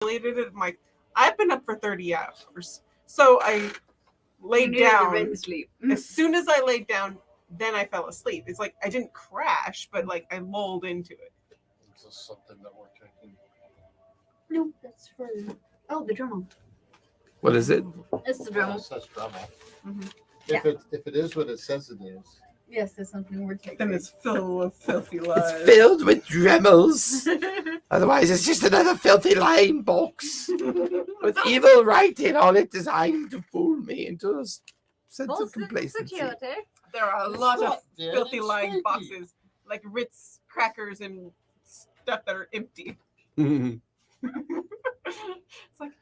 I've been up for 30 hours. So I laid down. Sleep. As soon as I laid down, then I fell asleep. It's like I didn't crash, but like I lulled into it. Is this something that we're taking? No, that's for the Dremel. What is it? It's the It Dremel. says Dremel. Mm-hmm. If it is what it says it is, Yes, it's something we're taking. Then it's filled with filthy lies. It's filled with Dremels. Otherwise, it's just another filthy lying box with evil writing on it designed to fool me into a sense of complacency. There are a lot of Yeah, filthy it's lying stinky. boxes, like Ritz crackers and stuff that are empty. Mhm. It's like,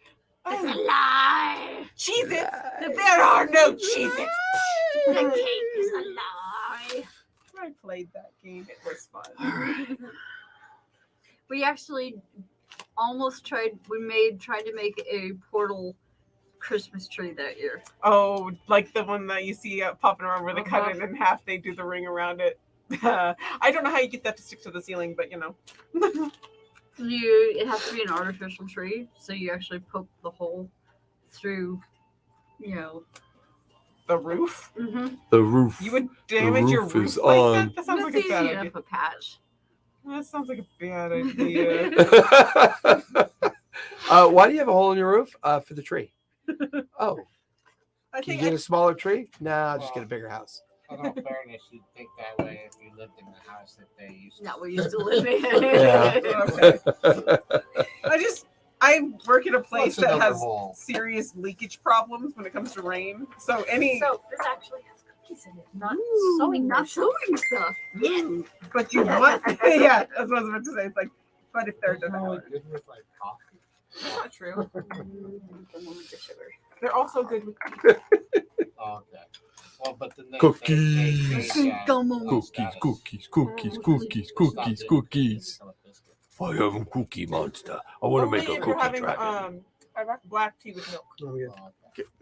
It's a lie. Cheez-Its! There are no Cheez-Its! The cake is a lie. I played that game. It was fun. We actually almost tried to make a portal Christmas tree that year. Oh, like the one that you see popping around where they cut it in half, they do the ring around it. I don't know how you get that to stick to the ceiling, but you know. It has to be an artificial tree, so you actually poke the hole through, The roof? Mm-hmm. The roof. You would damage your roof roof is like on. that? That sounds like a easy bad enough idea. a patch. That sounds like a bad idea. Why do you have a hole in your roof? For the tree. Oh, I can you think get a smaller tree? No, I'll just get a bigger house. in all fairness, you'd think that way if you lived in the house that they used to. Not we used to live in. Yeah. Okay. I work in a place What's that another has hole? serious leakage problems when it comes to rain. So any, So this actually has cookies in it, not Ooh, sewing not machine. sewing stuff. but you want, yeah, that's what I was about to say. It's like, but if they're Isn't it only done, good with like coffee? that's not true. The one with the sugar. They're also good with. Oh, okay. Well, but then they Cookies. Cookies. I have a cookie monster. I want to Only make a if you're cookie having dragon. black tea with milk. Oh, yeah.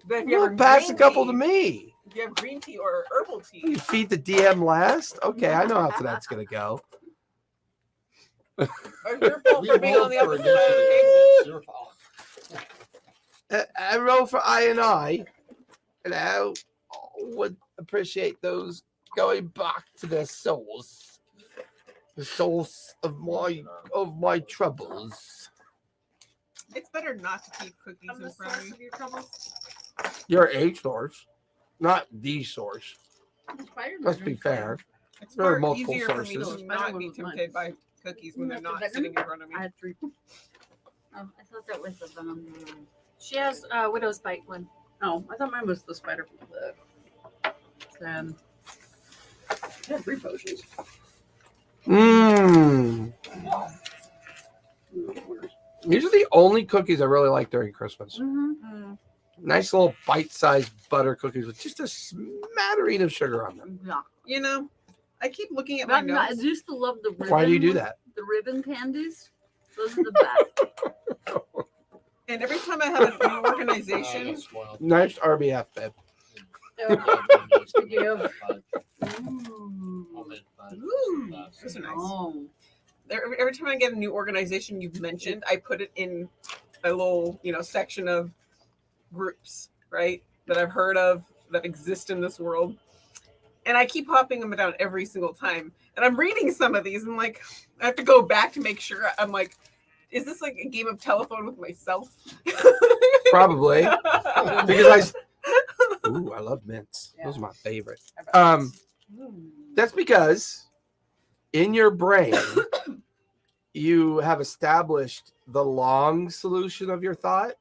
But if you Well, have pass a green couple tea, to me. If you have green tea or herbal You tea, feed the DM last? Okay, I know how that's going to go. or your fault We for being on rolled the for opposite side of the table. initiative. It's your fault. I roll for I, and I would appreciate those going back to their souls. The source of my troubles. It's better not to keep cookies From in the front of source you. of your troubles. You're a source, not the source. Spider-Man Let's be is fair. It's There are far multiple easier for me sources. to not be tempted by cookies when they're not sitting in front of me. I had 3. Oh, I thought that was the venom. She has widow's bite one. Oh, I thought mine was the spider. Then I had 3 potions. Mmm. These are the only cookies I really like during Christmas. Mm-hmm. Nice little bite-sized butter cookies with just a smattering of sugar on them. Yeah. You know, I keep looking at my I notes. used to love the ribbon. Why do you do that? The ribbon candies. Those are the best. And every time I have a new organization, That's spoiled. Nice RBF, babe. Speaking of- Homemade fudge. Ooh, That's those are nice. Oh. every time I get a new organization you've mentioned, I put it in a little, section of groups, right? That I've heard of that exist in this world. And I keep hopping them down every single time. And I'm reading some of these and like, I have to go back to make sure. I'm like, is this like a game of telephone with myself? Probably. Because I love mints. Those are my favorite. That's because in your brain, you have established the long solution of your thought,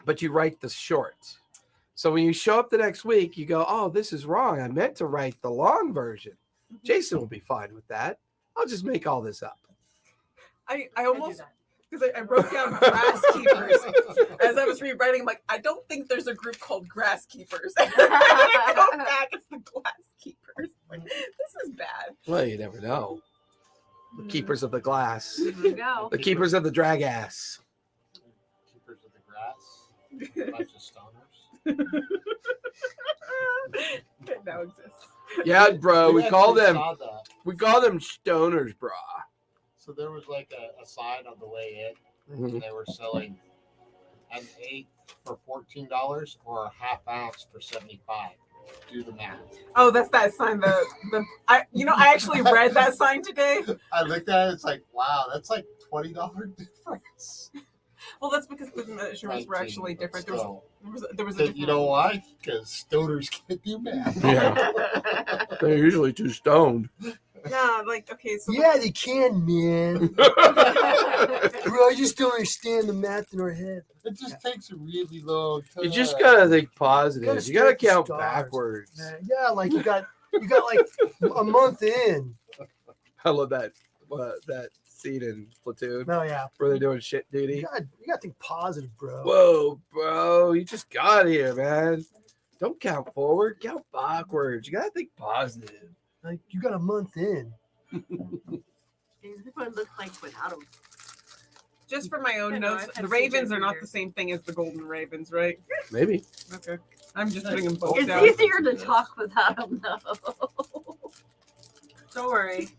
but you write the short. So when you show up the next week, you go, oh, this is wrong. I meant to write the long version. Jason will be fine with that. I'll just make all this up. I almost, because I wrote down grass keepers as I was rewriting. I'm like, I don't think there's a group called grass keepers. And I go back, it's the glass keepers. Like, this is bad. Well, you never know. The keepers of the glass. There you go. The keepers of the drag ass. Keepers of the grass. A bunch of stoners. It now exists. Yeah, bro. We call actually them saw that. stoners, bro. So there was like a sign on the way in Mhm. and they were selling an eighth for $14 or a half ounce for $75. Do the math. Oh, that's that sign. I actually read that sign today. I looked at it. It's like, wow, that's like $20 difference. Well, that's because the measurements were 19, actually but different. still. There was a different. You know why? Because stoners can't do math. Yeah. They're usually too stoned. Yeah, like okay, so Yeah, they can, man. Bro, I just don't understand the math in our head. It just takes a really long time. You just gotta think positive. Gotta You gotta start the count stars. backwards. Yeah, like you got like a month in. I love that scene in Platoon Oh yeah. where they're doing shit duty. You gotta think positive, bro. Whoa, bro, you just got here, man. Don't count forward, count backwards. You gotta think positive. Like you got a month in. These would look like without them. just for my own I know, notes, I've had the Ravens CJ are not here. the same thing as the Golden Ravens, right? Maybe. Okay, I'm just putting them both It's down. easier to talk without them, though. Don't worry.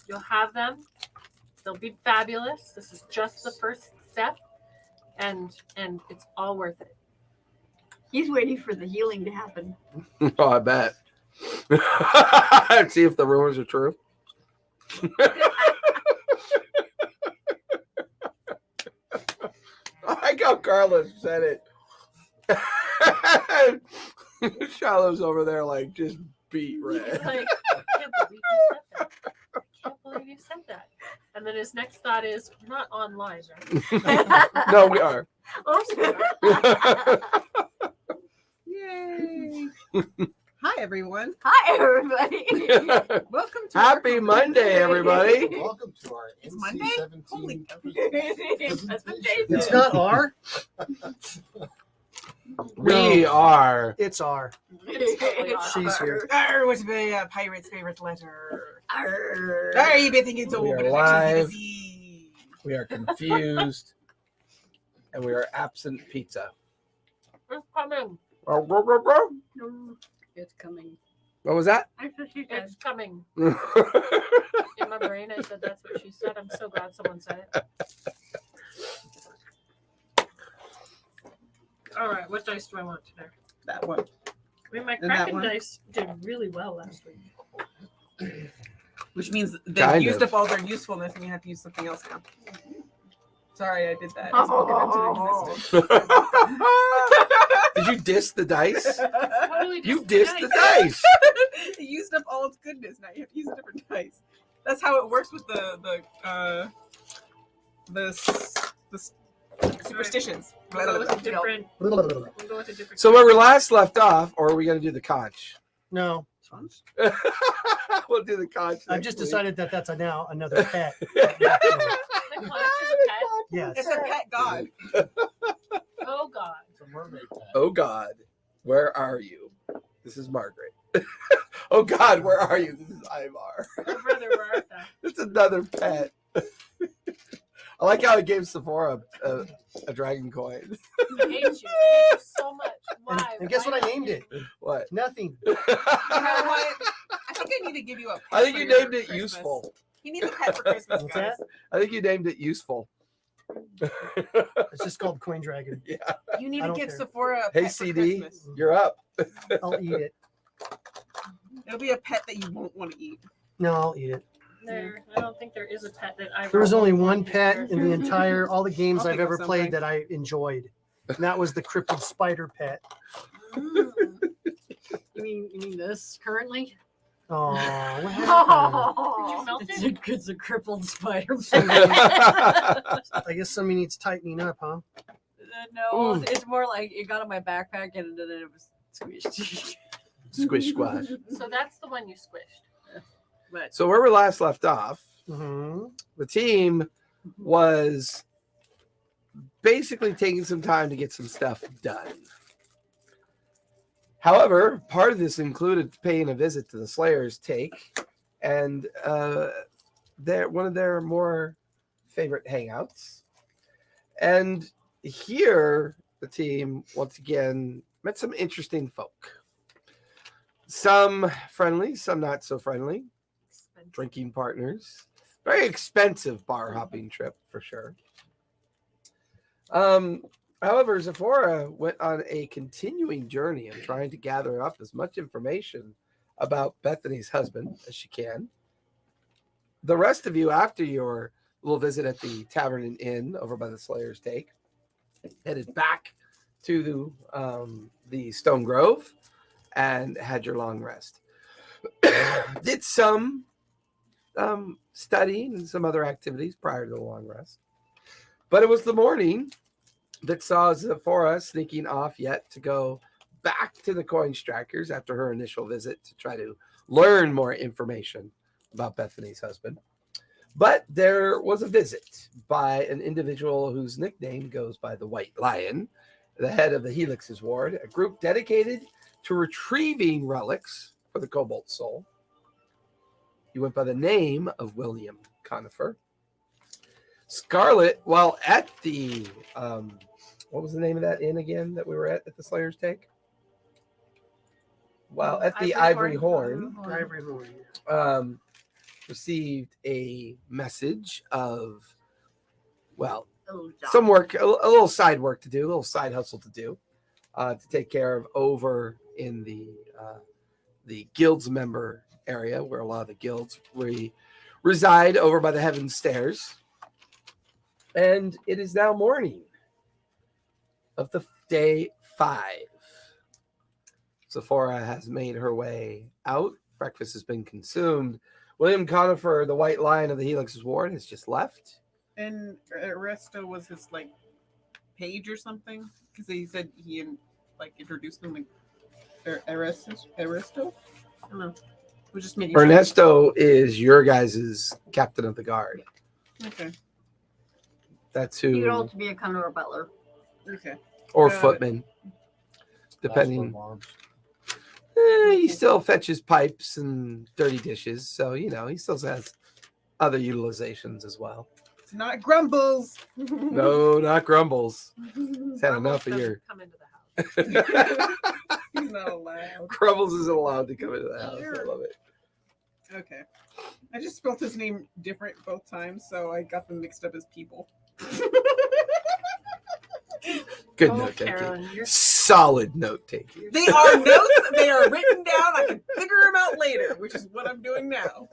You'll have them. They'll be fabulous. This is just the first step. And it's all worth it. He's waiting for the healing to happen. Oh, I bet. See if the rumors are true. I like how Carlos said it. Shiloh's over there like just beat He's red. like, I can't believe you said that. I can't believe you said that. And then his next thought is, we're not online, right? No, we are. Yay! Hi everyone. Hi, everybody. Welcome to our Happy company. Monday, everybody. Welcome to our It's Monday? Holy NC-17 That's what they presentation. It's did. not R. We are. It's R. She's here. Arr, what's the pirate's favorite letter? Arr. Arr, you've been thinking so, We but are it's actually live. the Z. We are confused. And we are absent pizza. It's coming. What It's coming. was that? That's what she said. It's coming. In my brain, I said that's what she said. I'm so glad someone said it. All right, what dice do I want today? That one. I mean, my And that Kraken one. dice did really well last week. Which means they've Kind used of. up all their usefulness and you have to use something else now. Sorry, I did that. I spoke it into existence. Did you diss the dice? Totally You just dissed the dice. It used up all its goodness. Now you have to use a different dice. That's how it works with the superstitions. We'll go with a different. We'll go with a different. So where we last left off, or are we going to do the conch? No, We'll do the conch. I've next just week. decided that that's now another pet. The conch is a pet. Yes. It's a pet god. Oh God. It's a mermaid tag. Oh God, where are you? This is Margaret. Oh God, where are you? This is Ivar. Oh, brother, where art thou? It's another pet. I like how it gave Sephora a dragon coin. I hate you. I hate you so much. Why? And guess Why what I not named you? it? What? Nothing. You know what? I think I need to give you a pet I think for you your named it Christmas. useful. He needs a pet for Christmas, What's guys. that? I think you named it useful. It's just called Coin Dragon. Yeah. You need I to don't give care. Sephora a Hey pet for CD, Christmas. you're up. I'll eat it. It'll be a pet that you won't want to eat. No, I'll eat it. I don't think there is a pet that I. There was only really one want to pet use in the entire all the games I'll I've think of ever something. played that I enjoyed. And that was the cryptid spider pet. You mean this currently? Oh, what Did you Oh, melt it's it? it's a crippled spider. I guess somebody needs tightening up, huh? No, Ooh. it's more like it got in my backpack and then it was squished. Squish squash. So that's the one you squished. But So where we last left off, Mm-hmm. the team was basically taking some time to get some stuff done. However, part of this included paying a visit to the Slayer's take, and one of their more favorite hangouts. And here, the team once again met some interesting folk. Some friendly, some not so friendly. Drinking partners. Very expensive bar hopping trip for sure. However, Zephora went on a continuing journey of trying to gather up as much information about Bethany's husband as she can. The rest of you, after your little visit at the Tavern and Inn over by the Slayer's Take, headed back to the Stone Grove and had your long rest. Did some studying and some other activities prior to the long rest. But it was the morning that saw Zephora sneaking off yet to go back to the coin strikers after her initial visit to try to learn more information about Bethany's husband. But there was a visit by an individual whose nickname goes by the White Lion, the head of the Helix's Ward, a group dedicated to retrieving relics for the Cobalt Soul. He went by the name of William Conifer. Scarlet, while at the what was the name of that inn again that we were at the Slayer's Take? While at the Ivory Horn, received a message of, well, some work, a little side work to do, a little side hustle to do, to take care of over in the guild's member area where a lot of the guilds reside over by the Heaven Stairs. And it is now morning of the day 5. Zephora has made her way out. Breakfast has been consumed. William Conifer, the White Lion of the Helix's Ward, has just left. And Aristo was his like page or something because he said he like introduced him like Aristo. I don't know. We just made Ernesto is your guys' captain of the guard. Okay. That's You'd who, all to be a kind of a butler. Okay. or Got it. footman, depending. Moms. He still fetches pipes and dirty dishes, so he still has other utilizations as well. It's not Grumbles. No, not Grumbles. He's had enough of your. Come into the house. He's not allowed. Grumbles isn't allowed to come into the house. I Sure. love it. Okay. I just spelled his name different both times, so I got them mixed up as people. Good Oh, note taking. Carolyn, you're Solid note taking. They are notes. They are written down. I can figure them out later, which is what I'm doing now.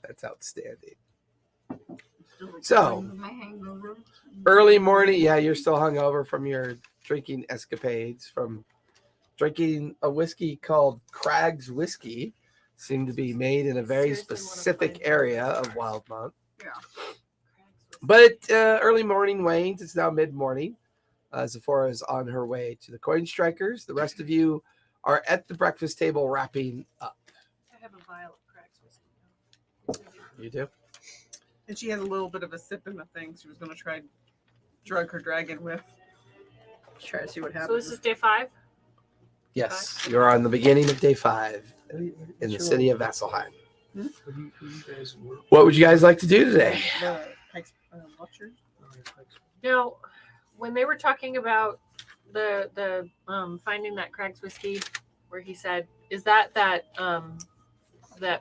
That's outstanding. Still So- recovering from my hangover. Early morning, yeah, you're still hungover from your drinking escapades, from drinking a whiskey called Craig's Whiskey. Seemed to be made in a very Seriously wanna specific find area out. of Wildmont. Yeah. But early morning wanes. It's now mid-morning. Zephora is on her way to the coin strikers. The rest of you are at the breakfast table wrapping up. I have a vial of Craig's whiskey. You do? And she had a little bit of a sip in the thing. She was going to try drug her dragon with. Try to see what happens. So this is day 5. Yes. You're on the beginning of day 5 in the city of Vasselheim. What would you guys like to do today? The Pikes Watcher. Now, when they were talking about the finding that Craig's whiskey, where he said, is that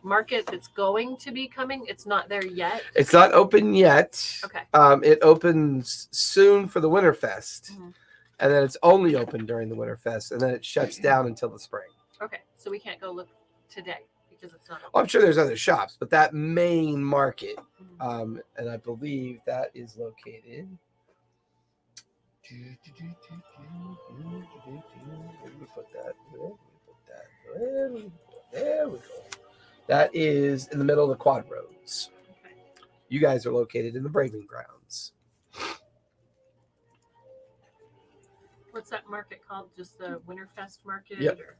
market that's going to be coming? It's not there yet. It's not open yet. Okay. It opens soon for the Winterfest, Mhm. and then it's only open during the Winterfest, and then it shuts down until the spring. Okay. So we can't go look today because it's not open. Well, I'm sure there's other shops, but that main market, and I believe that is located. Where did we put that? There we go. That is in the middle of the quad roads. Okay. You guys are located in the Braving Grounds. What's that market called? Just the Winterfest market? Yep. Or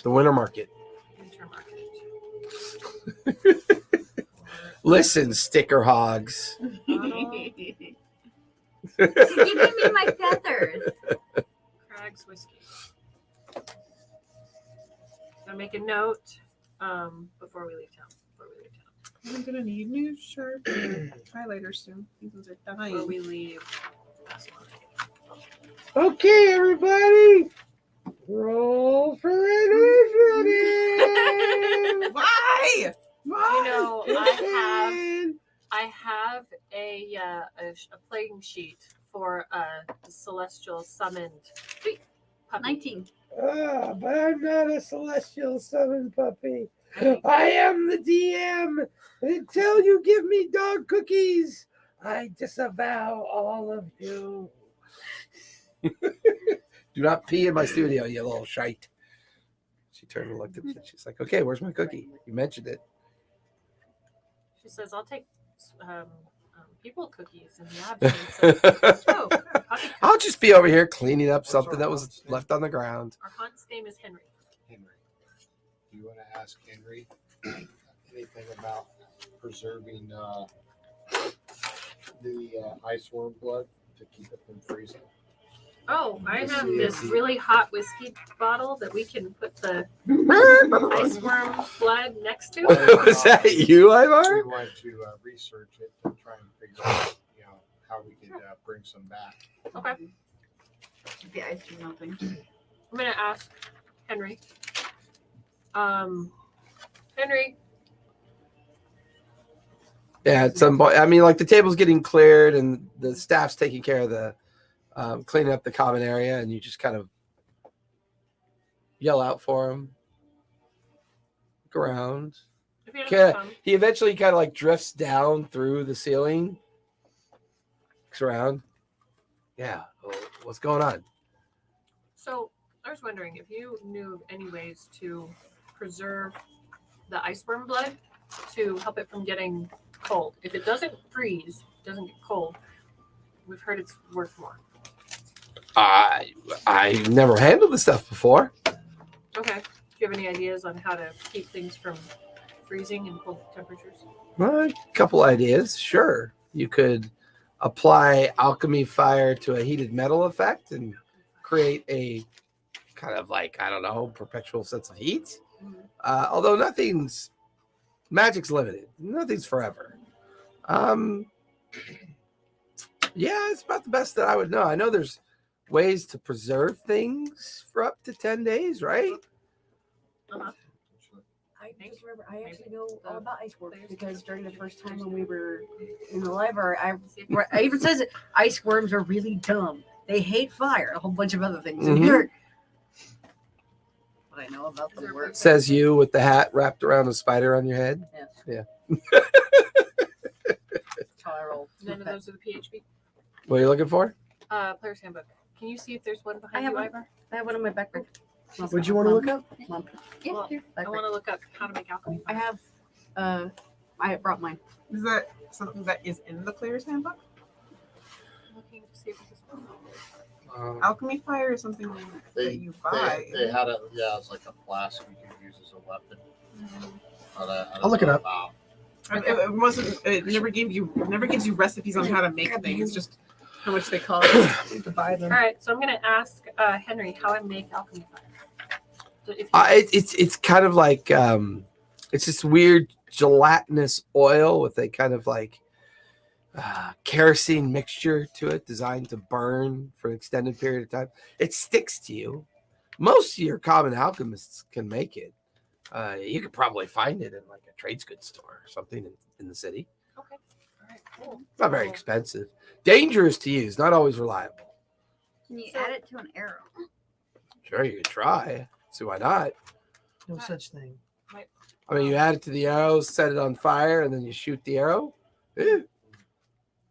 The winter market. winter market? Listen, sticker hogs. She's giving me my feathers. Craig's whiskey. I'll make a note before we leave town. I'm going to need new sharp highlighters soon. These ones are Before dying. we leave. That's one. Okay, everybody. Roll for initiative. Why? You know, I I have a playing sheet for a celestial summoned puppy. 19. But I'm not a celestial summon puppy. I I am the DM. Until you give me dog cookies, I disavow all of you. Do not pee in my studio, you little shite. She turned and looked at me. She's like, okay, where's my cookie? You mentioned it. She says, "I'll take people cookies in the absence." Oh, puppy I'll just be over here cleaning up something that was left on the ground. Our hunt's name is Henry. Henry, do you want to ask Henry anything about preserving the ice worm blood to keep it from freezing? Oh, I have this really hot whiskey bottle that we can put the ice worm blood next to. Was that you, We Ivar? want to research it to try and figure out, how we could bring some back. Okay. The ice is melting. I'm gonna ask Henry. Henry, Yeah, at some point. I mean, like the table's getting cleared and the staff's taking care of the cleaning up the common area, and you just kind of yell out for him. Look around. if you Okay. don't come, He eventually kind of like drifts down through the ceiling. Looks around. Yeah, what's going on? so I was wondering if you knew of any ways to preserve the ice worm blood to help it from getting cold. If it doesn't freeze, doesn't get cold, we've heard it's worth more. I never handled this stuff before. Okay. Do you have any ideas on how to keep things from freezing in cold temperatures? Well, a couple ideas. Sure, you could apply alchemy fire to a heated metal effect and create a kind of like, I don't know, perpetual sense of heat. Although magic's limited. Nothing's forever. Yeah, it's about the best that I would know. I know there's ways to preserve things for up to 10 days, right? I just remember I actually know all about ice worms because during the first time when we were in the library, I even says it, ice worms are really dumb. They hate fire, a whole bunch of other things in Mhm. here. But I know about the work. Says you with the hat wrapped around a spider on your head. Chiral. None of those are the PHP. What are you looking for? Player's handbook. Can you see if there's one I behind have you, one. Ivor? I have one in my backpack. What'd you want to look up? Mom. Well, Here, I backpack. want to look up how to make alchemy. I have. I brought mine. Is that something that is in the player's handbook? I'm looking to see if it's one. Alchemy fire is something that you buy. They had it's like a flask you can use as a weapon. But I don't I'll look it know up. about- It wasn't. It never gives you recipes on how to make things. Just how much they cost to buy them. All right, so I'm going to ask Henry how I make alchemy fire. So if you, It's kind of like it's this weird gelatinous oil with a kind of like kerosene mixture to it, designed to burn for an extended period of time. It sticks to you. Most of your common alchemists can make it. You could probably find it in like a trades goods store or something in the city. okay. All right, cool. Not very So- expensive. Dangerous to use, not always reliable. Can you So- add it to an arrow? Sure, you could try. See why not? No such thing. I mean, you add it to the arrow, set it on fire, and then you shoot the arrow. Eh.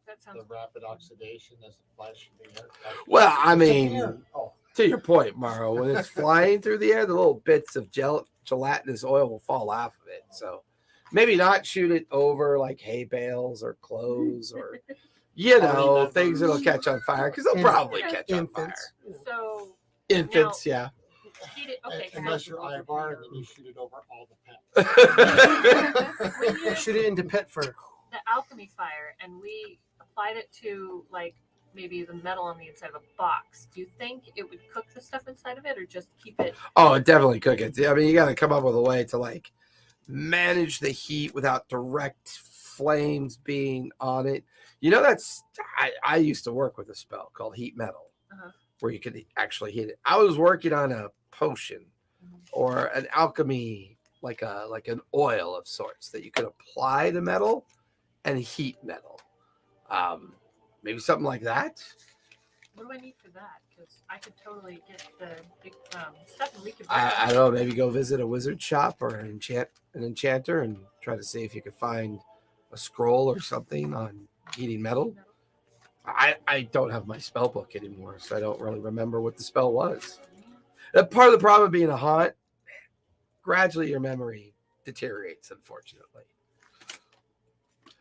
That sounds The rapid oxidation as the flash in the air. Well, I mean, Oh, to your point, Morrow, when it's flying through the air, the little bits of gelatinous oil will fall off of it. So maybe not shoot it over like hay bales or clothes or, things that'll catch on fire because they'll probably catch on fire. Infants. So Infants, yeah. heat it. Okay. unless you're so Ivar and then you shoot it over all the pets. when you, Shoot it into pet fur. the alchemy fire, and we applied it to like maybe the metal on the inside of a box. Do you think it would cook the stuff inside of it, or just keep it? Oh, definitely cook it. I mean, you got to come up with a way to like manage the heat without direct flames being on it. I used to work with a spell called heat metal, where you could actually heat it. I was working on a potion or an alchemy, like an oil of sorts that you could apply to metal and heat metal. Maybe something like that. What do I need for that? Because I could totally get the big stuff, and we could. I don't know. Maybe go visit a wizard shop or an enchanter and try to see if you could find a scroll or something on heating metal. I don't have my spell book anymore, so I don't really remember what the spell was. Part of the problem of being a haunt, gradually your memory deteriorates, unfortunately.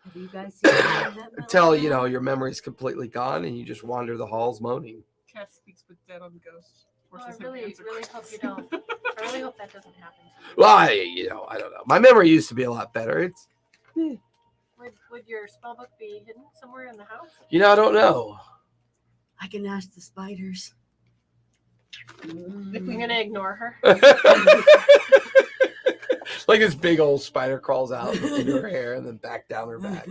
Have you guys seen any of that metal Until, now? your memory's completely gone and you just wander the halls moaning. Cass speaks with dead on ghosts. Oh, I Forces him to really, answer really hope you questions. don't. I really hope that doesn't happen to you. Well, I don't know. My memory used to be a lot better. It's, Would your spell book be hidden somewhere in the house? I don't know. I can ask the spiders. If we're gonna ignore her. Like this big old spider crawls out into her hair and then back down her back.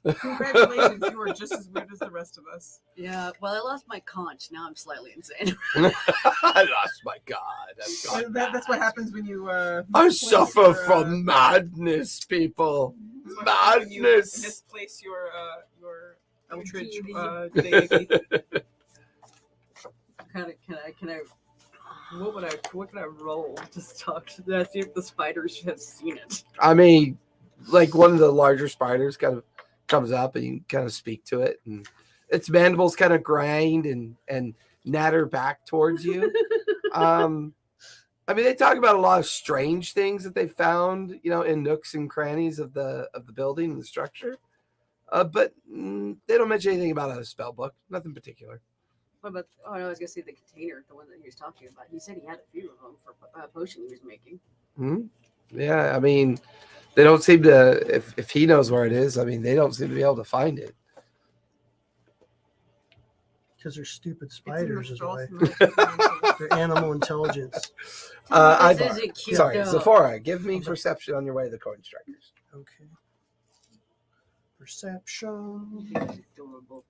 Congratulations, you are just as weird as the rest of us. Yeah, well, I lost my conch. Now I'm slightly insane. I lost my god. I've gone That's what mad. happens when you. I misplace suffer your, from madness, people. that's what happens when you Madness. misplace your Eldritch deity. deity. Can I? What can I roll to talk to them? See if the spiders have seen it. I mean, like one of the larger spiders kind of comes up and you kind of speak to it, and its mandibles kind of grind and natter back towards you. I mean, they talk about a lot of strange things that they found, in nooks and crannies of the building and the structure. But they don't mention anything about a spell book. Nothing particular. What about? Oh no, I was gonna say the container, the one that he was talking about. He said he had a few of them for a potion he was making. Yeah, I mean, they don't seem to. If he knows where it is, I mean, they don't seem to be able to find it. Because they're stupid It's in the spiders, is straw why. smell. They're animal intelligence. This Ivar, isn't cute, sorry, though. Zephora, give me perception on your way to the coin strikers. Okay. Perception. Adorable.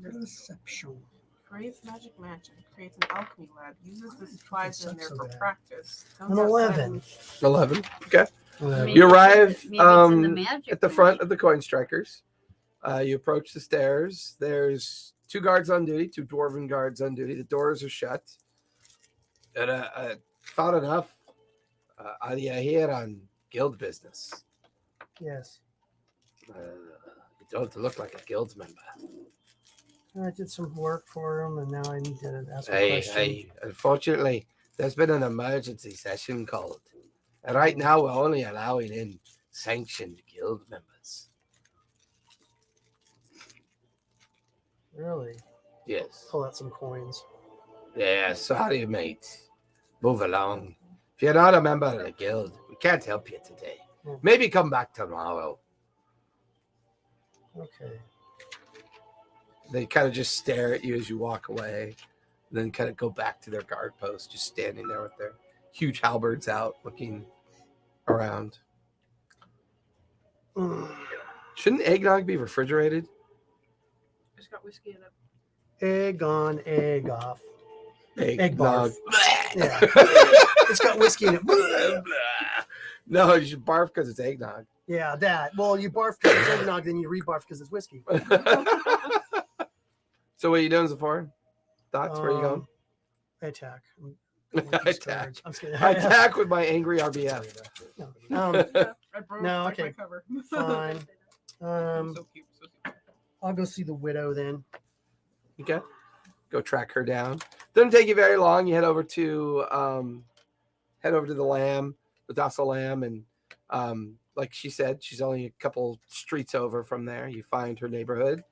Perception. Creates magic mansion. Creates an alchemy lab. Uses the supplies in there so for bad. practice. An 11. 11. Okay. Maybe You it's arrive maybe it's in the magic at the front mansion. of the coin strikers. You approach the stairs. There's 2 guards on duty, 2 dwarven guards on duty. The doors are shut. And found enough. Are you here on guild business? Yes. You don't look like a guild member. I did some work for him, and now I need to ask a Hey, question. unfortunately, there's been an emergency session called. And right now, we're only allowing in sanctioned guild members. Really? Yes. Pull out some coins. Yeah, sorry, mate. Move along. If you're not a member of the guild, we can't help you today. Hmm. Maybe come back tomorrow. Okay. They kind of just stare at you as you walk away, and then kind of go back to their guard post, just standing there with their huge halberds out, looking around. Shouldn't eggnog be refrigerated? It's got whiskey in it. Egg on, egg off. Egg Eggnog. barf. Yeah. It's got whiskey in it. No, you should barf because it's eggnog. Yeah, that. Well, you barf because it's eggnog, then you rebarf because it's whiskey. So what are you doing, Zephora? Thoughts? Where are you going? I attack. Attack. I'm just kidding. I attack with my angry RBF. No. I broke No, like okay. my cover. Fine. So cute. So cute. I'll go see the widow then. Okay. Go track her down. Doesn't take you very long. You head over to the lamb, the docile lamb, and like she said, she's only a couple streets over from there. You find her neighborhood.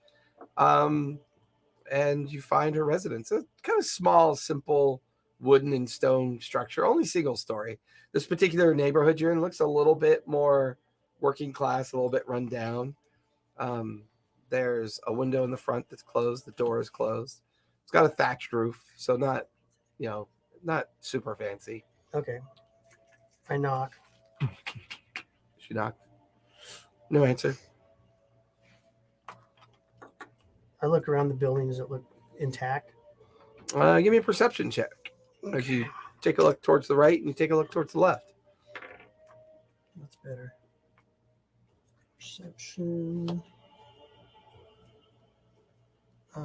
And you find her residence. A kind of small, simple wooden and stone structure, only single story. This particular neighborhood you're in looks a little bit more working class, a little bit run down. There's a window in the front that's closed. The door is closed. It's got a thatched roof, so not super fancy. Okay. I knock. She knocked. No answer. I look around the building. Does it look intact? Give me a perception check. As you take a look towards the right and you take a look towards the left. That's better. Perception.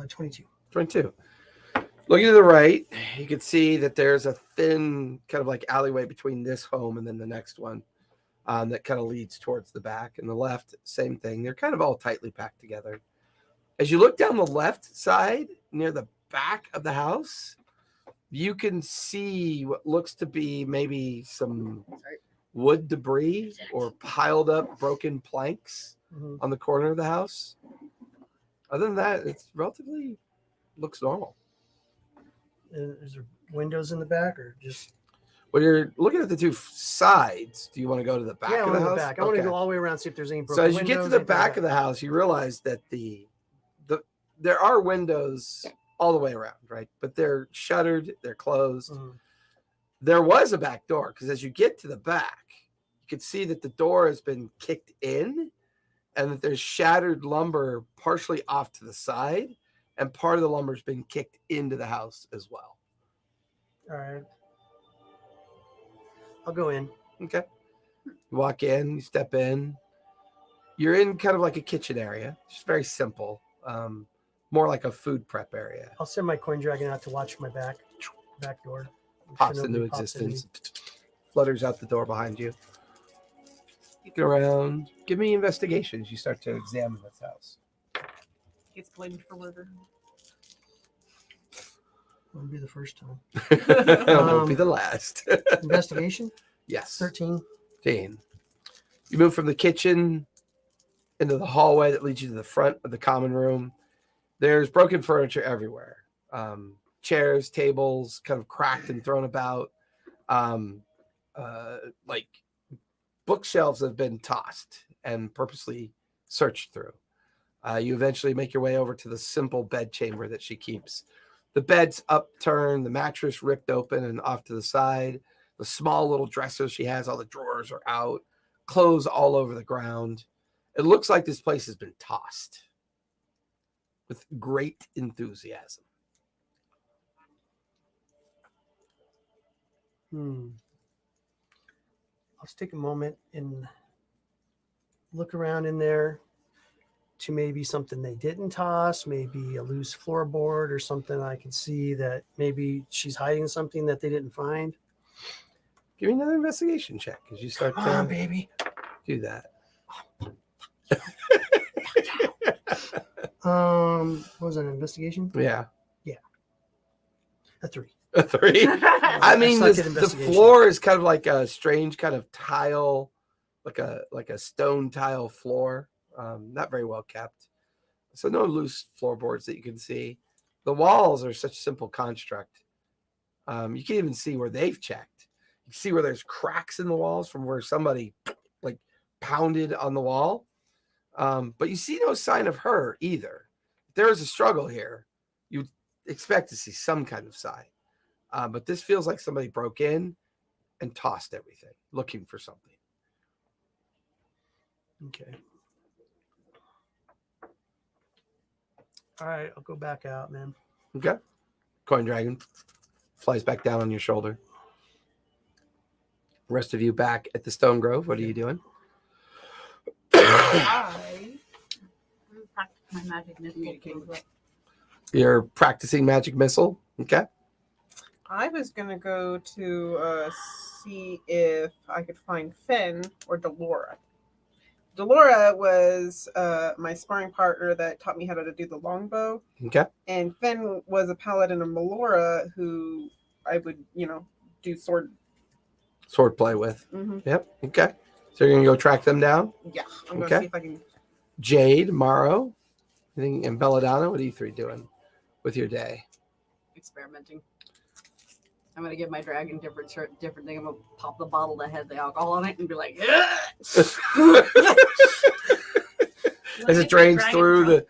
22. 22. Looking to the right, you can see that there's a thin kind of like alleyway between this home and then the next one that kind of leads towards the back. And the left, same thing. They're kind of all tightly packed together. As you look down the left side near the back of the house, you can see what looks to be maybe some wood debris or piled up broken planks on the corner of the house. Other than that, it's relatively looks normal. Is there windows in the back or just? When you're looking at the two sides, do you want to go to the back Yeah, I of want the to house? go back. I want to go all the way around, see if there's any broken So as you get to windows, the anything like back of that. the house, you realize that there are windows all the way around, right? But they're shuttered, they're closed. There was a back door because as you get to the back, you can see that the door has been kicked in and that there's shattered lumber partially off to the side, and part of the lumber's been kicked into the house as well. All right. I'll go in. Okay. You walk in, you step in. You're in kind of like a kitchen area. Just very simple. More like a food prep area. I'll send my coin dragon out to watch my back door. I'm Pops sure into nobody pops in existence. Flutters out the door behind you. Get around. Give me investigations. You start to examine this house. Gets blamed for murder. Won't be the first time. Won't be the last. Investigation. Yes. 13. 13. You move from the kitchen into the hallway that leads you to the front of the common room. There's broken furniture everywhere. Chairs, tables, kind of cracked and thrown about. Like bookshelves have been tossed and purposely searched through. You eventually make your way over to the simple bed chamber that she keeps. The bed's upturned, the mattress ripped open and off to the side. The small little dresser she has, all the drawers are out. Clothes all over the ground. It looks like this place has been tossed with great enthusiasm. I'll just take a moment and look around in there to maybe something they didn't toss, maybe a loose floorboard or something I can see that maybe she's hiding something that they didn't find. Give me another investigation check as you start Come on, to baby. do that. What was that, an investigation? Yeah. A 3. A 3. I mean, suck at the investigation. floor is kind of like a strange kind of tile, like a stone tile floor. Not very well kept. So no loose floorboards that you can see. The walls are such simple construct. You can even see where they've checked. You can see where there's cracks in the walls from where somebody like pounded on the wall. But you see no sign of her either. If there is a struggle here, you'd expect to see some kind of sign. But this feels like somebody broke in and tossed everything, looking for something. Okay. All right, I'll go back out, man. Okay. Coin dragon flies back down on your shoulder. Rest of you back at the Stone Grove. What are you doing? I Practice my magic missile. You're practicing magic missile. Okay. was gonna go to see if I could find Finn or Delora. Delora was my sparring partner that taught me how to do the longbow, Okay. and Finn was a paladin of Melora who I would, do sword. Sword play with. Mm-hmm. Yep. Okay. So you're gonna go track them down. Yeah, I'm gonna Okay. see if I can. Jade, Morrow, and Belladonna. What are you three doing with your day? Experimenting. I'm gonna give my dragon different thing. I'm gonna pop the bottle that had the alcohol on it and be like, As it drains through the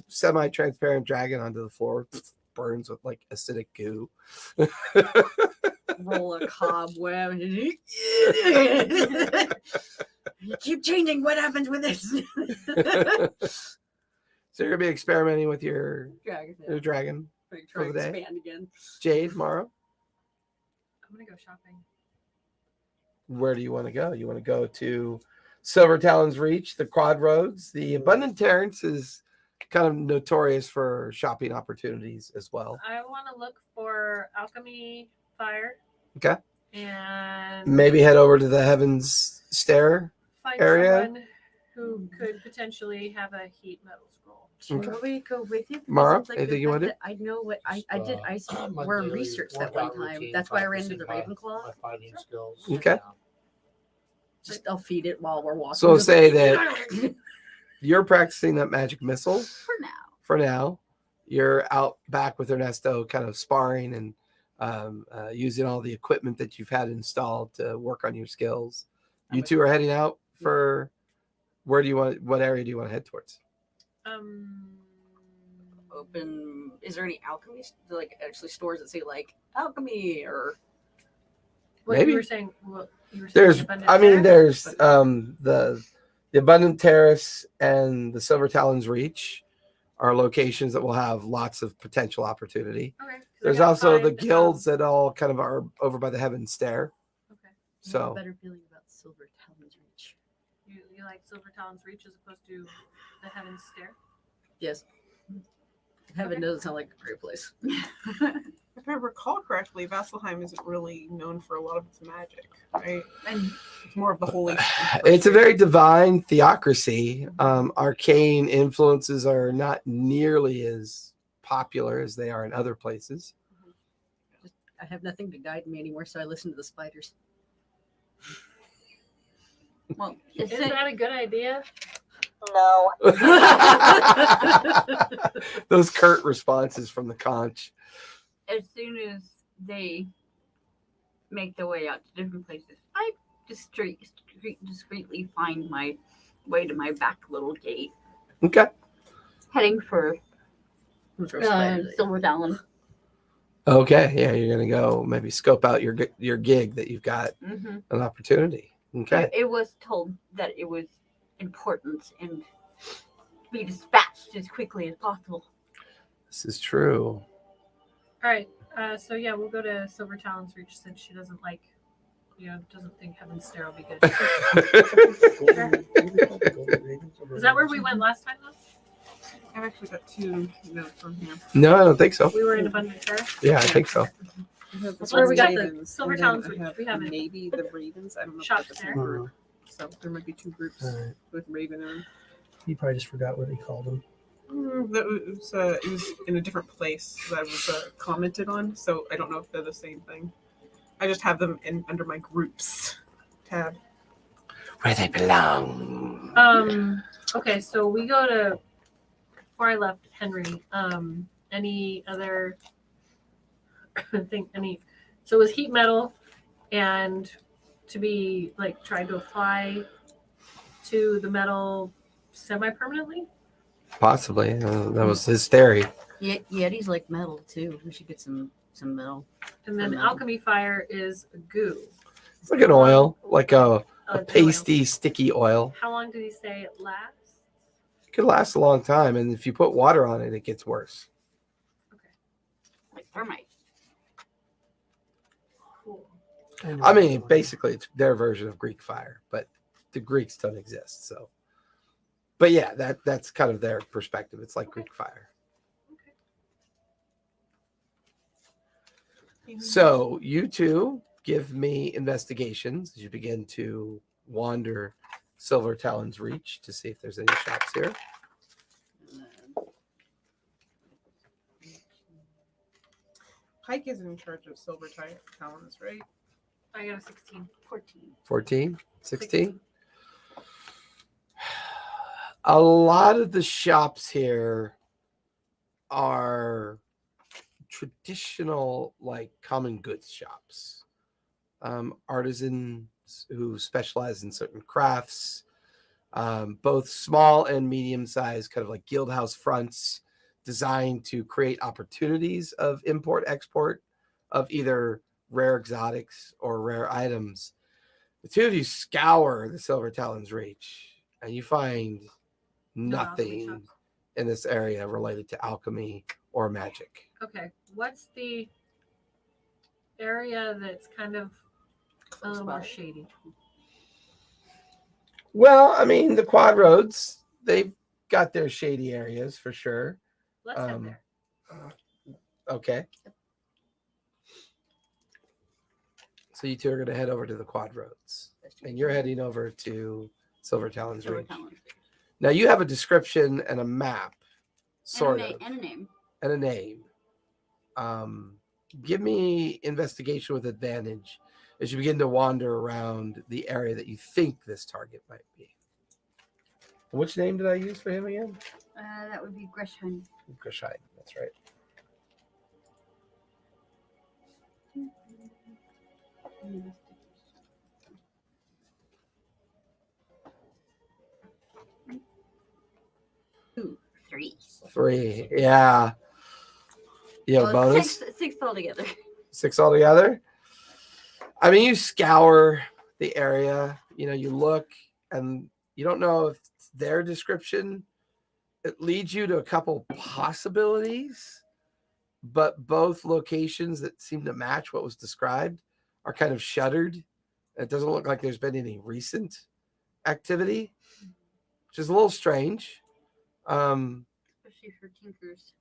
semi-transparent dragon onto the floor, burns with like acidic goo. roll a cobweb. You keep changing. What happens with this? So you're gonna be experimenting with your Dragon. dragon. Try for to the day. expand again. Jade, Morrow, I'm gonna go shopping. where do you want to go? You want to go to Silver Talon's Reach, the Quad Roads. The Abundant Terrace is kind of notorious for shopping opportunities as well. I want to look for alchemy fire. Okay. And Maybe head over to the Heaven's Stair. find area? someone who could potentially have a heat metal scroll. Should we go with you? Because Mara, it's like anything the you wanna fact that I know what I did. I my were daily research that workout one time. routine, That's why I ran into practicing the Ravenclaw. my fighting skills. Okay. Just I'll feed it while we're walking. So say that you're practicing that magic missile For now. for now. You're out back with Ernesto, kind of sparring and using all the equipment that you've had installed to work on your skills. You two are heading out for what area do you want to head towards? Open. Is there any alchemy, like actually stores that say like alchemy or? What Maybe. you were saying? What you were saying? There's, Abundant I mean, Terrace? there's the Abundant Terrace and the Silver Talon's Reach are locations that will have lots of potential opportunity. Okay, 'cause I There's gotta also the find, guilds that all kind of are over by the Heaven's Stair. Okay. I have So a better feeling about Silver Talon's Reach. You like Silver Talon's Reach as opposed to the Heaven's Stair? Yes. Heaven doesn't sound like a great place. If I recall correctly, Vasselheim isn't really known for a lot of its magic, right? And It's more of the holy. it's a very divine theocracy. Arcane influences are not nearly as popular as they are in other places. I have nothing to guide me anymore, so I listen to the spiders. Well, Is that a good idea? no. Those curt responses from the conch. As soon as they make their way out to different places, I discreetly find my way to my back little gate, Okay. heading for Throw spiders at you. Silver Talon. Okay. Yeah, you're gonna go maybe scope out your gig that you've got Mm-hmm. an opportunity. Okay. It was told that it was important and be dispatched as quickly as possible. This is true. All right. So yeah, we'll go to Silver Talon's Reach since she doesn't like, doesn't think Heaven's Stair will be good. Is that where we went last time though? I've actually got 2 notes from here. No, I don't think so. We were in Abundant Terrace. Yeah, I think so. That's where we got the Ravens, Silver and then Talon's I Reach. have We have it. maybe the Ravens. I don't know. Shop if that's the there. same group. So there might be 2 groups Alright. with Raven and You probably just forgot what he called them. it was in a different place that was commented on. So I don't know if they're the same thing. I just have them under my groups tab. Where they belong. Okay, so we go to before I left Henry. Any other thing? So it was heat metal, and to be like trying to apply to the metal semi-permanently. Possibly. That was his theory. Yeti's like metal too. We should get some metal. And then For metal. alchemy fire is a goo. It's like an oil, like a It's an pasty, sticky oil. oil. How long did he say it lasts? It could last a long time, and if you put water on it, it gets worse. Like thermite. Cool. I mean, basically, it's their version of Greek fire, but the Greeks don't exist. So, but yeah, that's kind of their perspective. It's like Greek fire. So you two give me investigations as you begin to wander Silver Talon's Reach to see if there's any shops here. Pike is in charge of Silver Talons, right? I got a 16. 14. 14, 16. A lot of the shops here are traditional, like common goods shops. Artisans who specialize in certain crafts, both small and medium-sized, kind of like guild house fronts designed to create opportunities of import-export of either rare exotics or rare items. The two of you scour the Silver Talon's Reach, and you find No alchemy nothing shops. in this area related to alchemy or magic. Okay, what's the area that's kind of a little more shady? Well, I mean, the quad roads, they've got their shady areas for sure. Let's head there. Okay. So you two are going to head over to the quad roads. And you're heading over to Silver Talons Silver Ridge. Talons. Now you have a description and a map, sort of, And a name. and a name. Give me investigation with advantage as you begin to wander around the area that you think this target might be. Which name did I use for him again? That would be Gresham. Gershine, that's right. Ooh, 3. 3, yeah. You have a bonus? 6 altogether. 6 altogether? I mean, you scour the area, you look, and you don't know if it's their description. It leads you to a couple possibilities, but both locations that seem to match what was described are kind of shuttered. It doesn't look like there's been any recent activity, which is a little strange. Especially for tinkers.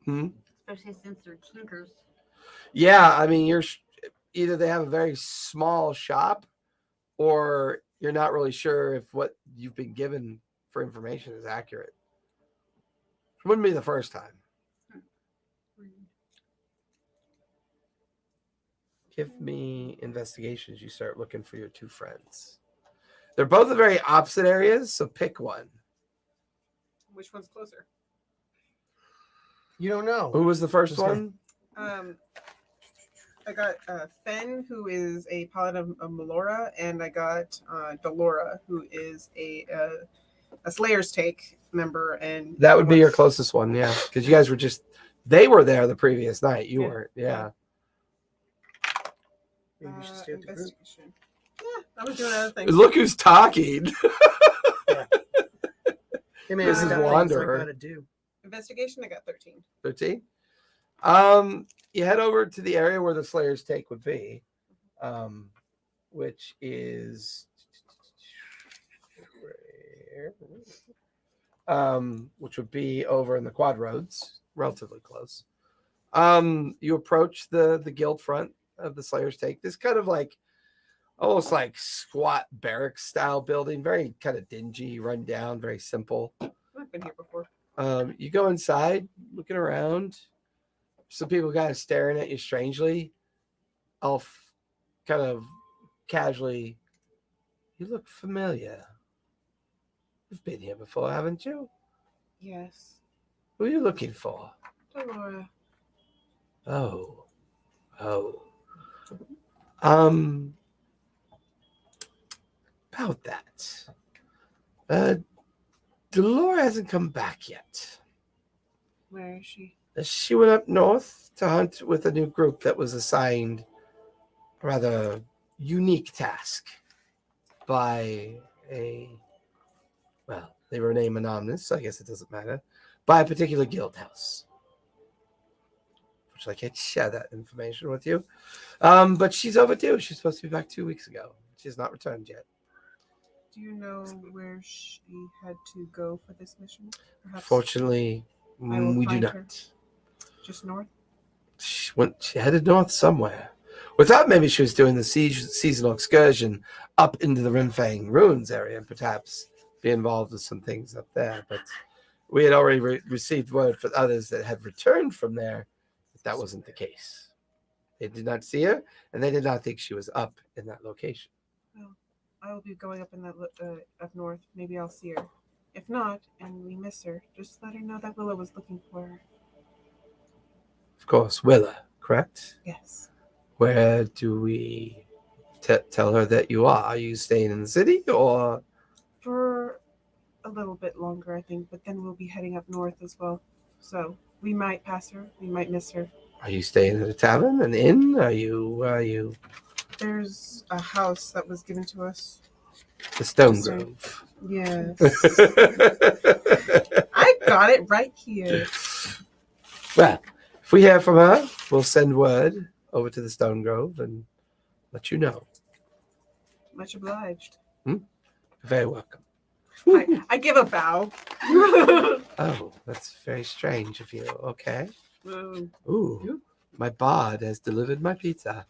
Hmm? Especially since they're tinkers. Yeah, I mean, either they have a very small shop, or you're not really sure if what you've been given for information is accurate. It wouldn't be the first time. Give me investigations. You start looking for your 2 friends. They're both in very opposite areas, so pick one. Which one's closer? You don't know. Who was the first Okay. one? I got Fen, who is a paladin of Melora, and I got Delora, who is a Slayer's Take member. And That would be your closest one, yeah. Because you guys were they were there the previous night. You weren't, yeah. Maybe you should stay with the group. investigation. Yeah, I was doing other things. Look who's talking. Hey man, This I is got things Wanderer. I gotta do. Investigation, I got 13. 13. You head over to the area where the Slayer's Take would be, which is which would be over in the quad roads, relatively close. You approach the guild front of the Slayer's Take. This kind of almost like squat barracks style building, very kind of dingy, run down, very simple. I've been here before. You go inside, looking around. Some people kind of staring at you strangely. I'll kind of casually, you look familiar. You've been here before, haven't you? Yes. Who are you looking for? Delora. Oh. About that. Delora hasn't come back yet. Where is she? She went up north to hunt with a new group that was assigned a rather unique task by they remain anonymous, so I guess it doesn't matter, by a particular guild house. Which I can't share that information with you. But she's overdue. She's supposed to be back 2 weeks ago. She has not returned yet. Do you know where she had to go for this mission? Perhaps Fortunately, I will we do find not. her. Just north? She headed north somewhere. We thought maybe she was doing the seasonal excursion up into the Rimfang ruins area and perhaps be involved with some things up there. But we had already received word from others that had returned from there that wasn't the case. They did not see her, and they did not think she was up in that location. Well, I will be going up in that up north. Maybe I'll see her. If not, and we miss her, just let her know that Willa was looking for her. Of course, Willa, correct? Yes. Where do we tell her that you are? Are you staying in the city, or? For a little bit longer, I think, but then we'll be heading up north as well. So we might pass her. We might miss her. Are you staying at a tavern, an inn? Are you? There's a house that was given to us. The Stone Grove. Yes. I got it right here. Well, if we hear from her, we'll send word over to the Stone Grove and let you know. Much obliged. Very welcome. I give a bow. Oh, that's very strange of you. Okay. Um, Ooh, my bod has delivered my pizza.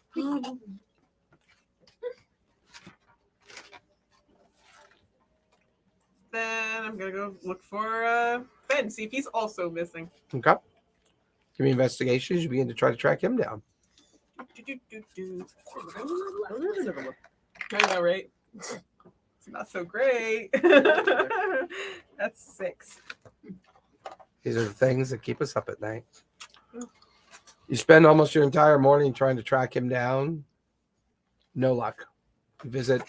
Then I'm gonna go look for Ben, see if he's also missing. Okay. Give me investigations. You begin to try to track him down. I know, right? It's not so great. That's 6. These are the things that keep us up at night. You spend almost your entire morning trying to track him down. No luck. You visit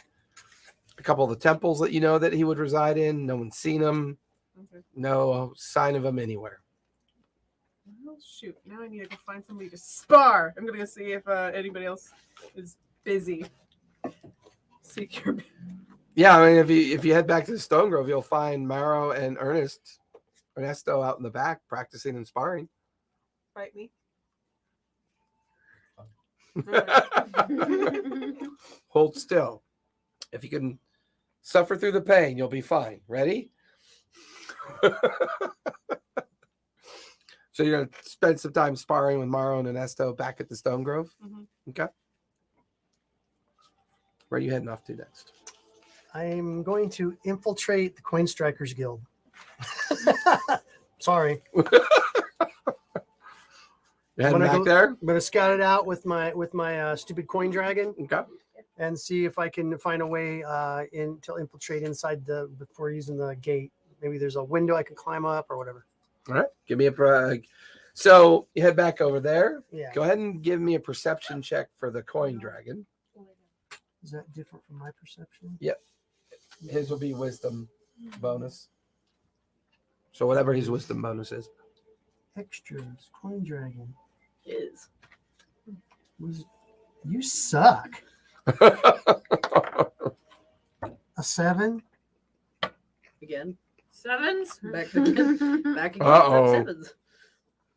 a couple of the temples that you know that he would reside in. No one's seen him. Okay. No sign of him anywhere. Well, shoot. Now I need to go find somebody to spar. I'm gonna go see if anybody else is busy. Seek your. Yeah, I mean, if you head back to the Stone Grove, you'll find Maro and Ernesto out in the back practicing and sparring. Fight me. Hold still. If you can suffer through the pain, you'll be fine. Ready? So you're going to spend some time sparring with Maro and Ernesto back at the Stone Grove? Mhm. Okay. Where are you heading off to next? I'm going to infiltrate the Coin Strikers Guild. Sorry. You're heading Wanna back go- there? I'm going to scout it out with my stupid coin dragon Okay. and see if I can find a way to infiltrate inside before using the gate. Maybe there's a window I can climb up or whatever. All right. Give me so you head back over there. Yeah. Go ahead and give me a perception check for the coin dragon. Is that different from my perception? His will be wisdom bonus. So whatever his wisdom bonus is. Extras, coin dragon. Is. You suck. A 7? Again. 7s? Back again. Back again. Uh-oh. 7s.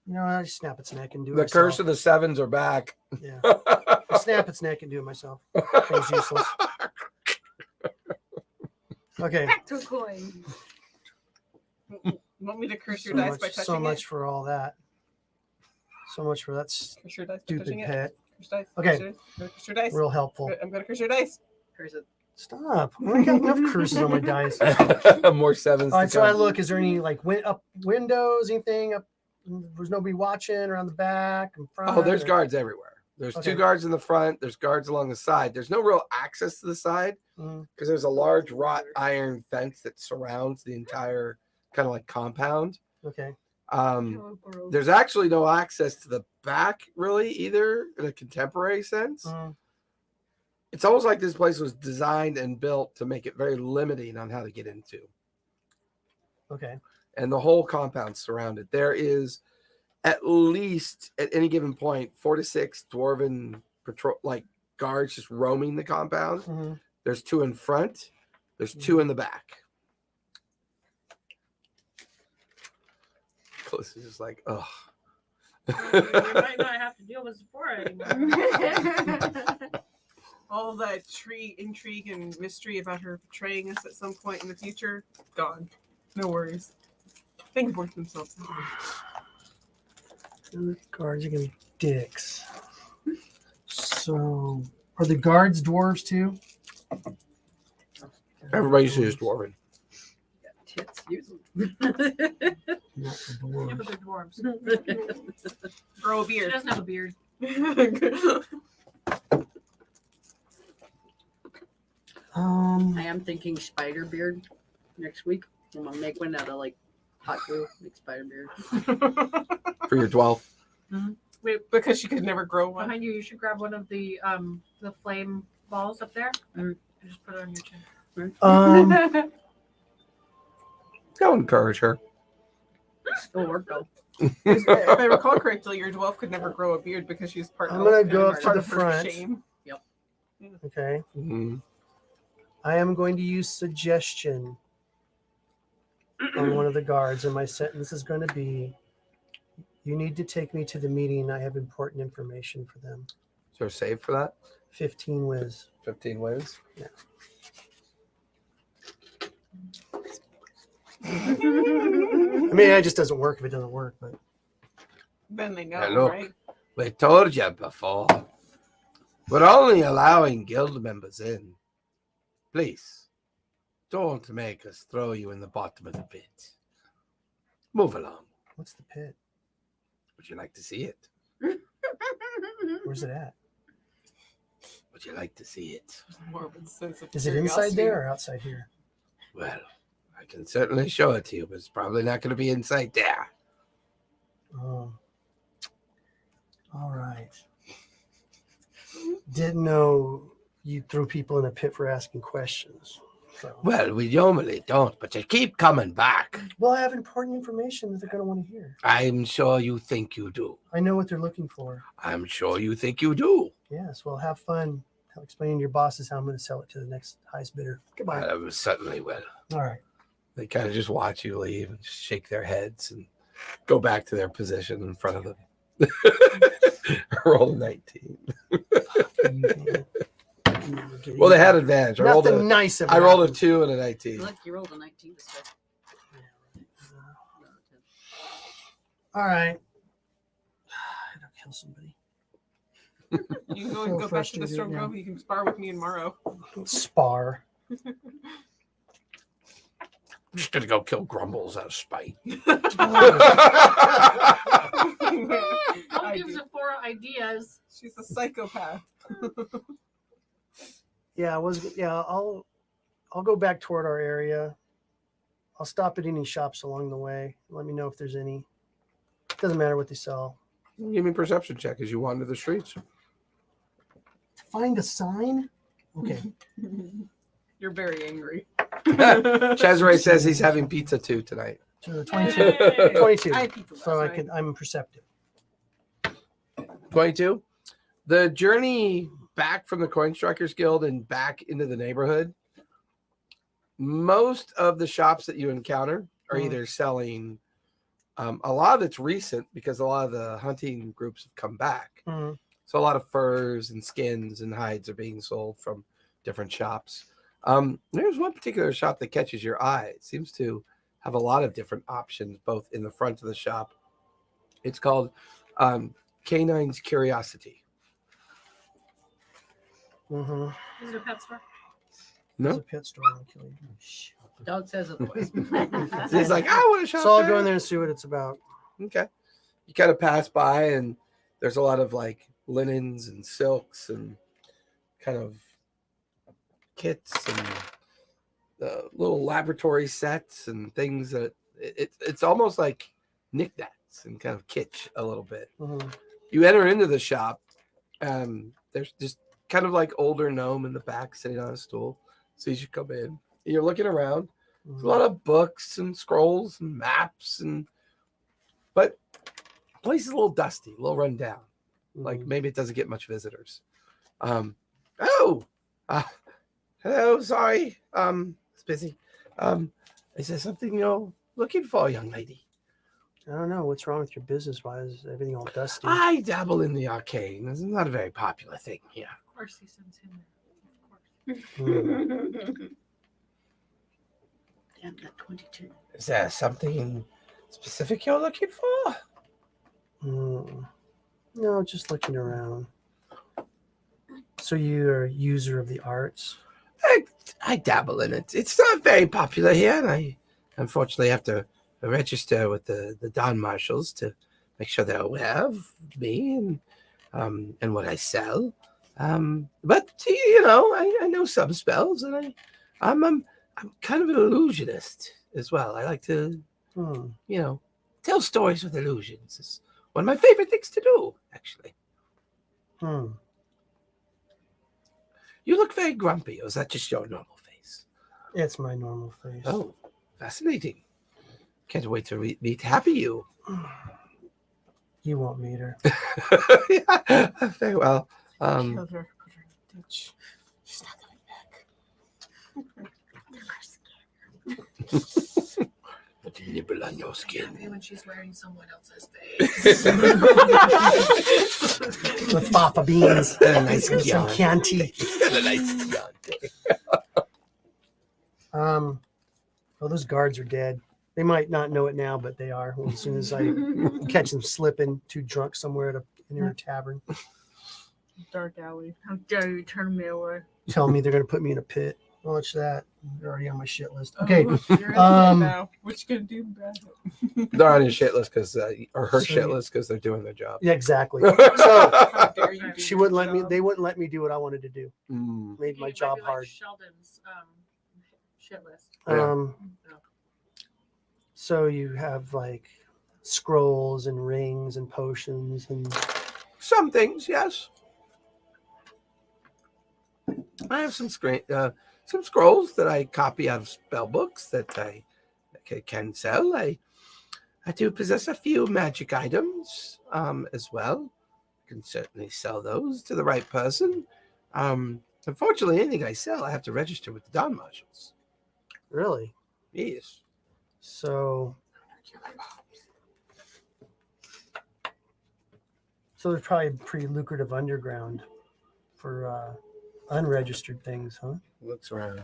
You know, I just snap its neck and do it The myself. curse of the 7s are back. Yeah. I snap its neck and do it myself. That thing's useless. Okay. Back to a coin. Want me to curse your So dice much, by touching so it? much for all that. So much for that Curse your dice by stupid touching it. pet. Curse dice. Okay. Curse your dice. Real helpful. I'm gonna curse your dice. Curse it. Stop. I already got enough curses on my dice. More 7s. All right, to so I come. look. Is there any like up windows, anything up? There's nobody watching around the back and front. Oh, there's or- guards everywhere. There's Okay. 2 guards in the front. There's guards along the side. There's no real access to the side Mhm. because there's a large wrought iron fence that surrounds the entire kind of like compound. Okay. There's actually no access to the back really either in a contemporary sense. Mhm. It's almost like this place was designed and built to make it very limiting on how to get into. Okay. And the whole compound surrounded. There is at least at any given point 4 to 6 dwarven patrol like guards just roaming the compound. Mhm. There's 2 in front. There's 2 in the back. Close is just like, oh. You might not have to deal with Sephora anymore. All that intrigue and mystery about her betraying us at some point in the future, gone. No worries. Things work themselves out. The guards are gonna be dicks. So, are the guards dwarves too? Everybody says dwarven. Tits. Use them. Not the Yeah, dwarves. but they're dwarves. Grow a She beard. doesn't have a beard. I am thinking spider beard next week. I'm gonna make one out of like hot glue, make spider beard. For your 12th. Wait, Because she could never grow one. behind you, you should grab one of the flame balls up there and just put it on your chin. Don't encourage her. It'll work though. If I recall correctly, your dwarf could never grow a beard because she's part I'm elf gonna and go it's up to part the of her front. shame. Okay. Mhm. I am going to use suggestion on one of the guards, and my sentence is going to be, "You need to take me to the meeting. I have important information for them." Is there a save for that? 15 whiz. 15 wins. Yeah. I mean, it just doesn't work if it doesn't work. But Then they know, Now look. right? We told you before. We're only allowing guild members in. Please, don't make us throw you in the bottom of the pit. Move along. what's the pit? Would you like to see it? Where's it at? Would you like to see it? Morbid sense of Is it inside curiosity. there or outside here? Well, I can certainly show it to you, but it's probably not going to be inside there. Oh. All right. Didn't know you threw people in a pit for asking questions. So. Well, we normally don't, but you keep coming back. Well, I have important information that they're going to want to hear. I'm sure you think you do. I know what they're looking for. I'm sure you think you do. Yes, well, have fun explaining to your bosses how I'm going to sell it to the next highest bidder. Goodbye. I certainly will. All right. They kind of just watch you leave and just shake their heads and go back to their position in front of them. Roll a 19. Well, they had advantage. I rolled Nothing a, nice I rolled a happened. 2 and a 19. Look, you rolled a 19 this time. All right. I gotta kill somebody. You can always So go back to the frustrated, Storm yeah. Grove. You can spar with me and Morrow. Spar. I'm just going to go kill Grumbles out of spite. Don't I give do. Zipporah ideas. She's a psychopath. Yeah, I'll go back toward our area. I'll stop at any shops along the way. Let me know if there's any. Doesn't matter what they sell. Give me a perception check as you wander the streets. Find a sign? Okay. You're very angry. Cesare says he's having pizza too tonight. So 22. Hey! 22. I had pizza last So night. I'm perceptive. 22. The journey back from the Coin Strikers Guild and back into the neighborhood, most of the shops that you encounter are either selling, a lot of it's recent because a lot of the hunting groups have come back. Mhm. So a lot of furs and skins and hides are being sold from different shops. There's one particular shop that catches your eye. It seems to have a lot of different options, both in the front of the shop. It's called Canine's Curiosity. Mm-hmm. Is it a pet store? There's a No? pet store. I'll kill you. Shh. Dog says otherwise. He's like, I want to shop So I'll there." go in there and see what it's about. Okay. You kind of pass by, and there's a lot of like linens and silks and kind of kits and little laboratory sets and things that it's almost like knickknacks and kind of kitsch a little bit. Mhm. You enter into the shop, there's just kind of like older gnome in the back sitting on a stool. So you should come in. You're looking around. There's a lot of books and scrolls and maps but the place is a little dusty, a little run down. Like Mhm. maybe it doesn't get much visitors. Hello, sorry. It's busy. Is there something you're looking for, young lady? I don't know what's wrong with your business. Why is everything all dusty? I dabble in the arcane. It's not a very popular thing here. Of course he sends him there. Of course. Mm. Damn, that 22. Is there something specific you're looking for? Mm. No, just looking around. So you're a user of the arts? I dabble in it. It's not very popular here, and I unfortunately have to register with the Don Marshals to make sure they're aware of me and what I sell. But you know, I know some spells, and I'm kind of an illusionist as well. I like to, Hmm. tell stories with illusions. It's one of my favorite things to do, actually. Hmm. You look very grumpy, or is that just your normal face? It's my normal face. Oh, fascinating. Can't wait to meet Happy You. You won't meet her. Yeah, very well. Killed her. Put her in the ditch. She's not coming back. Put a nibble on your skin. Happy when she's wearing someone else's face. With fava beans And a nice and some Chianti. Chianti. And a nice Chianti. Oh, those guards are dead. They might not know it now, but they are. Well, as soon as I catch them slipping, too drunk somewhere at near a tavern, Dark alley. How dare you turn me away? tell me they're going to put me in a pit. Watch that. They're already on my shit list. Okay. Oh, you're in now. What you gonna do about it? They're on his shit list because, or her So shit you- list because they're doing their job. Yeah, exactly. How dare you do She your wouldn't let me. job? They wouldn't let me do what I wanted to do. Mm. Made my It might job be like hard. Sheldon's shit list. Yeah. No. So you have like scrolls and rings and potions and Some things, yes. I have some scrolls that I copy out of spell books that I can sell. I do possess a few magic items as well. Can certainly sell those to the right person. Unfortunately, anything I sell, I have to register with the Don Marshals. really. Yes. So there's probably pretty lucrative underground for unregistered things, huh? Looks around.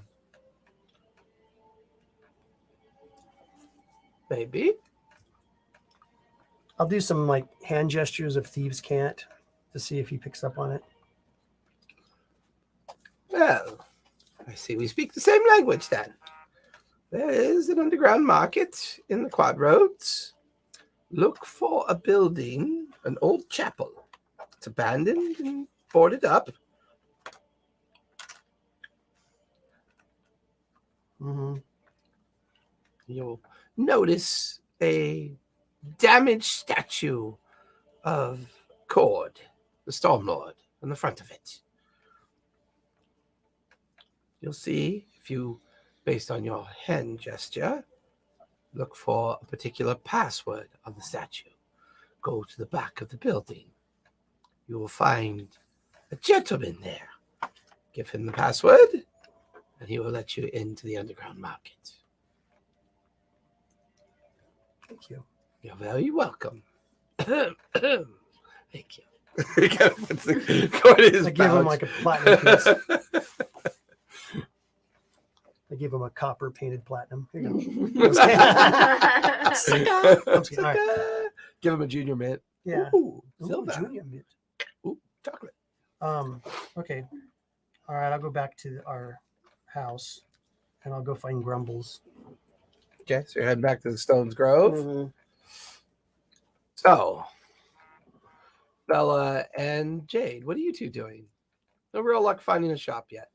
Maybe. I'll do some like hand gestures of thieves' cant to see if he picks up on it. Well, I see we speak the same language then. There is an underground market in the Quad Roads. Look for a building, an old chapel. It's abandoned and boarded up. Mm-hmm. You'll notice a damaged statue of Cord, the Stormlord, on the front of it. You'll see, if you, based on your hand gesture, look for a particular password on the statue. Go to the back of the building. You will find a gentleman there. Give him the password, and he will let you into the underground market. Thank you. You're very welcome. Thank you. He kind of puts the card in his I give him pouch. like a platinum piece. I give him a copper painted platinum. Here you go. I'm kidding. All right. Give him a junior mint. Yeah. Ooh, Ooh, silver. junior mint. Ooh, chocolate. Okay. All right, I'll go back to our house and I'll go find Grumbles. Okay, so you're heading back to the Stones Grove. Mhm. So, Bella and Jade, what are you two doing? No real luck finding a shop yet.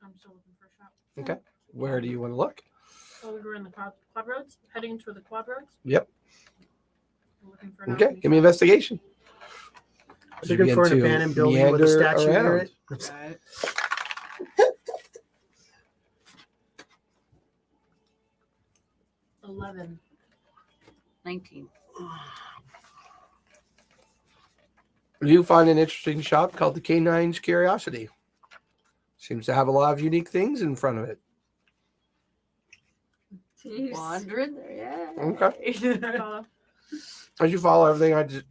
I'm still looking for a shop. Where do you want to look? Oh, we're in the quad roads, heading to the quad roads. Yep. I'm looking for an Okay, opening give me shop. investigation. As you Looking for an begin to abandoned building with a meander statue near around. it. Right. 11. 19. You find an interesting shop called the Canine's Curiosity. Seems to have a lot of unique things in front of it. Jeez. Wandering there, yeah. Okay. Follow. As you follow everything I just,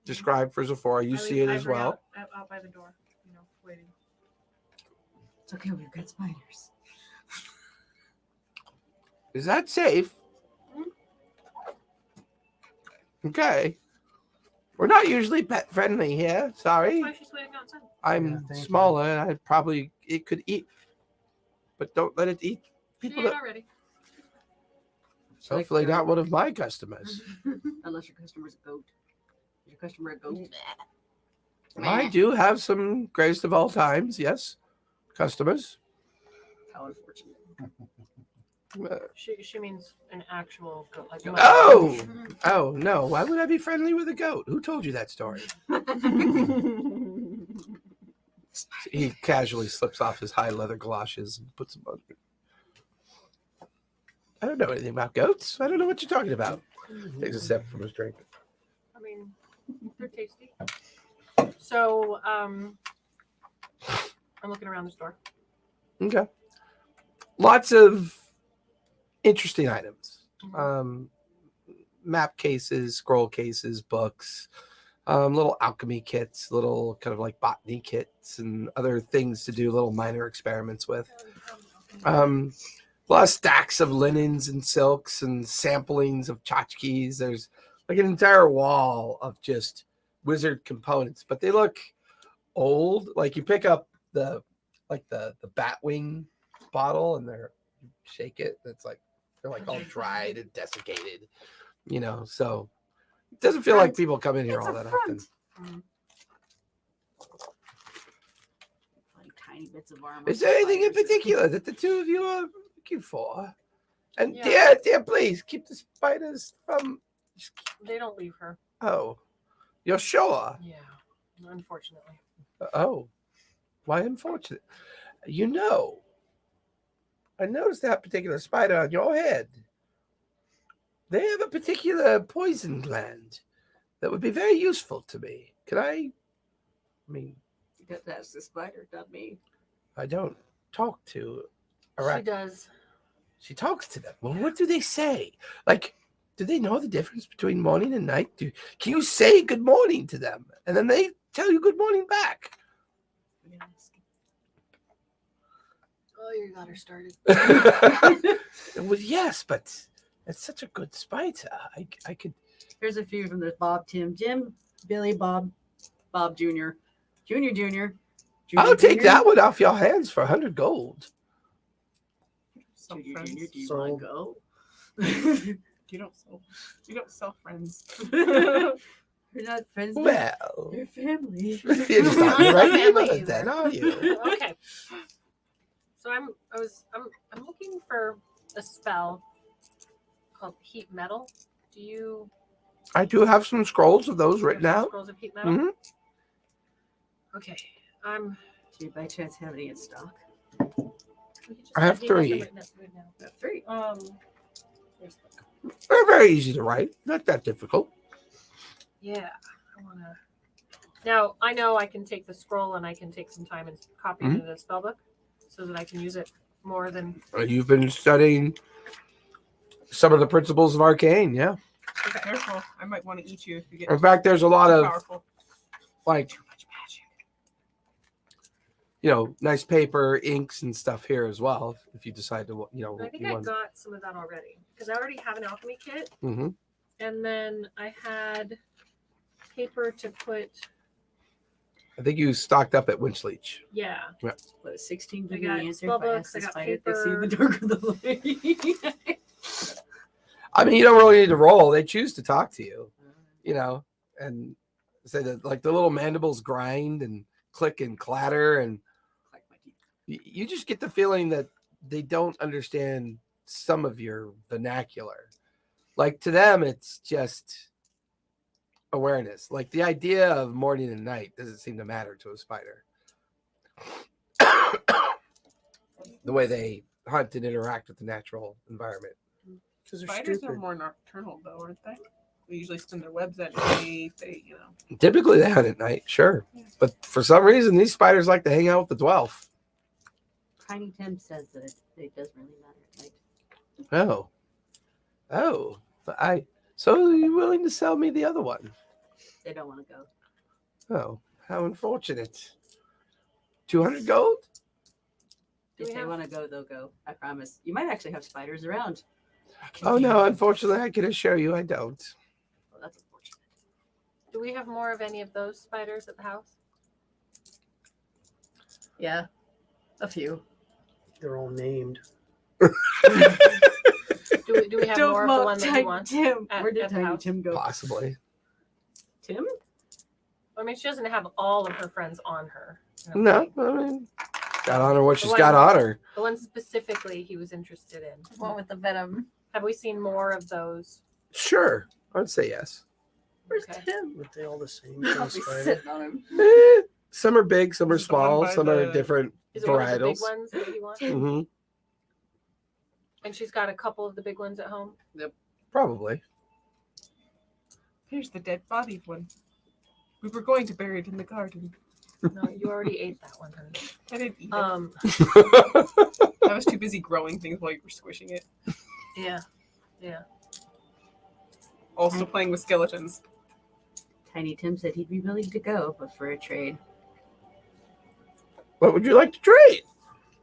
described for Zephora, you I see leave it as Ivory well. Out by the door, waiting. It's okay, we've got spiders. Is that safe? Okay. We're not usually pet friendly here. That's Sorry. why she's waiting outside. Yeah, I'm thank you. smaller and it could eat. But don't let it eat She people ate that already. hopefully not one of my customers. Unless your customer's a goat. Is your customer a goat? I do have some greatest of all times, yes. Customers. How unfortunate. Uh, She means an actual goat. Like Oh no. Why would I be friendly with a goat? Who told you that story? He casually slips off his high leather galoshes and puts them on. I don't know anything about goats. I don't know what you're talking about. Takes a sip from his drink. I mean, they're tasty. So, I'm looking around the store. Okay. Lots of interesting items. Map cases, scroll cases, books, little alchemy kits, little kind of like botany kits, and other things to do little minor experiments with. a lot of stacks of linens and silks and samplings of tchotchkes. There's like an entire wall of just wizard components, but they look old. Like you pick up the Batwing bottle and you shake it. It's like they're like all dried and desiccated, So it doesn't feel like people come in here It's all a that front. often. Like tiny bits of armor. Is there anything in spiders. particular that the two of you are looking for? And Yeah. dear, please keep the spiders from. They don't leave her. Oh, you're sure? Yeah, unfortunately. Oh, why unfortunate? I noticed that particular spider on your head. They have a particular poison gland that would be very useful to me. Can I mean, That's the spider, not me. I don't talk to She does. She talks to them. Well, what do they say? Like, do they know the difference between morning and night? Can you say good morning to them? And then they tell you good morning back. Oh, you got her started. Well, yes, but it's such a good spider. I could. Here's a few from the Bob, Tim, Jim, Billy, Bob, Bob Jr., Junior. I'll take that one off your hands for 100 gold. Some Junior, friends. Junior, do you So- want to go? You don't sell friends. We're not friends. Well, We're family. you're just not the Not right family neighborhood either. then, are you? Okay. So I'm looking for a spell called heat metal. Do you I do have some scrolls of those have written some out. scrolls of heat metal? Mhm. Okay. Do you by chance have any in stock? we could just- I have he has them 3. written up right now. 3. Here's the- They're very easy to write. Not that difficult. Yeah, I wanna. Now I know I can take the scroll and I can take some time and copy it Mhm. into the spell book, so that I can use it more than. You've been studying some of the principles of arcane, yeah. Be careful. I might want to eat you if you get In fact, there's a lot too of powerful. like Too much magic. nice paper, inks, and stuff here as well. If you decide to, I think I got some of that already because I already have an alchemy kit, hmm and then I had paper to put. I think you stocked up at Winchleech. Yeah, What, 16 I give me got the answer spell if I books, ask I the got spider if they see paper. the darker the light. I mean, you don't really need to roll. They choose to talk to you, and say that like the little mandibles grind and click and clatter, and Clack my teeth. you just get the feeling that they don't understand some of your vernacular. Like to them, it's just awareness. Like the idea of morning and night doesn't seem to matter to a spider. The way they hunt and interact with the natural environment. Because they're Spiders are stupid. more nocturnal, though, aren't they? They usually spin their webs at night. Typically, they hunt at night, sure, but for some reason, these spiders like to hang out with the Dwelf. Tiny Tim says that it doesn't really matter at night. Oh, but so are you willing to sell me the other one? They don't want to go. Oh, how unfortunate. 200 gold? Do If we they have- want to go, they'll go. I promise. You might actually have spiders around. Oh no, unfortunately, I can assure you I don't. Well, that's unfortunate. do we have more of any of those spiders at the house? Yeah, a few. They're all named. Do we have more of the one that you want? Tim. at- Where did at the Tiny house? Tim go? Possibly. Tim? I mean, she doesn't have all of her friends on her. No, I mean, got on her what she's The got one- on her. The one specifically he was interested in. One with the venom. Have we seen more of those? Sure, I'd say yes. Where's Okay. Tim? Aren't they all the same? I'll kind be of spider? sitting on him. Some are big, some are Is it the one small, by some are the- different Is it one of the big varietals. ones that you want? hmm And she's got a couple of the big ones at home. Probably. Here's the dead body one. We were going to bury it in the garden. No, you already ate that one, honey. I didn't eat it. I was too busy growing things while you were squishing it. Yeah. Also playing with skeletons. Tiny Tim said he'd be willing to go, but for a trade. What would you like to trade?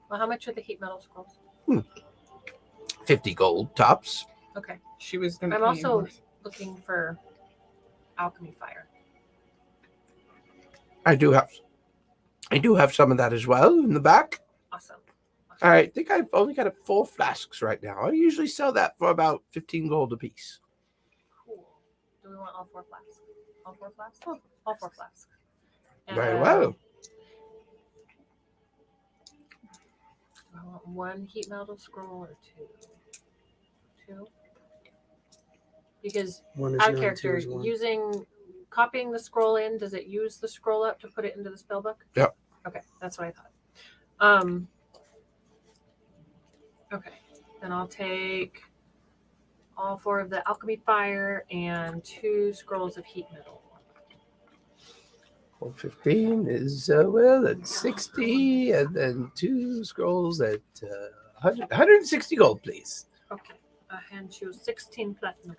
Well, how much are the heat metal scrolls? 50 gold tops. Okay. She was going I'm to. also looking for alchemy fire. I do have some of that as well in the back. Awesome. I think I've only got 4 flasks right now. I usually sell that for about 15 gold a piece. Cool. Do we want all 4 flasks? All 4 flasks? All 4 flasks. Very well. I want 1 heat metal scroll or 2. 2. Because One is out of 9, 2 character, is 1. copying the scroll in, does it use the scroll up to put it into the spell book? Yep. Okay, that's what I thought. Okay, then I'll take all 4 of the alchemy fire and 2 scrolls of heat metal. 15 is well at 60, and then 2 scrolls at 160 gold, please. Okay, I hand you 16 platinum.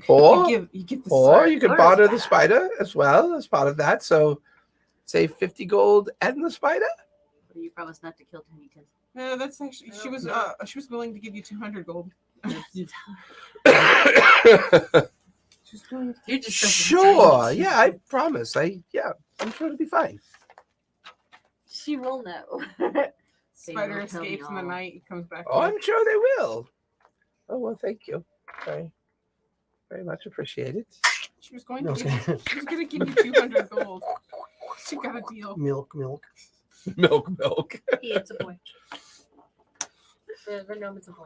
Or you give the Or you could Or barter a the spider. spider as well as part of that. So, say 50 gold and the spider. You promised not to kill Tiny Tim. No, that's actually she was willing to give you 200 gold. She was willing to. You just Sure. Yeah, I promise. I'm sure it'll be fine. She will know. Spider will tell me escapes in the all. night. He comes back. Oh, I'm sure they will. Oh, well, thank you. Very, very much appreciated. She was going No, to give you 200 gold. She got a deal. milk. Milk. It's a boy. The gnome is a boy.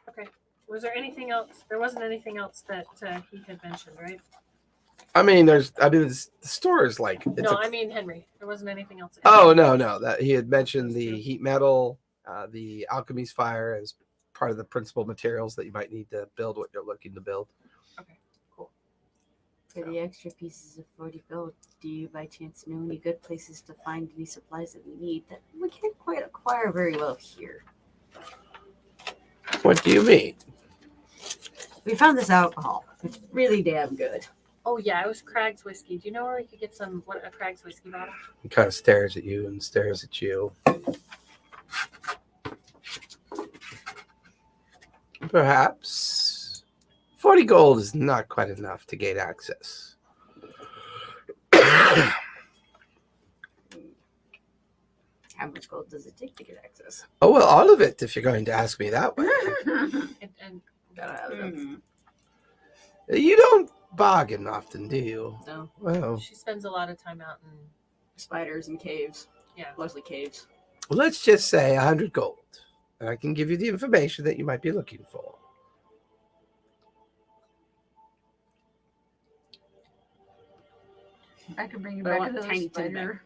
Okay. Was there anything else? There wasn't anything else that he had mentioned, right? the store is like. I mean Henry. There wasn't anything else. Oh, no. That he had mentioned the heat metal, the alchemy's fire as part of the principal materials that you might need to build what you're looking to build. Okay, cool. For the extra pieces of 40 gold, do you by chance know any good places to find any supplies that we need that we can't quite acquire very well here? What do you mean? We found this alcohol. It's really damn good. Oh yeah, it was Craig's whiskey. Do you know where we could get a Craig's whiskey bottle? He kind of stares at you and stares at you. Perhaps 40 gold is not quite enough to gain access. How much gold does it take to get access? Oh, well, all of it, if you're going to ask me that way. And Gotta have them. You don't bargain often, do you? No. Well, she spends a lot of time out in Spiders and caves. Yeah. Mostly caves. let's just say 100 gold. And I can give you the information that you might be looking for. I can bring you But I back want a Tiny spider.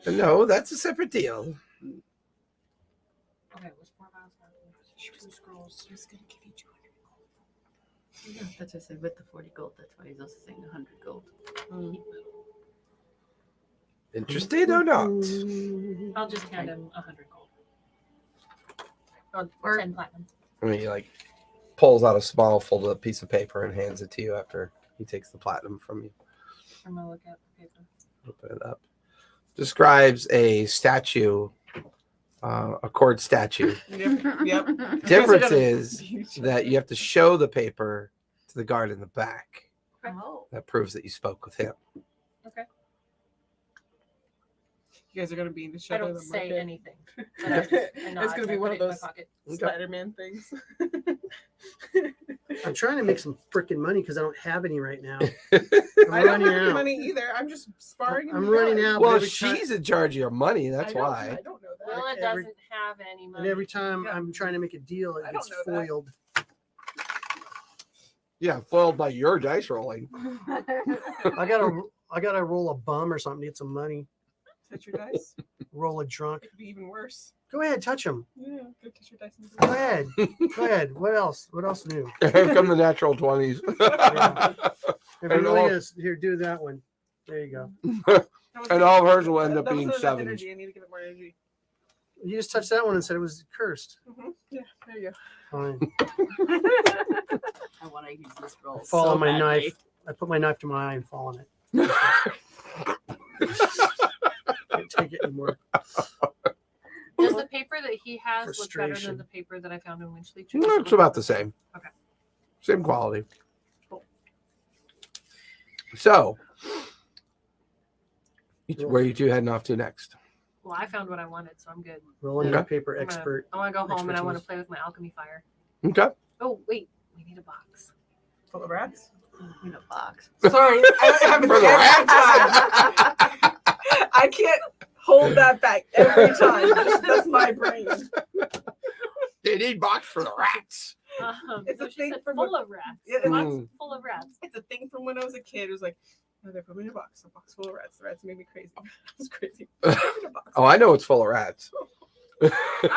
No, that's a separate deal. Okay, it was 4 miles. 2 scrolls. She was going to give you 200 gold. Yeah, that's what I said with the 40 gold. That's why he's also saying 100 gold. Interested or not? I'll just hand him 100 gold. Or- 10 platinum. I mean, he pulls out a small folded piece of paper and hands it to you after he takes the platinum from you. I'm gonna look at the paper. Open it up. Describes a statue, a cord statue. Yep. Difference is that you have to show the paper to the guard in the back. Oh. That proves that you spoke with him. Okay. You guys are going to be in the I shadow don't of the say market. anything. I nod It's going to be and one put of it in my those pocket. Spider-Man things. I'm trying to make some freaking money because I don't have any right now. I I'm don't running have any out. money either. I'm just sparring. in I'm the running yard. out. Well, every time- she's in charge of your money. That's I don't- why. I don't know that. Willa Every- doesn't have any money. And every time Yeah. I'm trying to make a deal, it I gets don't know that. foiled. Yeah, foiled by your dice rolling. I gotta roll a bum or something to get some money. Touch your dice. Roll a drunk. It could be even worse. Go ahead, touch him. Yeah, go touch your dice. Go ahead. Go ahead. What else? What else new? Here come the natural 20s. If And you really all- is, here, do that one. There you go. And all of hers will end up That was being enough sevens. energy. I need to give it more energy. You just touched that one and said it was cursed. Yeah, there you go. Fine. I want to use this roll. Fall so on my badly. knife. I put my knife to my eye and fall on it. Can't take it anymore. Does the paper that he has look better than Frustration. the paper that I found in Winchley? It's about the same. Okay. Same quality. Cool. So, where are you two heading off to next? Well, I found what I wanted, so I'm good. Rolling Okay. your paper I'm gonna- expert. I want to go home and I want to expertise. play with my alchemy fire. Okay. Oh wait, we need a box. Full of rats. In a box. Sorry, I don't have it For the every time. I can't hold that back every time. That's my brain. They need box for the rats. It's So a she thing said for full of rats. Yeah, A box Mm. full of rats. It's a thing from when I was a kid. It was like, no, they put me in a box full of rats. The rats made me crazy. I was crazy. Put me in a box. Oh, I know it's full of rats. I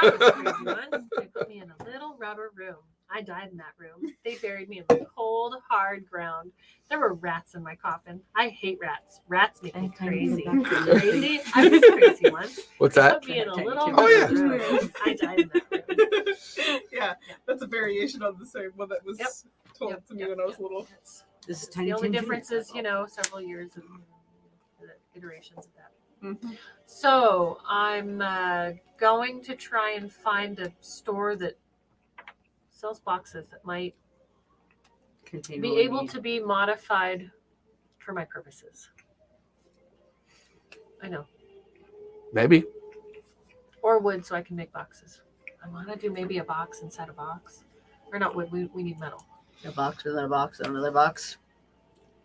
was crazy once. They put me in a little rubber room. I died in that room. They buried me in the cold, hard ground. There were rats in my coffin. I hate rats. Rats make me crazy. Crazy? I was crazy once. What's They that? put me in a little Oh, yeah. rubber room. I died in that room. Yeah, that's a variation of the same one that was Yep. told Yep, to me yep, when I was yep. little. That's- This is that's Tiny the only Tim difference Jr. is, several years of iterations of that. Mhm. So I'm going to try and find a store that sells boxes that might be able to be modified for my purposes. I know. Maybe. Or wood so I can make boxes. I want to do maybe a box inside a box. Or not wood, we need metal. A box within a box, another box.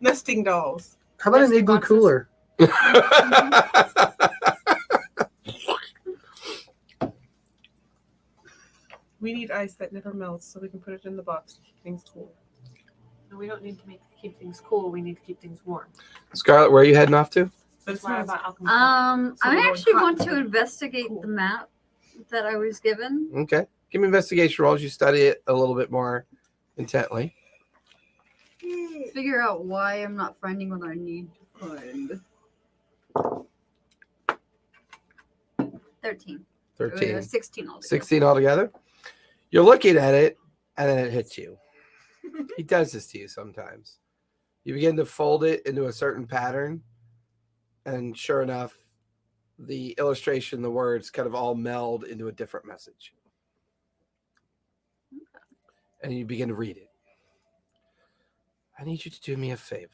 Nesting dolls. How about an Nesting igloo boxes. cooler? We need ice that never melts so we can put it in the box to keep things cool. No, we don't need to keep things cool. We need to keep things warm. Scarlett, where are you heading off to? That's why I bought alchemy. So I we're going actually hot want to and investigate cool. the map that I was given. Okay. Give me investigation rolls. You study it a little bit more intently. Figure out why I'm not finding what I need to find. 13. 13. 16 altogether. 16 altogether. You're looking at it, and then it hits you. He does this to you sometimes. You begin to fold it into a certain pattern, and sure enough, the illustration, the words kind of all meld into a different message. And you begin to read it. I need you to do me a favor.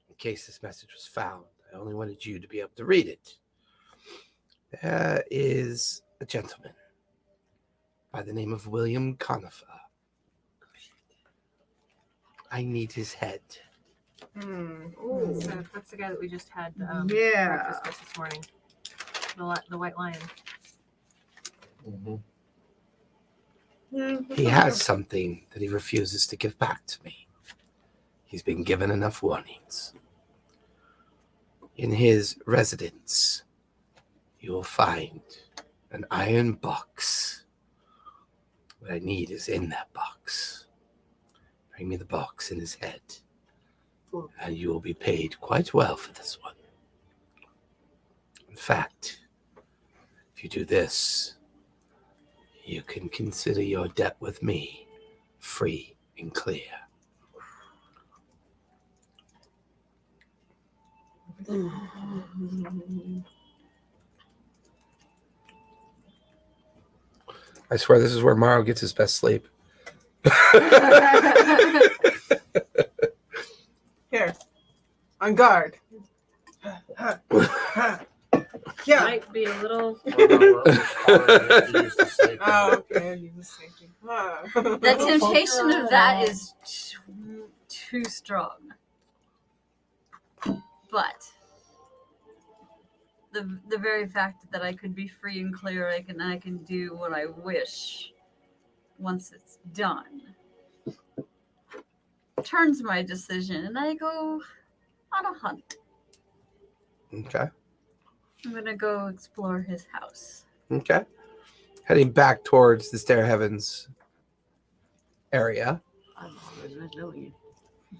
In case this message was found, I only wanted you to be able to read it. There is a gentleman by the name of William Conifer. I need his head. That's the guy that we just had Yeah. breakfast with this morning. The white lion. He has something that he refuses to give back to me. He's been given enough warnings. In his residence, you will find an iron box. What I need is in that box. Bring me the box in his head, and you will be paid quite well for this one. In fact, if you do this, you can consider your debt with me free and clear. I swear this is where Morrow gets his best sleep. Here. On guard. Yeah. Might be a little. Oh, okay. You just safety. The temptation of that is too strong. But the very fact that I could be free and clear, I can do what I wish once it's done, turns my decision, and I go on a hunt. Okay. I'm gonna go explore his house. Okay. Heading back towards the Stair Heavens area.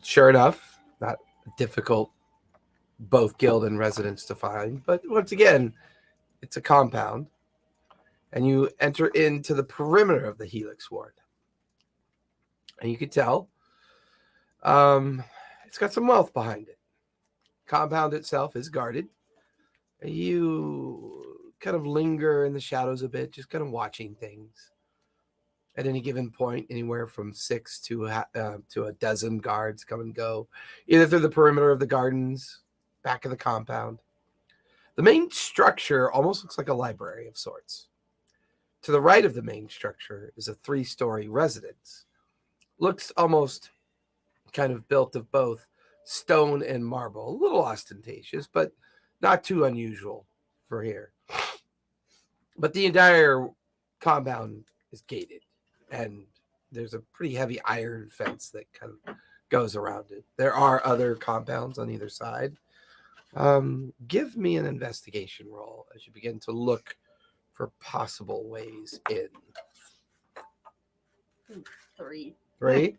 Sure enough, not difficult, both guild and residents to find. But once again, it's a compound. And you enter into the perimeter of the Helix Ward. And you can tell it's got some wealth behind it. Compound itself is guarded. You kind of linger in the shadows a bit, just kind of watching things. At any given point, anywhere from 6 to a dozen guards come and go, either through the perimeter of the gardens, back of the compound. The main structure almost looks like a library of sorts. To the right of the main structure is a 3-story residence. Looks almost kind of built of both stone and marble. A little ostentatious, but not too unusual for here. But the entire compound is gated, and there's a pretty heavy iron fence that kind of goes around it. There are other compounds on either side. Give me an investigation roll as you begin to look for possible ways in. 3. 3?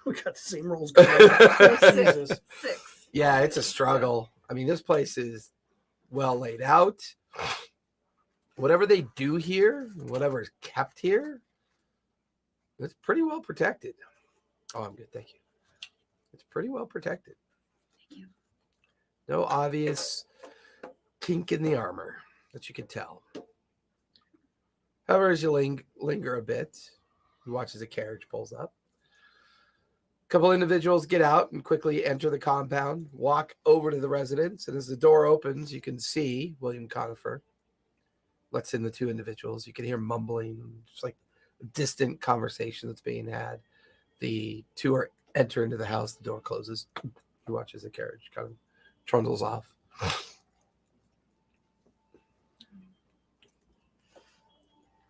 We got the same rolls going on. Jesus. 6. Yeah, it's a struggle. I mean, this place is well laid out. Whatever they do here, whatever is kept here, it's pretty well protected. Oh, I'm good. Thank you. It's pretty well protected. Thank you. No obvious kink in the armor that you can tell. However, as you linger a bit, you watch as a carriage pulls up. A couple individuals get out and quickly enter the compound, walk over to the residence, and as the door opens, you can see William Conifer lets in the 2 individuals. You can hear mumbling, just like a distant conversation that's being had. The 2 enter into the house. The door closes. You watch as the carriage kind of trundles off.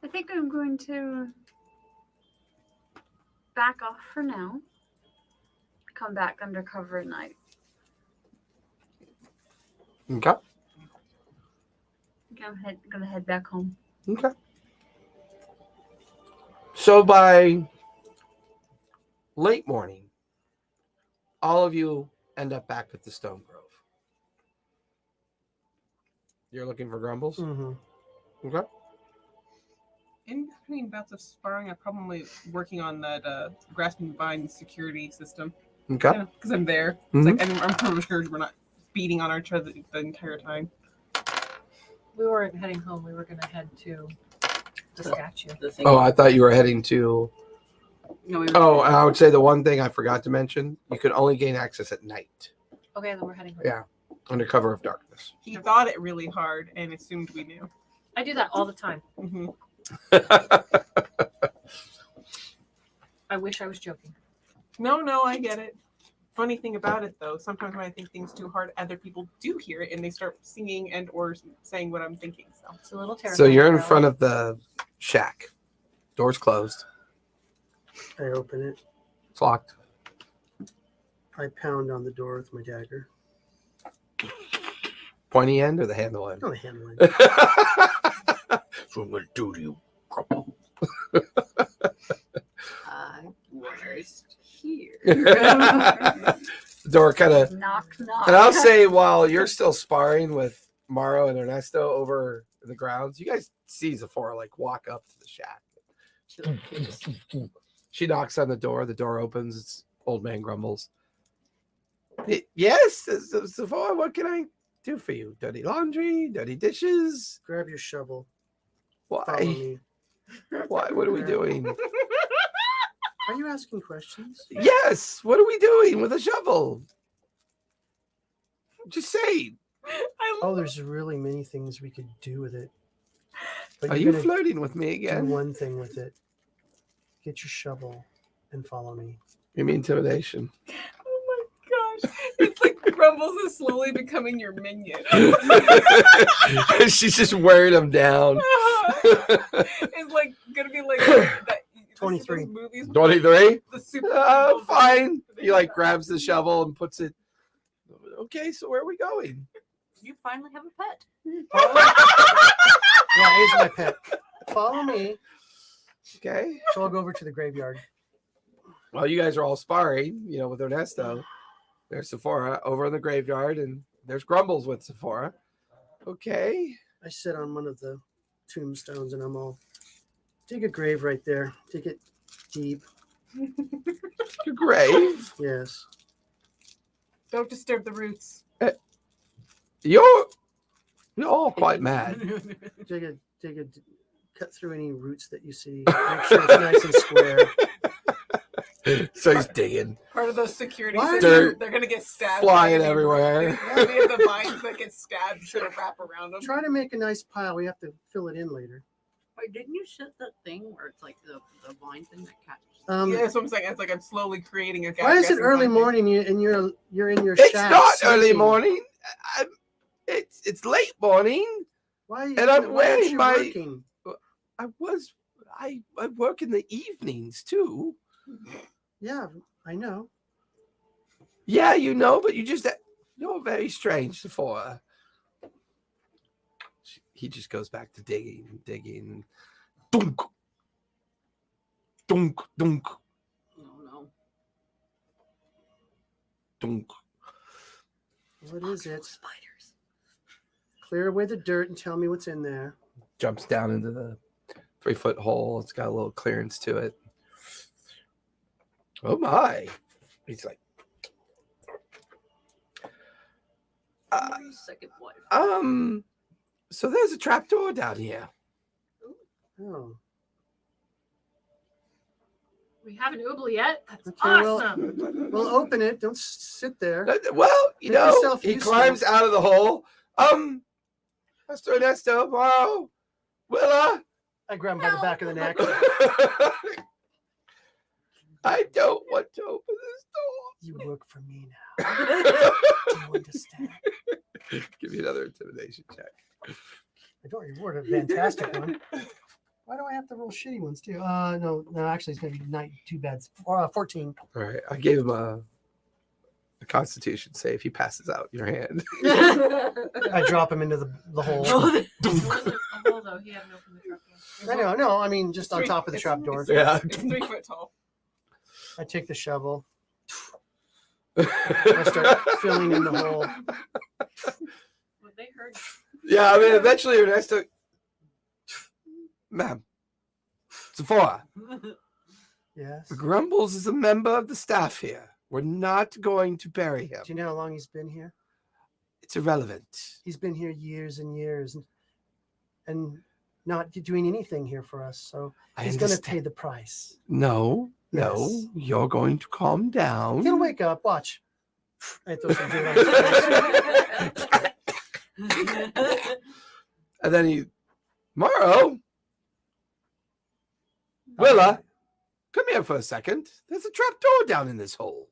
I think I'm going to back off for now. Come back under cover at night. Okay. I'm gonna head back home. Okay. So by late morning, all of you end up back at the Stone Grove. You're looking for Grumbles? Mm-hmm. Okay. In between bouts of sparring, I'm probably working on that grasping vine security system. Okay. Because I'm there. Mhm. It's like I'm pretty sure we're not beating on each other the entire time. We weren't heading home. We were going to head to the statue. The thing. Oh, I thought you were heading to... No, we Oh, and I would say the one thing I forgot to mention, you can only gain access at night, Okay, then we're heading home. Yeah. under cover of darkness. He thought it really hard and assumed we knew. I do that all the time. Hmm. I wish I was joking. No, I get it. Funny thing about it, though, sometimes when I think things too hard, other people do hear it and they start singing and or saying what I'm thinking. So It's a little terrifying. So you're in front of the shack. Door's closed. I open it. It's locked. I pound on the door with my dagger. Pointy end or the handle end? Oh, the handle end. That's what I'm going to do to you, Grumble. Worst here. The door kind of... Knock, knock. And I'll say while you're still sparring with Morrow and Ernesto over the grounds, you guys see Zephora like walk up to the shack. She knocks on the door opens, it's old man Grumbles. Yes, Zephora, what can I do for you? Dirty laundry, dirty dishes? Grab your shovel. Follow Why? me. Why? What are we doing? Are you asking questions? Yes, what are we doing with a shovel? Just say. Oh, there's really many things we could do with it. But Are you're you gonna flirting with me do again? one thing with it. Get your shovel and follow me. You mean intimidation? oh my gosh, it's like Grumbles is slowly becoming your minion. She's just wearing them down. It's like gonna be like that. 23. Movies, 23? the super Fine. He like grabs the shovel and puts it. Okay, so where are we going? You finally have a pet. Yeah, he's my pet. Follow me. Okay. So I'll go over to the graveyard. Well, you guys are all sparring, with Ernesto. There's Zephora over in the graveyard, and there's Grumbles with Zephora. Okay. I sit on one of the tombstones and I'm all, dig a grave right there. Dig it deep. Your grave. Yes. Don't disturb the roots. You're We're all quite mad. Cut through any roots that you see. Make sure it's nice and square. So he's digging. Part of those security Why systems, dirt they're gonna get stabbed. flying by any- everywhere. Any of the vines that get stabbed sort of wrap around them. Try to make a nice pile. We have to fill it in later. Wait, didn't you set that thing where it's like the vine thing that catches? Yeah, that's what I'm saying. It's like I'm slowly creating a. Why is it gas early and morning and you're in your It's shack? not early sleeping? morning. It's late morning. Why? And I'm why aren't wearing you my- working? I work in the evenings too. Yeah, I know. Yeah, you know, but you're very strange, Sephora. He just goes back to digging. Dunk. Dunk, dunk, No. dunk. What is it? Spiders. Clear away the dirt and tell me what's in there. Jumps down into the 3-foot hole. It's got a little clearance to it. Oh my. He's like, Second wife. so there's a trapdoor down here. Oh, We haven't oubliette. That's Okay, well- awesome. well, open it. Don't sit there. Well, you Make know, yourself he useful. climbs out of the hole. Mr. Ernesto, Morrow, Willa. I grab him by the back of the neck. I don't want to open this You work for me now. door. Do you understand? Give me another intimidation check. I don't reward a fantastic one. Why do I have to roll shitty ones too? No, actually, it's gonna be not too bad. 14. All right, I gave him a Constitution save. He passes out in your hand. I drop him into the hole. It wasn't a hole though. He hadn't opened the trap yet. No, I mean just on top of the trap door. Yeah. It's 3 foot tall. I take the shovel. I start filling in the hole. Well, they heard. Yeah, I mean, eventually Ernesto. Ma'am, Sephora, Yes. Grumbles is a member of the staff here. We're not going to bury him. Do you know how long he's been here? It's irrelevant. He's been here years and years, and not doing anything here for us. So I he's going to understand. pay the price. No, Yes. you're going to calm down. He'll wake up. Watch. I throw some dirt on his face. And then Morrow, Willa, come here for a second. There's a trap door down in this hole.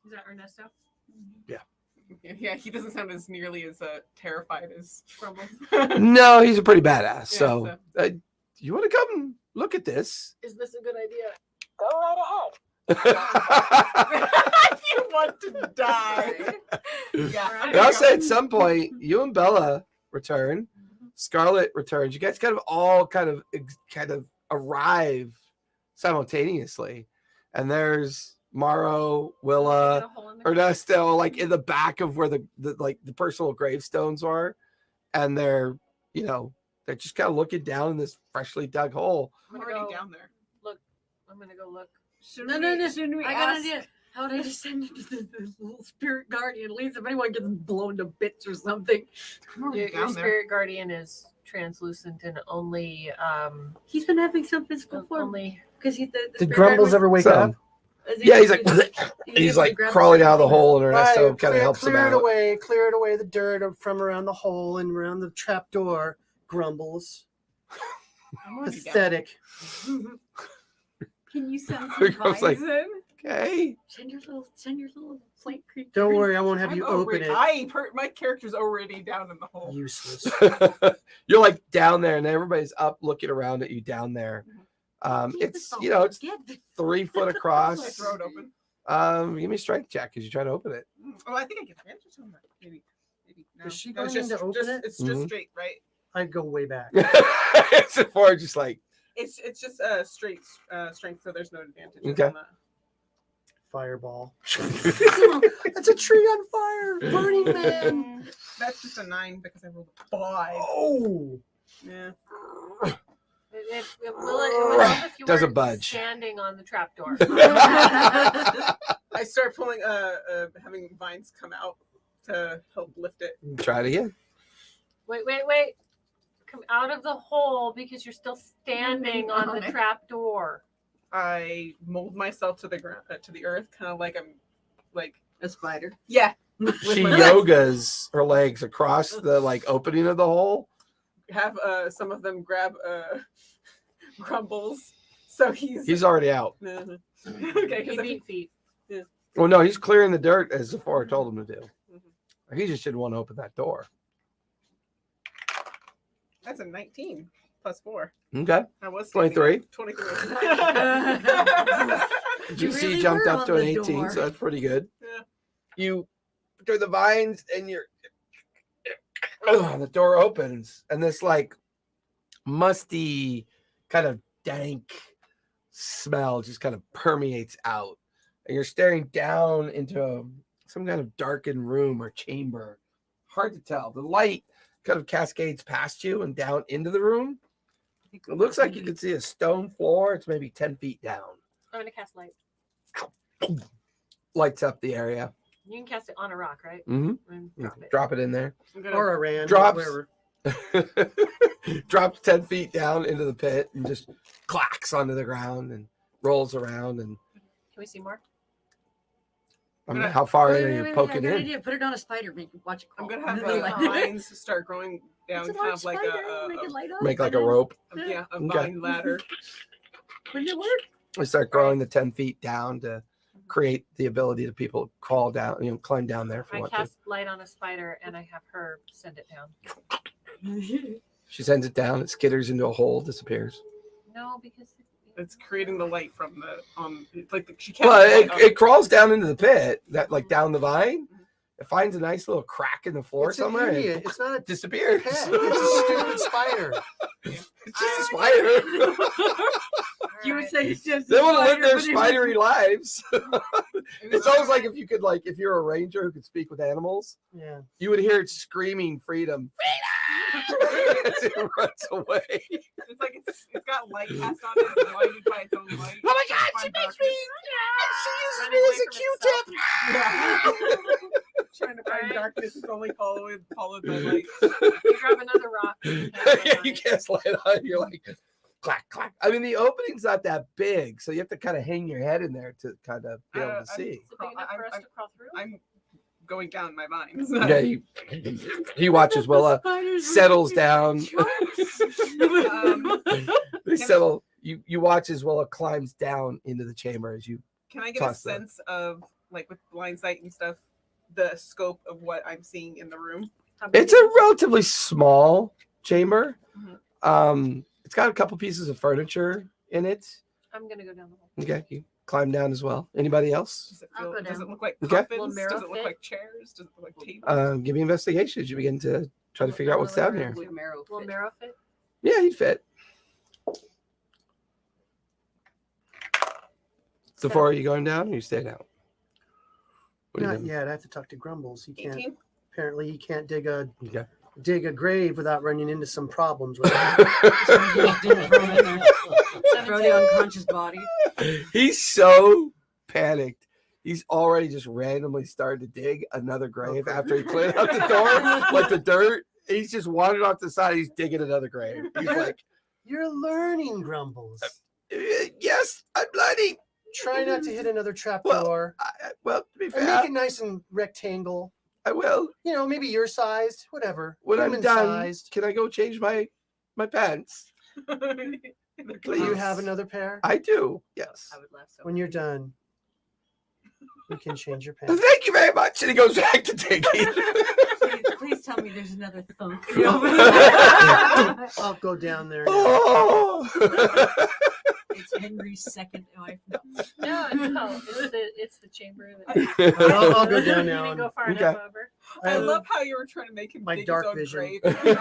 Is that Ernesto? Yeah, he doesn't sound as nearly as terrified as Crumbles. No, he's a pretty badass. Yeah, So, you want to come look at this? Is this a good idea? Go right ahead. You want to die. Yeah. And I'll say at some point, you and Bella return. Scarlet returns. You guys kind of all kind of arrive simultaneously, and there's Morrow, Willa, Ernesto, like in the back of where the personal gravestones are, and they're just kind of looking down in this freshly dug hole. I'm already down there. I'm gonna go look. Shouldn't we I got an ask- idea. How would I just send it to the little spirit guardian? At least if anyone gets blown to bits or something. I'm already Your down there. spirit guardian is translucent and only He's been having some physical form only because the Did spirit Grumbles guardian ever wake So- up? was- Yeah, he's like he he's was like grandma crawling out of the something. hole, and Ernesto Right, kind of helps him clear it out. away. Clear it away. The dirt from around the hole and around the trap door. Grumbles. I'm already down. Pathetic. Can you send It some goes like- vines in? Okay. Send your little flake creatures. Don't worry, I won't have I'm you open already- it. my character's already down in the hole. Useless. You're like down there, and everybody's up looking around at you down there. It's it's 3 foot I across. throw it open. Give me a strength check because you try to open it. Oh, I think I get advantage on that. Maybe. No. Is she No, it's going to open it? It's just Mhm. straight, right? I'd go way back. It's for just like It's just straight strength, so there's no advantage Okay. on that. Fireball. It's a tree on fire. Burning Man. That's just a 9 because I rolled a 5. Oh. Yeah. it will help if you Doesn't weren't budge. standing on the trapdoor. I start pulling having vines come out to help lift it. try it again. Wait. Come out of the hole because you're still standing on the trap door. I mold myself to the ground, to the earth, kind of like I'm like A spider. yeah. She my yogas her legs across the like opening of the hole. Have some of them grab Grumbles, so he's He's already out. okay. You mean feet. Well, no, he's clearing the dirt as Sephora told him to do. He just didn't want to open that door. That's a 19 plus 4. Okay. I was 23. 23. You GC really jumped were up on to an the 18, door. so that's pretty good. Yeah. You through the vines and the door opens and this like musty kind of dank smell just kind of permeates out. And you're staring down into some kind of darkened room or chamber. Hard to tell. The light kind of cascades past you and down into the room. It looks like you can see a stone floor. It's maybe 10 feet down. I'm gonna cast light. Lights up the area. You can cast it on a rock, right? Mm-hmm. And drop it. Drop it in there. I'm gonna, Or a rand. Drops. Whatever. Drops 10 feet down into the pit and just clacks onto the ground and rolls around. And Can we see more? I mean, how far in are Wait, you wait, poking I got an in? idea. Put it on a spider. Make it watch it I'm crawl. gonna have Into the the light. vines start growing down, It's a kind large of like spider. Make it light up. Make like a and then- rope. yeah, a Okay. vine ladder. Wouldn't it work? We start growing the 10 feet down to create the ability to people crawl down, climb down there if you I want to. cast light on a spider and I have her send it down. She sends it down, it skitters into a hole, disappears. No, because It's creating the light from the it's like she can't. Well, it crawls down into the pit, that like down the vine. It finds a nice little crack in the floor It's an somewhere. And idiot. It's not a disappears. pet. It's a stupid spider. It's just a spider. You would say it's just. They a want to live spider, their but it spidery lives. It's It's almost like if you could, like, if you're a ranger who could speak with animals, Yeah. you would hear it screaming freedom. Freedom! As it runs away. It's like it's got light cast on it, it's blinded by its own light. Oh my God, she makes me. She uses me as a Q-tip. Trying to find Alright. darkness is only followed by light. you grab another rock. and cast light on You it. cast light on. You're like, clack, clack. I mean, the opening's not that big, so you have to kind of hang your head in there to kind of be able to see. Is it big enough for us to crawl through? I'm going down my vines. Yeah, he watches Willa settles down. They settle. You watch as Willa climbs down into the chamber as you. Can I get Toss a that. sense of, like, with blind sight and stuff, the scope of what I'm seeing in the room? How big It's is a it? relatively small chamber. Mhm. It's got a couple pieces of furniture in it. I'm gonna go down the hole. Okay, you climb down as well. Anybody else? Does it, I'll feel, go does it down. look like Okay. coffins? Will Mero Does it look fit? like chairs? Does it look like tables? Give me investigation as you begin to try to figure out what's down here. Will Marrow Will fit? Marrow fit? Yeah, he'd fit. Sephora, are you going down or you staying out? What do you Not think? yet. I have to talk to Grumbles. He can't. 18? Apparently, he can't dig a Okay. grave without running into some problems with it. Throw the unconscious body. He's so panicked. He's already just randomly started to dig another grave Okay. after he cleared out the door, like the dirt. He's just wandered off the side. He's digging another grave. He's like, You're learning, Grumbles. yes, I'm bloody. Try not to hit another trap Well, door. Well, to be And fair, make it nice and rectangle. I will. You know, maybe your sized, whatever. When I'm Human done, sized. can I go change my pants? Do you Please. have another pair? I do. Yes. I would laugh so When you're done, you can change your Well, pants. thank you very much. And he goes back to digging. Please tell me there's another thump. I'll go down there. Oh. It's Henry's second wife. No, it's the chamber. That I'll go down you now. didn't And go far Okay. enough over. I love how you were trying to make him My dig dark his own vision. grave.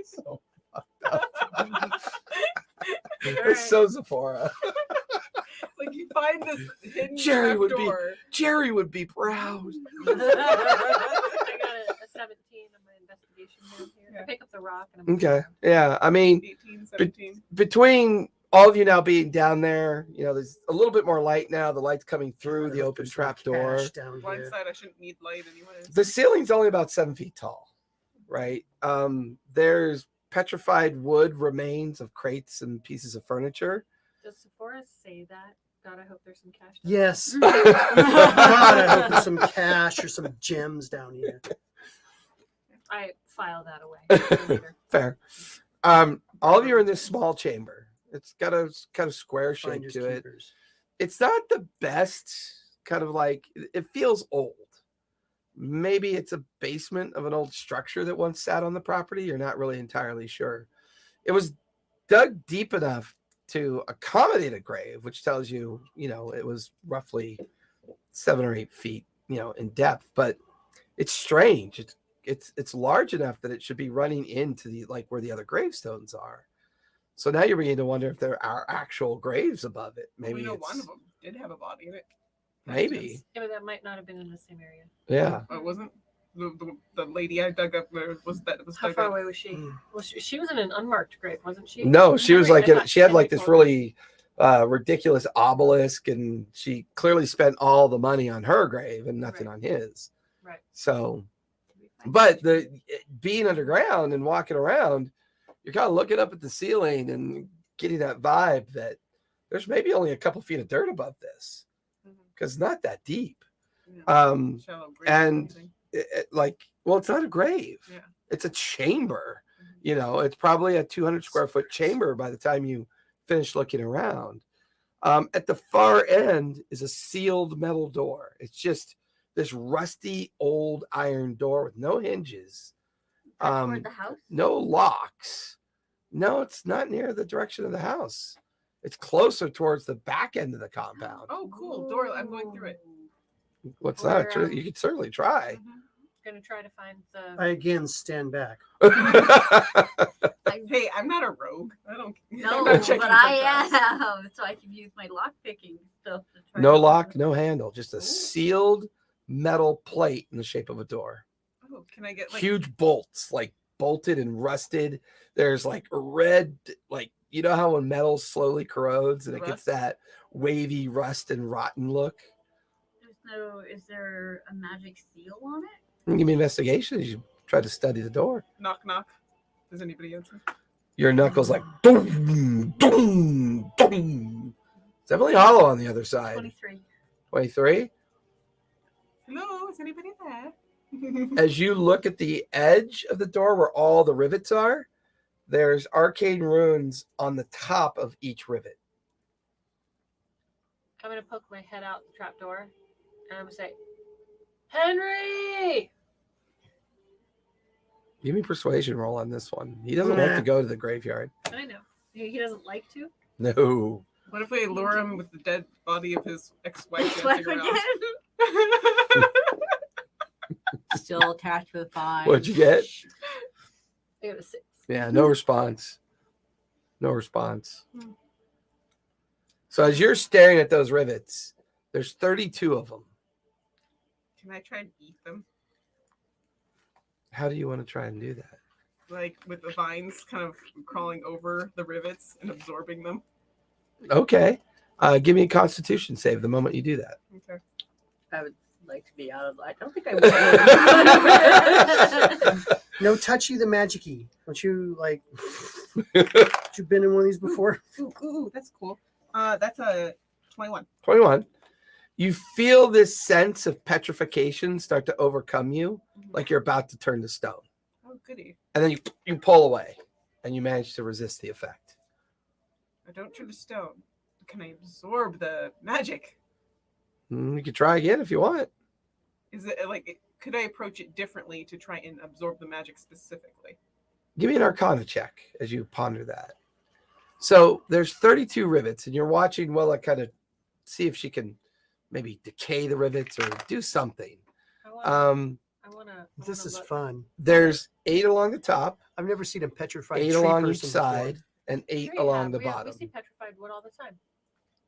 So Alright. It's so Sephora. Like you find this hidden Jerry trap would be- door. Jerry would be proud. I got a 17 on my investigation down here. I pick up the rock and I'm Okay. Yeah. I mean, 18, 17. between all of you now being down there, there's a little bit more light now. The light's coming through the open There's trap some door. cash down Blind here. side, I shouldn't need light anyways. The ceiling's only about 7 feet tall. right? There's petrified wood remains of crates and pieces of furniture. Does Sephora say that? God, I hope there's some cash. down Yes. Mhm. God, I hope there's some cash or some gems down here. there. I file that away for later. Fair. All of you are in this small chamber. It's got a kind of square shape Finders to it. keepers. It's not the best, kind of like, it feels old. Maybe it's a basement of an old structure that once sat on the property. You're not really entirely sure. It was dug deep enough to accommodate a grave, which tells you, it was roughly 7 or 8 feet, in depth. But it's strange. It's large enough that it should be running into the where the other gravestones are. So now you're beginning to wonder if there are actual graves above it. Well, Maybe we know it's, one of them did have a body in it. maybe. Yeah, but that might not have been in the same area. Yeah. Oh, it wasn't. The lady I dug up there was How dug far up. away was she? Mm. Well, she was in an unmarked grave, wasn't she? No, she was Right, like I thought she had like maybe this told me. really ridiculous obelisk, and she clearly spent all the money on her grave and nothing Right. on his. Right. So, but being underground and walking around, you're kind of looking up at the ceiling and getting that vibe that there's maybe only a couple feet of dirt above this Mhm. because it's not that deep. Yeah. and Shallow grave or something. Well, it's not a grave. Yeah. It's a chamber. Mhm. It's probably a 200 square foot chamber by the time you finish looking around. At the far end is a sealed metal door. It's just this rusty old iron door with no hinges, Toward the house. no locks. No, it's not near the direction of the house. It's closer towards the back end of the compound. Oh, cool. Door. I'm going through it. What's Where, that? You could certainly try. Mhm. Gonna try to find the. I again stand back. Hey, I'm not a rogue. I don't. No, I'm not checking but for I traps. am, so I can use my lock picking stuff. To try No to- lock, no handle, just a sealed metal plate in the shape of a door. Oh, can I get Huge bolts, like bolted and rusted. There's like a red, you know how when metal slowly corrodes and it gets Rust? that wavy rust and rotten look? Is there a magic seal on it? Give me investigation as you try to study the door. knock knock? Does anybody answer? Your knuckles like doom, doom, doom. It's definitely hollow on the other side. 23. 23. Hello, is anybody there? As you look at the edge of the door where all the rivets are, there's arcane runes on the top of each rivet. I'm gonna poke my head out the trap door, and I'm gonna say, "Henry!" Give me a persuasion roll on this one. He doesn't want to go to the graveyard. I know he doesn't like to. No. What if we lure him with the dead body of his ex-wife Swipe dancing again. around? Still attached with 5. What'd you get? I got a 6. Yeah, no response. No response. So as you're staring at those rivets, there's 32 of them. Can I try and eat them? How do you want to try and do that? Like with the vines kind of crawling over the rivets and absorbing them? Okay. Give me a constitution save the moment you do that. Okay. I would like to be out of. I don't think I would. No touchy the magic-y. Don't you like? You been in one of these before? Ooh, that's cool. That's a 21. 21. You feel this sense of petrification start to overcome you, like you're about to turn to stone. Oh, goody. And then you pull away, and you manage to resist the effect. I don't turn to stone. Can I absorb the magic? You can try again if you want. Is it could I approach it differently to try and absorb the magic specifically? Give me an Arcana check as you ponder that. So there's 32 rivets, and you're watching Willa kind of see if she can maybe decay the rivets or do something. I wanna This is look. fun. There's 8 along the top, I've never seen a petrified 8 tree along each person side, before. and 8 Sure you along have. the We bottom. see petrified wood all the time.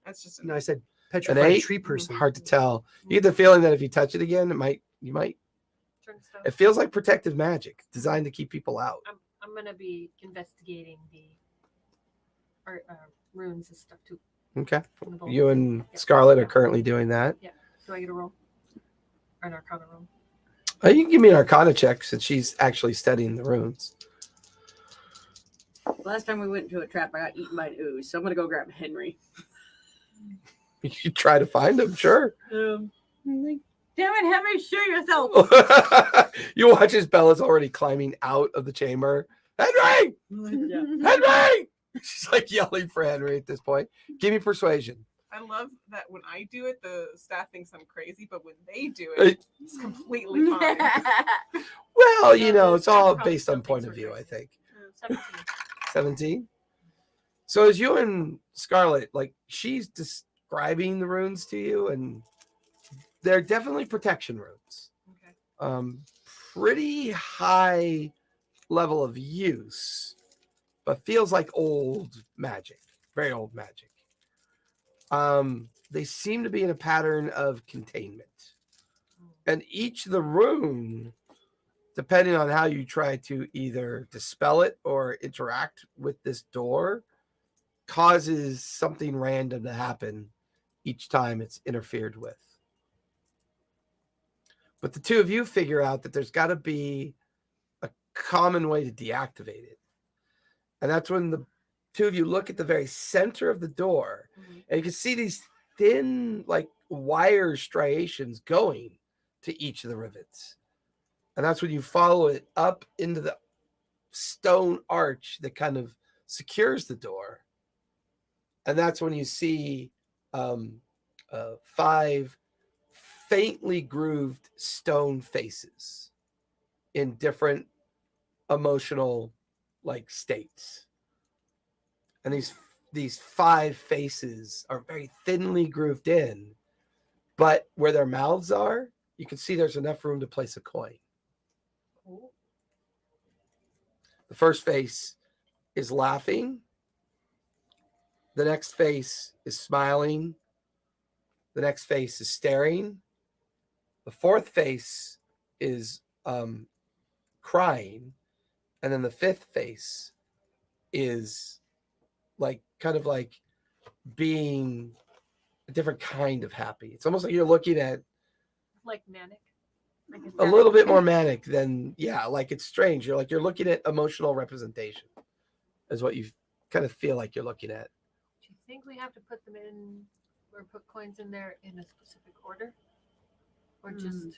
That's just No, I said An petrified 8? tree person. Hard to tell. You get the feeling that if you touch it again, you might. Turn to stone. It feels like protective magic, designed to keep people out. I'm gonna be investigating the runes and stuff too. Okay. from the bowl. You and Yeah. Scarlett are Yeah. currently doing that. Do I get a roll? Or an arcana roll? You can give me an Arcana check since she's actually studying the runes. Last time we went into a trap, I got eaten by an ooze, so I'm gonna go grab Henry. You try to find him, sure. I'm like, damn it, Henry, show yourself. You watch as Bella's already climbing out of the chamber. Henry! Yeah. Henry! She's like yelling for Henry at this point. Give me persuasion. I love that when I do it, the staff thinks I'm crazy, but when they do it, it's completely fine. Well, you know, it's all Probably based on still point thinks of we're view, I crazy. think. 17. 17. So as you and Scarlet, like, she's describing the runes to you, and they're definitely protection runes. Okay. Pretty high level of use, but feels like old magic, very old magic. They seem to be in a pattern of containment, and each of the rune, depending on how you try to either dispel it or interact with this door, causes something random to happen each time it's interfered with. But the two of you figure out that there's got to be a common way to deactivate it. And that's when the two of you look at the very center of the door, and you can see these thin, like, wire striations going to each of the rivets. And that's when you follow it up into the stone arch that kind of secures the door. And that's when you see 5 faintly grooved stone faces in different emotional, like, states. And these 5 faces are very thinly grooved in, but where their mouths are, you can see there's enough room to place a coin. Cool. The first face is laughing. The next face is smiling. The next face is staring. The fourth face is crying. And then the fifth face is like kind of like being a different kind of happy. It's almost like you're looking at Like manic. Like a little bit more manic than, yeah, like it's strange. You're looking at emotional representation is what you kind of feel like you're looking at. Do you think we have to put them in or put coins in there in a specific order? Or just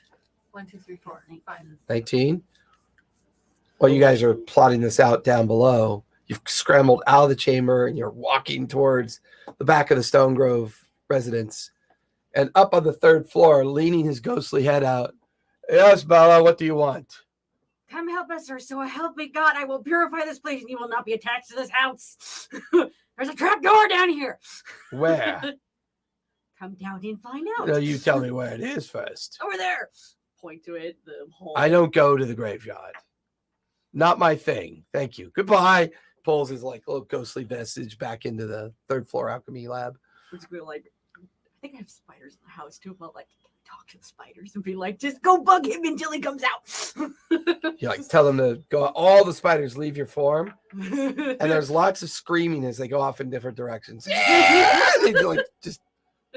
1, 2, 3, 4, 5? 19. While you guys are plotting this out down below, you've scrambled out of the chamber and you're walking towards the back of the Stone Grove residence. And up on the 3rd floor, leaning his ghostly head out, yes, Bella, what do you want? Come help us, sir. So help me God, I will purify this place and you will not be attached to this house. There's a trap door down here. Where? Come down and find out. No, you tell me where it is first. Over there. Point to it. The hole. I don't go to the graveyard. Not my thing. Thank you. Goodbye. Pulls his like little ghostly vestige back into the 3rd floor alchemy lab. It's gonna like, I think I have spiders in the house too. But like, talk to the spiders and be like, just go bug him until he comes out. You like tell them to go. All the spiders leave your form, and there's lots of screaming as they go off in different directions. They like just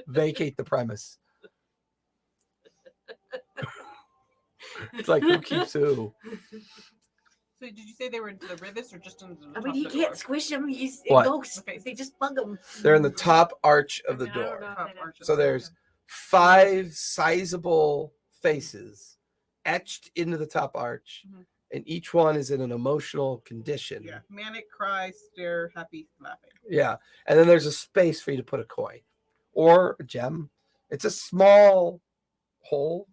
vacate the premise. It's like who keeps who? So did you say they were into the rivets or just into the I top mean, he of the can't door? squish him. He's What? ghosts. Okay. They just bug him. They're in the top arch of the I don't know door. if Top they'd arch have of So the door. there's 5 sizable faces etched into the top arch, Mhm. and each one is in an emotional condition. Yeah, manic, cry, stare, happy, laughing. Yeah. And then there's a space for you to put a coin or a gem. It's a small hole.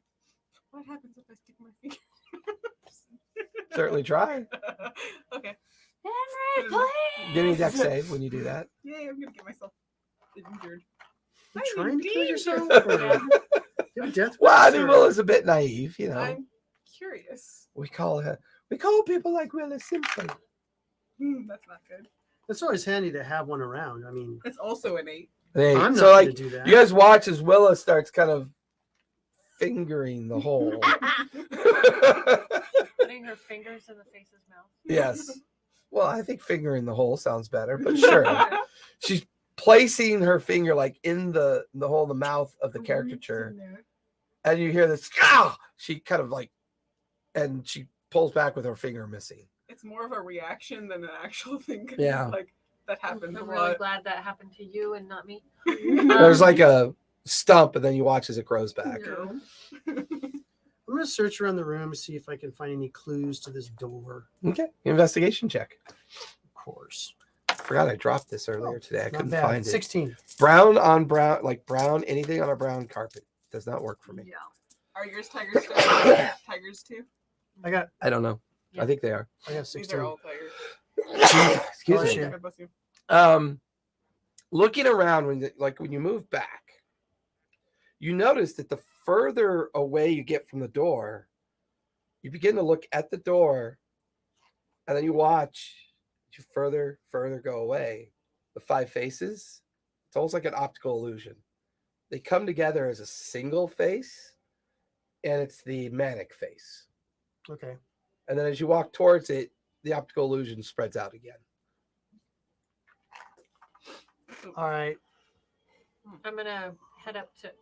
What happens if I stick my finger? Certainly try. Okay. Henry, please. Give me a dex save when you do that. Yay, I'm gonna get myself injured. You trying to kill Indeed. yourself? Yeah. You have a death Well, I wish, mean, or- Willa's a bit naive, you know. I'm curious. We call people like Willa simple. That's not good. It's always handy to have one around. I mean, It's also an 8. Hey, I'm so not like going to do that. you guys watch as Willa starts kind of fingering the hole. Putting her fingers in the face's mouth. Yes. Well, I think fingering the hole sounds better, but sure. She's placing her finger like in the hole in the mouth of the caricature, and you hear this. Ah! She kind of like and she pulls back with her finger missing. It's more of a reaction than an actual thing. 'cause Yeah. Like that happens a I'm really lot. glad that happened to you and not me. There's like a stump, and then you watch as it grows back. No. I'm gonna search around the room to see if I can find any clues to this door. Okay, investigation check. Of course. Forgot I dropped this earlier today. I Not couldn't bad. find it. 16. Brown on brown, like brown, anything on a brown carpet does not work for me. Yeah. Are yours tigers too? Tigers too? I got I don't know. Yeah. I think they are. I got These 16. are all tigers. Excuse Bless me. you. God bless you. Looking around when you move back, you notice that the further away you get from the door, you begin to look at the door, and then you watch you further go away. The 5 faces, it's almost like an optical illusion. They come together as a single face, and it's the manic face. Okay. And then as you walk towards it, the optical illusion spreads out again. All right. I'm gonna head up to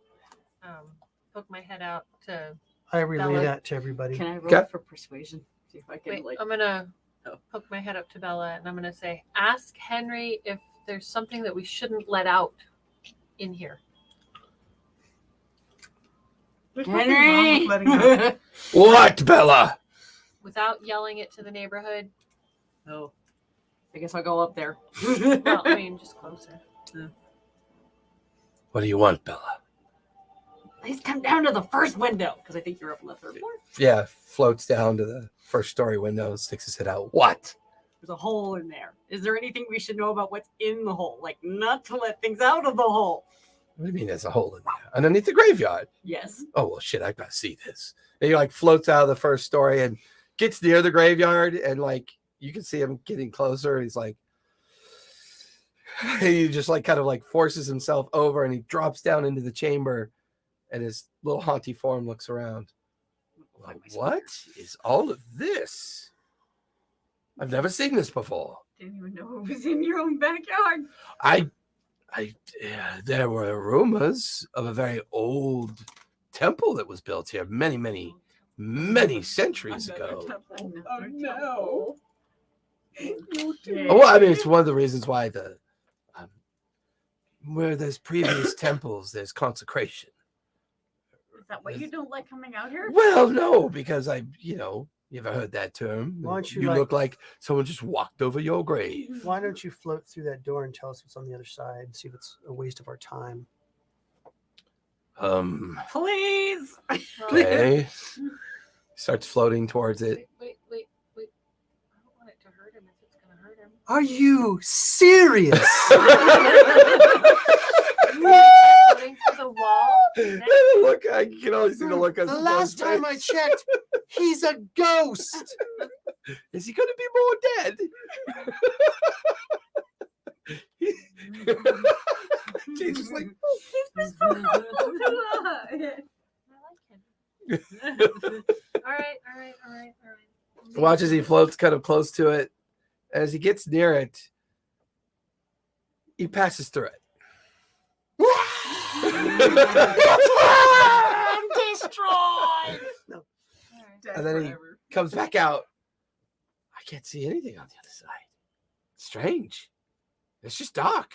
poke my head out to I relay Bella. that to everybody. Can I roll Okay. for persuasion? See if I can wait, like. I'm gonna Oh. poke my head up to Bella and I'm gonna say, ask Henry if there's something that we shouldn't let out in here. There's nothing wrong with letting out. Henry. What, Bella? Without yelling it to the neighborhood. Oh, I guess I'll go up there. Well, I mean just closer. What do you want, Bella? Please come down to the first window because I think you're up on the third floor. Yeah, floats down to the first story window and sticks his head out. What? There's a hole in there. Is there anything we should know about what's in the hole? Like not to let things out of the hole. What do you mean there's a hole in there? Underneath the graveyard. Yes. Oh, well, shit, I gotta see this. And he like floats out of the first story and gets near the graveyard, and like you can see him getting closer. And he's like, he just like kind of like forces himself over, and he drops down into the chamber, and his little haunty form looks around. Like my What is all of this? I've never seen this before. Didn't even know it was in your own backyard. There were rumors of a very old temple that was built here many centuries Another ago. temple. Oh no. Well, I mean, it's one of the reasons why where there's previous temples, there's consecration. Is that why you don't like coming out here? Well, no, because you ever heard that term? Why don't you, You like- look like someone just walked over your grave. Why don't you float through that door and tell us what's on the other side and see if it's a waste of our time? Please. Okay. Starts floating towards it. Wait. I don't want it to hurt him if it's gonna hurt him. Are you serious? Floating through the wall. Look, I can only see the look on The his last time I face. checked, he's a ghost. Is he going to be more dead? James is like, I like him. All right. watch as he floats kind of close to it. As he gets near it, he passes through it. I'm destroyed. Dead And then he- forever. Comes back out. I can't see anything on the other side. Strange. It's just dark.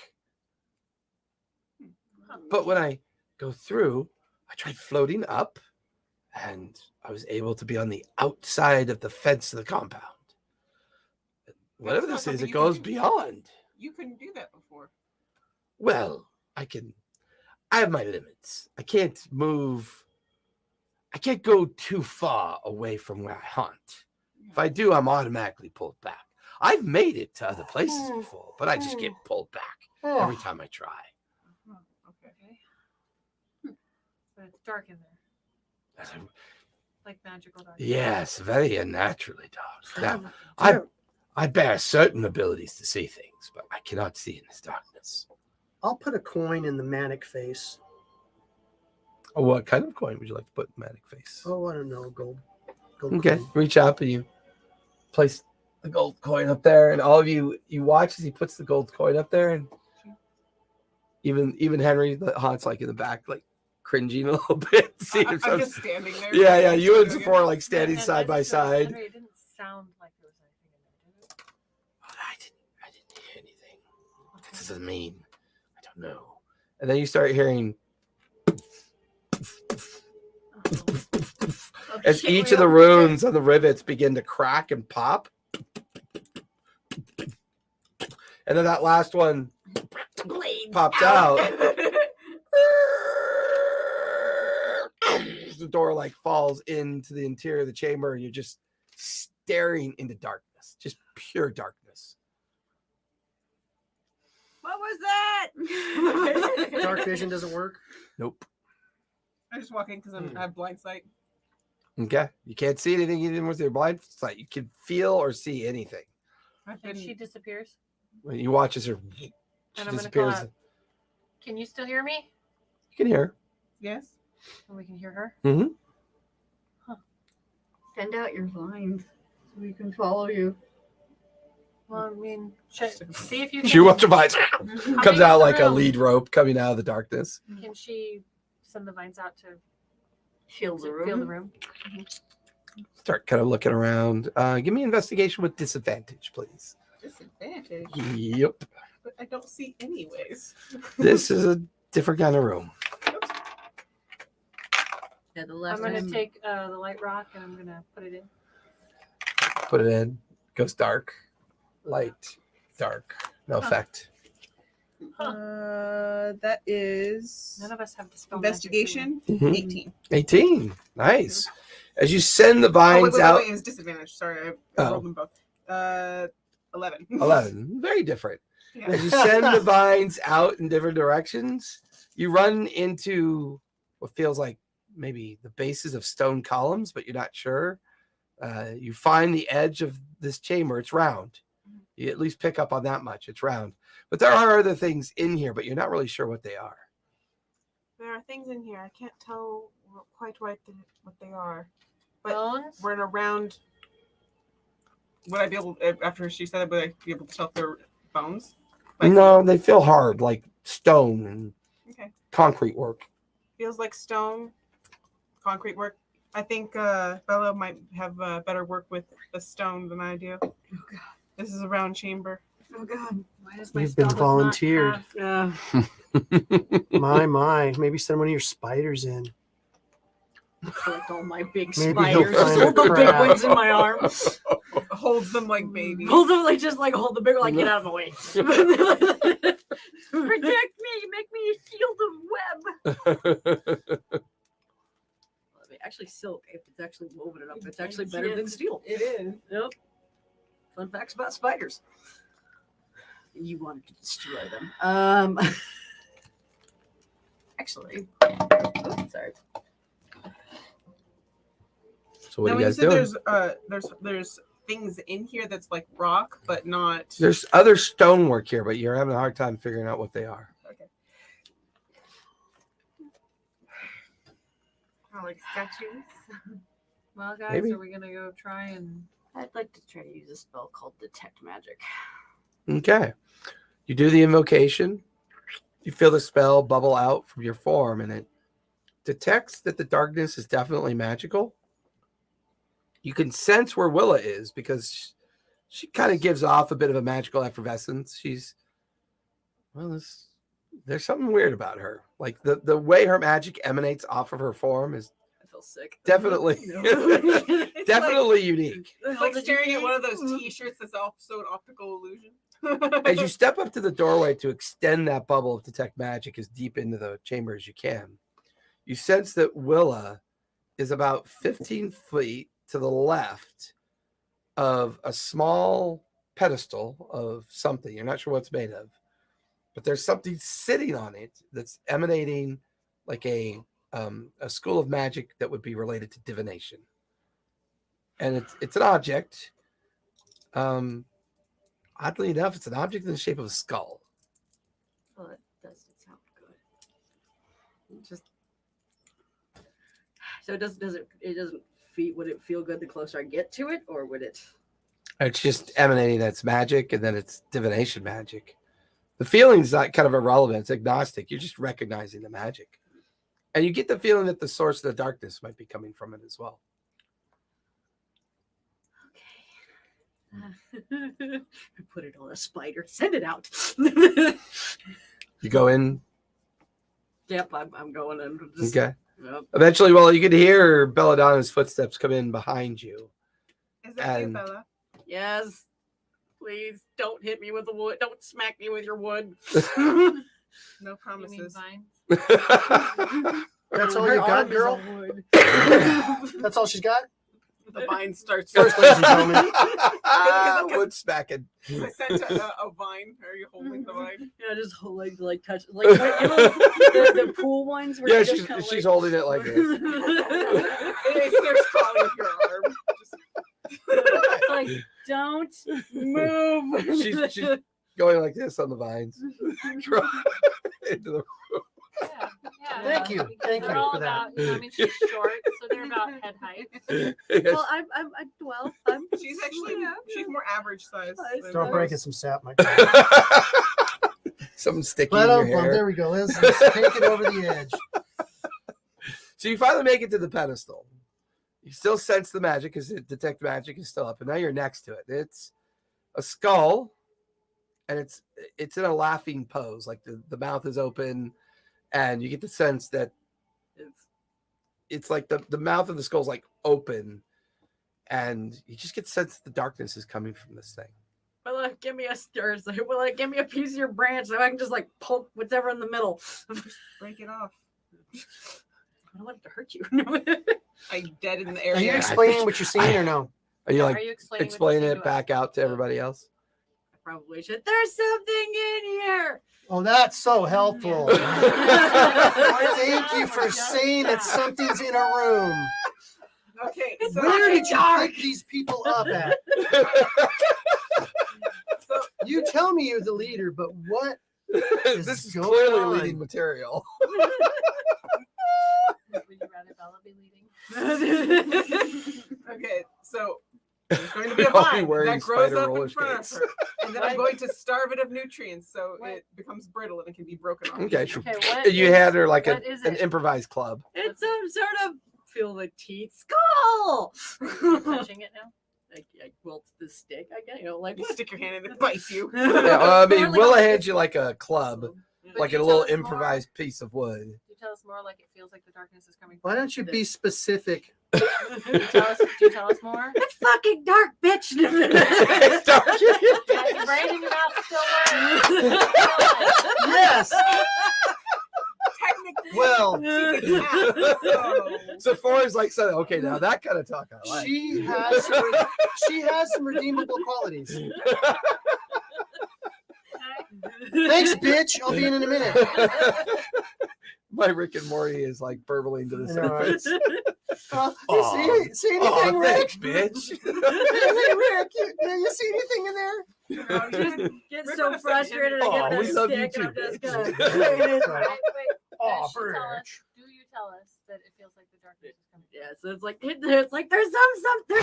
But when I go through, I tried floating up, and I was able to be on the outside of the fence of the compound. Whatever That's this not is, something it you can goes do. beyond. You couldn't do that before. Well, I have my limits. I can't move. I can't go too far away from where I hunt. If I do, I'm automatically pulled back. I've made it to other places before, but I just get pulled back every time I try. Okay. But it's dark in there, As I- like magical dark. Yes, very unnaturally dark. Now, I bear certain abilities to see things, but I cannot see in this darkness. I'll put a coin in the manic face. Oh, what kind of coin would you like to put in Manic Face? Oh, I don't know, gold. Okay, coin. reach up and you place the gold coin up there, and all of you watch as he puts the gold coin up there, and even Henry the Haunt's like in the back, like cringing a little bit. See I'm if some- just standing there. yeah, you and Doing it. Sephora like standing And side by just side. Henry, it didn't sound like there was anything in there, did it? I didn't hear anything. What does it mean? I don't know. And then you start hearing as shit, each we of the opened it. runes on the rivets begin to crack and pop. And then that last one Blades pops out. The door like falls into the interior of the chamber, and you're just staring into darkness, just pure darkness. What was that? Dark vision doesn't work. Nope. I just walk in because I have blind sight. Okay. You can't see anything even with your blind sight. You can feel or see anything. I've And been. she disappears. When you watch as her she And I'm gonna call disappears. out. Can you still hear me? You can hear. Yes. And we can hear her. Mm-hmm. Send out your lines so we can follow you. Well, I mean, see if you She can. watch her vines How comes big out is the like a room? lead rope coming out of the darkness. Can she send the vines out to Shield the feel the room. room? Start kind of looking around. Give me investigation with disadvantage, please. Disadvantage. Yep. But I don't see anyways. This is a different kind of room. Yeah, the I'm left gonna time. take the light rock and I'm gonna put it in. Put it in. Goes dark. Light. Dark. No Huh. effect. That is None of us have dispel magic, do we? investigation. Mhm. 18. 18. Nice. As you send the Oh, vines out. wait, it's disadvantage. Sorry, I Oh. rolled them both. 11. 11. Very different. Yeah. As you send the vines out in different directions, you run into what feels like maybe the bases of stone columns, but you're not sure. You find the edge of this chamber. It's round. You at least pick up on that much. It's round. But there are other things in here, but you're not really sure what they are. There are things in here. I can't tell quite what they are. But Bones? we're in a round. Would I be able, after she said it, would I be able to tell if they're bones? Like, No, they feel hard, like stone and Okay. concrete work. Feels like stone, concrete work. I think Bella might have better work with the stone than I do. Oh god. This is a round chamber. Oh god. Why does my You've been spell book not volunteered. have- My. Maybe send one of your spiders in. Collect all my big Maybe he'll spiders. Just find hold a the big crab. ones in my arm. Holds them like babies. Hold them like just like hold the big one, like get out of my way. Protect me, make me a shield of web. Actually, silk. If it's actually woven it up, it's actually better than steel. It is. Yep. Fun facts about spiders. You wanted to destroy them. Actually, oops, sorry. So what Now, are when you you guys said doing? there's things in here that's like rock, but not. There's other stonework here, but you're having a hard time figuring out what they are. Okay. Like statues. Well, guys, Maybe. are we gonna go try and? I'd like to try to use a spell called Detect Magic. Okay. You do the invocation. You feel the spell bubble out from your form, and it detects that the darkness is definitely magical. You can sense where Willa is because she kind of gives off a bit of a magical effervescence. There's something weird about her. Like the way her magic emanates off of her form is I feel sick. definitely It's definitely unique. It's like staring at one of those T-shirts that's also an optical illusion. As you step up to the doorway to extend that bubble of detect magic as deep into the chamber as you can, you sense that Willa is about 15 feet to the left of a small pedestal of something. You're not sure what it's made of, but there's something sitting on it that's emanating like a school of magic that would be related to divination. And it's an object. Oddly enough, it's an object in the shape of a skull. Well, that doesn't sound good. Just so it doesn't feel. Would it feel good the closer I get to it, or would it? It's just emanating that's magic, and then it's divination magic. The feeling's not kind of irrelevant. It's agnostic. You're just recognizing the magic. And you get the feeling that the source of the darkness might be coming from it as well. Put it on a spider. Send it out. You go in. Yep, I'm going in. Just, Okay. Yep. Eventually, well, you could hear Belladonna's footsteps come in behind you. Is that you, And- Bella? Yes. Please don't hit me with the wood. Don't smack me with your wood. No You mean promises. vine? That's all Her you got, arm is girl? a wood. That's all she's got? The vine starts. First, ladies and gentlemen. Wood smacking. I sent a vine. Are you holding the vine? Yeah, just like touch like you know, the pool ones where Yeah, you just kinda she's like... holding it like this. It starts crawling with your arm. Just, It's like don't move. She's going like this on the vines. Into the Yeah. Thank you. Thank They're you all for that. about, I mean, she's short, so they're about head height. Well, I'm she's actually she's more average size. than Start breaking most. some sap, my Something sticky But in your hair. there we go. Let's take it over the edge. So you finally make it to the pedestal. You still sense the magic because detect magic is still up, and now you're next to it. It's a skull, and it's in a laughing pose, like the mouth is open, and you get the sense that it's like the mouth of the skull's like open, and you just get the sense that the darkness is coming from this thing. Well, give me a stir. Well, give me a piece of your branch so I can just like poke whatever in the middle. Break it off. I don't want it to hurt you. I dead in the Are you area. explaining what you're seeing or no? Are you Are like you explaining explaining what it back out to everybody else? I probably should. There's something in here. Oh, that's so helpful. Yeah. Thank you for saying that something's in a room. Okay, so Where did you pick these people up at? So You tell me you're the leader, but what? This is going clearly on? leading material. Would you rather Bella be leading? okay, so there's going to be a I'll be vine wearing that grows spider up roller in front of skates. her, and then I'm What? going to starve it of nutrients, so What? it becomes brittle and it can be broken off. Okay, easier. Okay, what you is- had her like what is an it? improvised club. It's some sort of feel the teeth skull. Touching it now? I wilt the stick. I guess like You stick your hand in it, it bites you. Yeah, I mean, Apparently Willa not- hands you like a club, But like you a tell little us more- improvised piece of wood. You tell us more like it feels like the darkness is coming. Why don't you be specific? Do you tell us more? It's fucking dark, bitch. Yeah, your brain in your mouth still works. Yes. Technically, Well, So Four's like, so, okay, now that kind of talk I like. she has some redeemable qualities. Thanks, bitch. I'll be in a minute. My Rick and Morty is like burbling to the I know, right? surface. See anything, Oh, Rick? thanks, bitch. Hey, Rick, you see anything in there? Get We're so gonna say frustrated. Oh, I get we that love you stick and too, I'm just bitch. gonna. Wait, Oh, does she tell us, bitch. do you tell us that it feels like the darkness is coming? Yeah, so it's like there's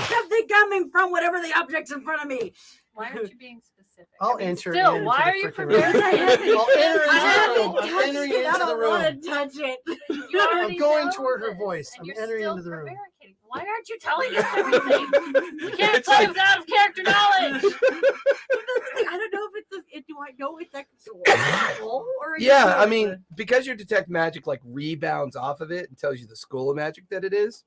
something coming from whatever the object's in front of me. Why aren't you being specific? I'll I mean, enter still, into why the are you frickin' prepared? room. I haven't- I'll enter I into the haven't room. I'm touched entering it. I into the don't want room. to touch it. You already going know toward her this, voice. and I'm you're entering still into the room. prevaricating. Why aren't you telling us everything? We can't It's play like- with out of character knowledge. I don't know if do I know it's actual or Yeah, I mean, because your detect magic like rebounds off of it and tells you the school of magic that it is,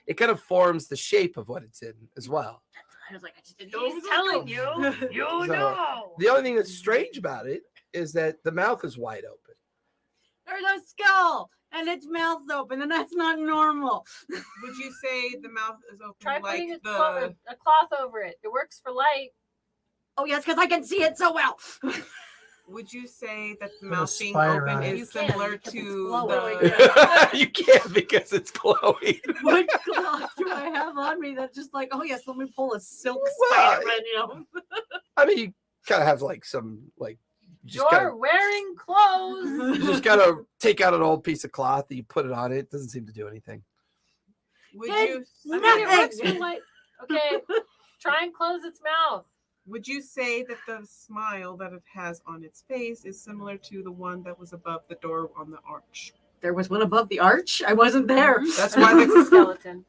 it kind of forms the shape of what it's in as well. I was like, I just didn't know. He's telling you. You So, know. The only thing that's strange about it is that the mouth is wide open. There's a skull and its mouth's open, and that's not normal. would you say the mouth is open Try like putting the? a cloth over it. It works for light. Oh yes, because I can see it so well. Would you say that the Put a mouth being spider open on it. is You can, similar because it's to glowing. the? You can't because it's glowing. What cloth do I have on me that's just like, oh yes, let me pull a silk Well, spider, you know? I mean, you kind of have like some like you just You're wearing clothes. you just gotta take out an old piece of cloth and you put it on it. It doesn't seem to do anything. Would It's you? I mean, it works nothing. for light. Okay, try and close its mouth. Would you say that the smile that it has on its face is similar to the one that was above the door on the arch? There was one above the arch. I wasn't there. That's I why think it's a they, skeleton.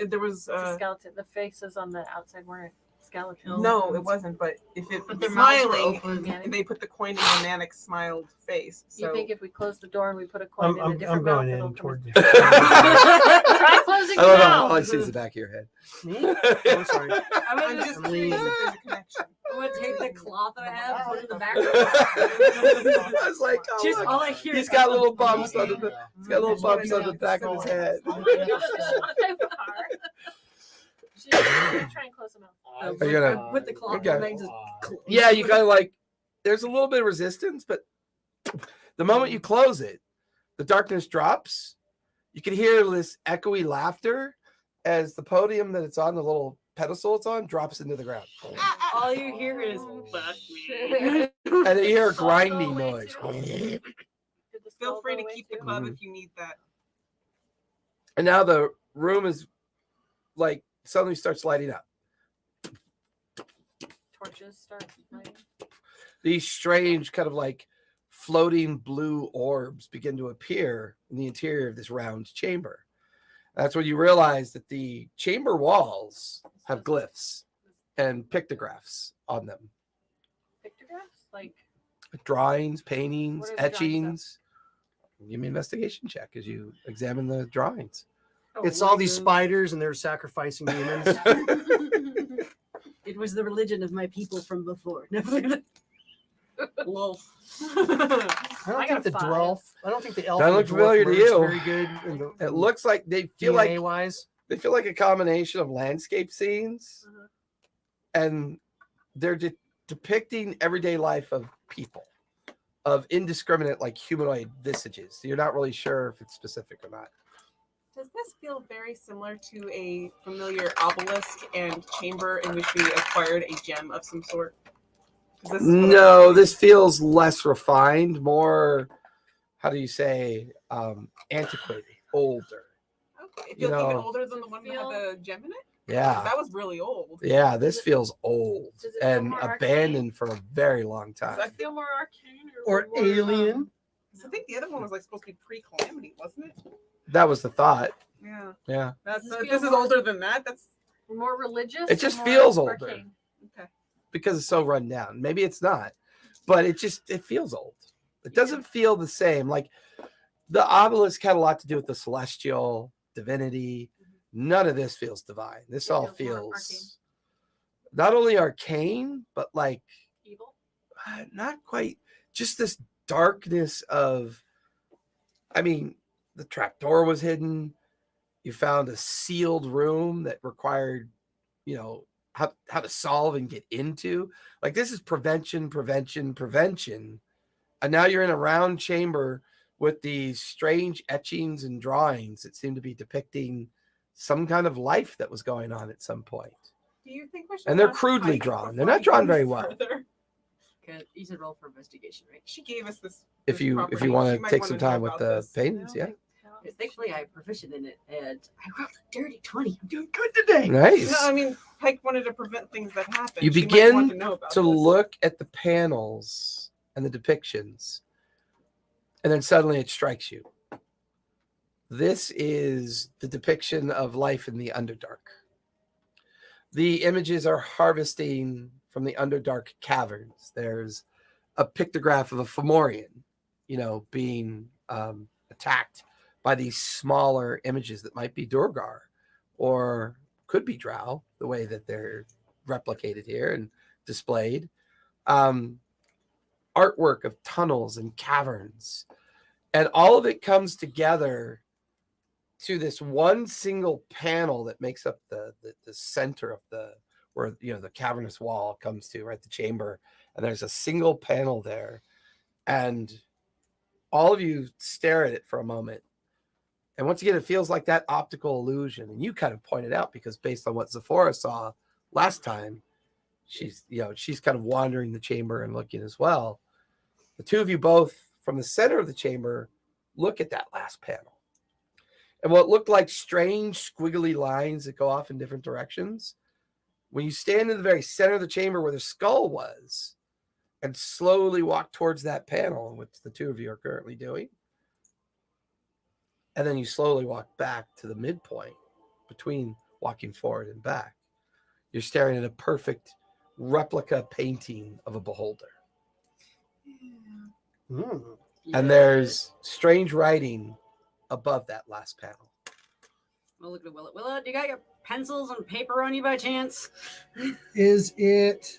there was It's a skeleton. The faces on the outside weren't skeletons. no, it wasn't. But if it But was their mouths were smiling, open. Yeah. they put the coin in the manic smiled face. So You think if we close the door and we put a coin in a I'm different going mouth, it'll in come toward the. Try closing I don't know. now. All I see is the back of your head. Me? Oh, sorry. I'm I'm just curious if there's a connection. gonna take the cloth that I have, put it in the back. I was like, oh, Just look. all I hear. He's is, got little bumps Yeah. on the. He's got little bumps on the back of his head. She's gonna try and close them out. Are you gonna- Put the cloth Okay. on and just. Yeah, you kind of like. There's a little bit of resistance, but the moment you close it, the darkness drops. You can hear this echoey laughter as the podium that it's on, the little pedestal it's on, drops into the ground, All you hear is. and you hear a grinding noise. Did the Feel skull free go to away keep the too? club if you need that. And now the room is like suddenly starts lighting up. Torches start lighting. These strange kind of like floating blue orbs begin to appear in the interior of this round chamber. That's when you realize that the chamber walls have glyphs and pictographs on them. Pictographs? Like, Drawings, paintings, What are the drawings etchings. Give me an investigation check as you examine the drawings. It's all these spiders and they're sacrificing humans. It was the religion of my people from before. Lol. I don't I think got the a 5. dwarf. I don't think the elf. That and the look dwarf familiar to merged you. Very good. In the, It looks like they feel like DNA wise. they feel like a combination of landscape scenes, Uh-huh. and they're depicting everyday life of people, of indiscriminate like humanoid visages. So you're not really sure if it's specific or not. Does this feel very similar to a familiar obelisk and chamber in which we acquired a gem of some sort? 'Cause this is what No, this feels less refined, more, how do you say, antiquated, older. Okay. It you feels even know- older than the one that Feel- had the gem in it? 'Cause Yeah. that was really old. Yeah, this feels old Does it feel and more abandoned for a very long Does time. that feel more arcane Or more, alien. 'Cause I think the other one was like supposed to be pre-calamity, wasn't it? That was the thought. Yeah. Yeah. That's Does this this feel is more- older than that. That's more religious? It just or more feels older. arcane? okay. Because it's so run down. Maybe it's not, but it feels old. It doesn't feel the same. Like the obelisk had a lot to do with the celestial divinity. None of this feels divine. This It all feels more arcane. feels not only arcane, but like Evil? not quite, just this darkness of, I mean, the trapdoor was hidden. You found a sealed room that required, how to solve and get into. Like this is prevention. And now you're in a round chamber with these strange etchings and drawings that seem to be depicting some kind of life that was going on at some point. Do you think we should And they're watch crudely Pike drawn. They're before not we drawn go very well. further? Okay, you said roll for investigation, right? She gave us this. If this you property. want She to might take wanna some know time with about the this. paintings, yeah. Because thankfully I'm proficient in it, and I rolled a dirty 20. I'm doing good today. Nice. No, I mean, Pike wanted to prevent things that happen. You She might begin want to know about to this. look at the panels and the depictions, and then suddenly it strikes you. This is the depiction of life in the Underdark. The images are harvesting from the Underdark caverns. There's a pictograph of a Fomorian, being attacked by these smaller images that might be Durgar or could be Drow, the way that they're replicated here and displayed. Artwork of tunnels and caverns. And all of it comes together to this one single panel that makes up the center of where the cavernous wall comes to, right? The chamber. And there's a single panel there. And all of you stare at it for a moment. And once again, it feels like that optical illusion. And you kind of pointed out, because based on what Zephora saw last time, she's kind of wandering the chamber and looking as well. The two of you both from the center of the chamber look at that last panel. And what looked like strange squiggly lines that go off in different directions, when you stand in the very center of the chamber where the skull was and slowly walk towards that panel, which the two of you are currently doing, and then you slowly walk back to the midpoint between walking forward and back. You're staring at a perfect replica painting of a beholder. Mm. And there's strange writing above that last panel. Well, look at Willa. Willa, do you got your pencils and paper on you by chance? Is it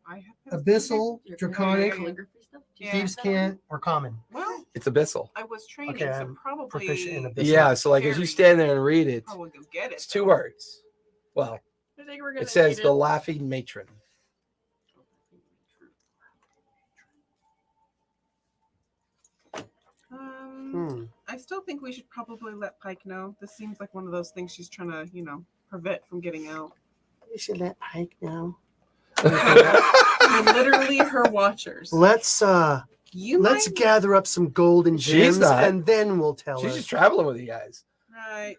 I have abyssal, Your draconic, calligraphy stuff? Do you Yeah. have thieves that can't, or common? Well, It's abyssal. I was training, Okay, so I'm probably proficient in abyssal. Yeah, so like as you stand there and read it, Probably go get it. it's 2 words. Well, I think we're gonna it says need the it. laughing matron. I still think we should probably let Pike know. This seems like one of those things she's trying to, prevent from getting out. You should let Pike know. We're literally her watchers. Let's You let's might- gather up some golden She's gems not. and then we'll tell She's her. just traveling with you guys. Right.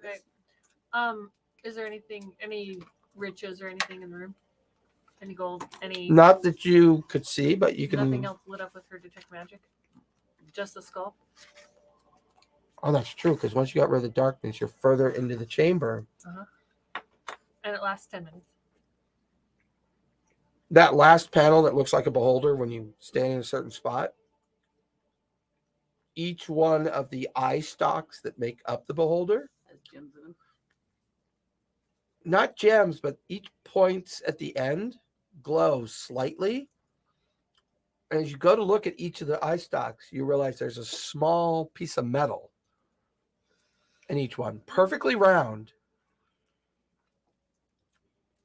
Is there any riches or anything in the room? Any gold? Any Not that you could see, but you nothing can. else lit up with her detect magic? Just the skull? Oh, that's true. Because once you got rid of the darkness, you're further into the chamber. And it lasts 10 minutes. That last panel that looks like a beholder when you stand in a certain spot. Each one of the eye stalks that make up the beholder, Has gems in them. not gems, but each points at the end glows slightly. And as you go to look at each of the eye stalks, you realize there's a small piece of metal in each one, perfectly round.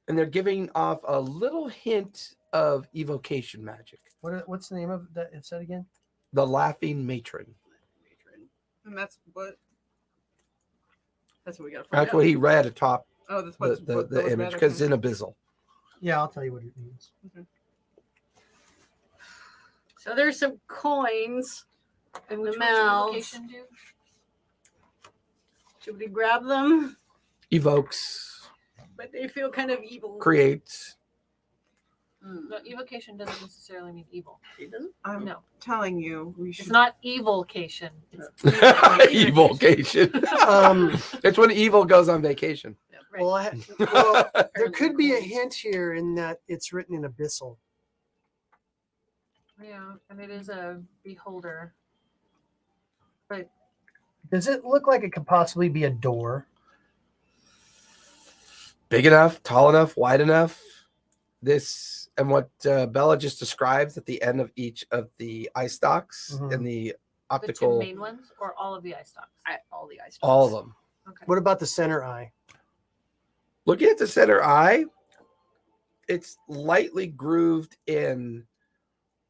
And they're giving off a little hint of evocation magic. What's the name of that? It said again. The laughing matron. And that's what. That's what we got. That's what he read atop Oh, that's the, what's the, what the was image read, because it's okay. in abyssal. Yeah, I'll tell you what it means. So there's some coins. And The which mouths. one's evocation do? Should we grab them? Evokes, But they feel kind of evil. creates. No, evocation doesn't necessarily mean evil. It doesn't? I'm No. telling you, we should. It's not evocation. It's Evocation. It's when evil goes on vacation. Right. Well, there could be a hint here in that it's written in abyssal. Yeah, and it is a beholder. Does it look like it could possibly be a door? Big enough, tall enough, wide enough. This and what Bella just describes at the end of each of the eye stalks Mhm. and the The two optical, main ones or all of the eye stalks? All the ice. all of them. Okay. What about the center eye? Looking at the center eye, it's lightly grooved in.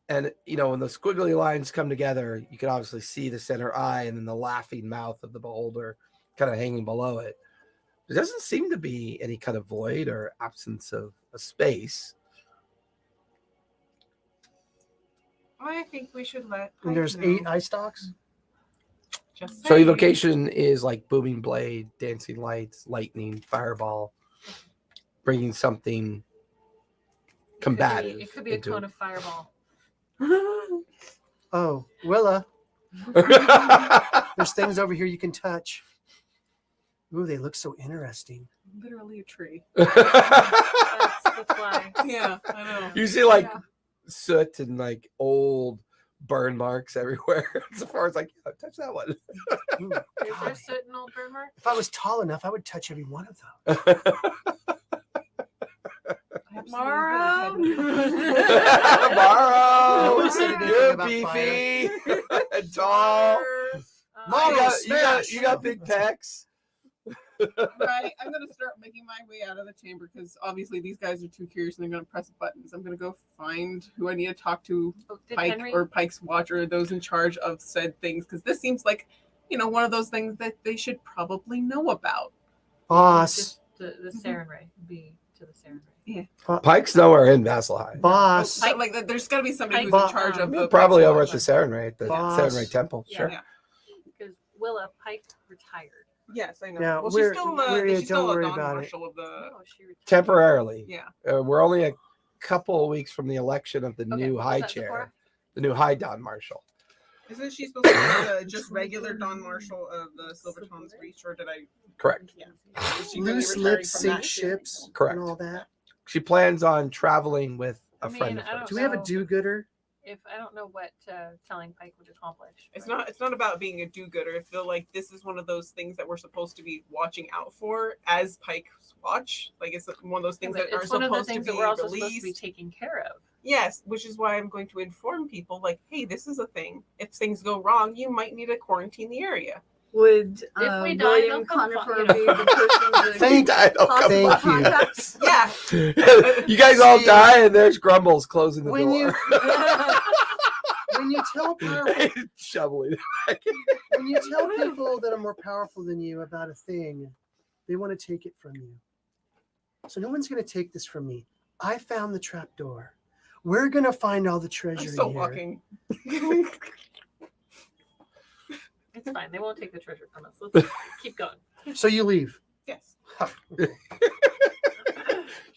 And, when the squiggly lines come together, you can obviously see the center eye and then the laughing mouth of the beholder kind of hanging below it. There doesn't seem to be any kind of void or absence of a space. I think we should let. And there's Pike know. 8 eye stalks. Just So saying. evocation is like booming blade, dancing lights, lightning, fireball, bringing something combative. It could be a into cone of fireball. Oh, Willa, there's things over here you can touch. Ooh, they look so interesting. Literally a tree. That's why. Yeah, I know. You see like Yeah. soot and like old burn marks everywhere. So far as like, yeah, touch that one. Ooh, Is there God. soot and old burn mark? If I was tall enough, I would touch every one of them. Tomorrow. Tomorrow, Who said anything you're about beefy and tall. Mom, You smash. got big pecs. Right, I'm gonna start making my way out of the chamber because obviously these guys are too curious and they're gonna press buttons. I'm gonna go find who I need to talk to, Oh, did Pike Henry? or Pike's watch or those in charge of said things because this seems like one of those things that they should probably know about. Boss, Just the Saren Ray. Be to the Saren Ray. Pike's nowhere in Vasselheim. boss. So, like there's got to be somebody who's Pike- in charge of the Probably Pike's over at watch. the Sarenrae, at the Boss. Sarenrae Temple. Yeah. Sure. Yeah. Because Willa Pike retired. Yes, I know. Yeah, well, we're- she's still we're- she's still don't a worry Don about it. Marshal of the. Oh, she retired. Temporarily. Yeah. We're only a couple of weeks from the election of the Okay, new was high that chair, Sephora? the new high Don Marshal. Isn't she supposed to be just regular Don Marshall of the Silvertongue's Reach, or did I? Correct. Yeah. Is she gonna be Loose retiring lips from sink that? ships. Correct. And all that. She plans on traveling with a I mean, friend of I don't hers. Do we have a So- do-gooder? If I don't know what telling Pike would accomplish. It's but- not. It's not about being a do-gooder. I feel like this is one of those things that we're supposed to be watching out for as Pike's Watch. Like it's one of those Yeah, things but that are it's one of the supposed to things be that we're also released. supposed to be taking care of. Yes, which is why I'm going to inform people. Like, hey, this is a thing. If things go wrong, you might need to quarantine the area. Would If we die, William they'll come Conifer find- be the person to Thank- possible thank you. contacts? Yeah, You guys all See- die, and there's Grumbles closing the When door. you when you tell Shoveling. when you tell people that are more powerful than you about a thing, they want to take it from you. So no one's going to take this from me. I found the trap door. We're going to find all the treasure I'm still in here. walking. It's fine. They won't take the treasure from us. Let's keep going. So you leave. Yes. You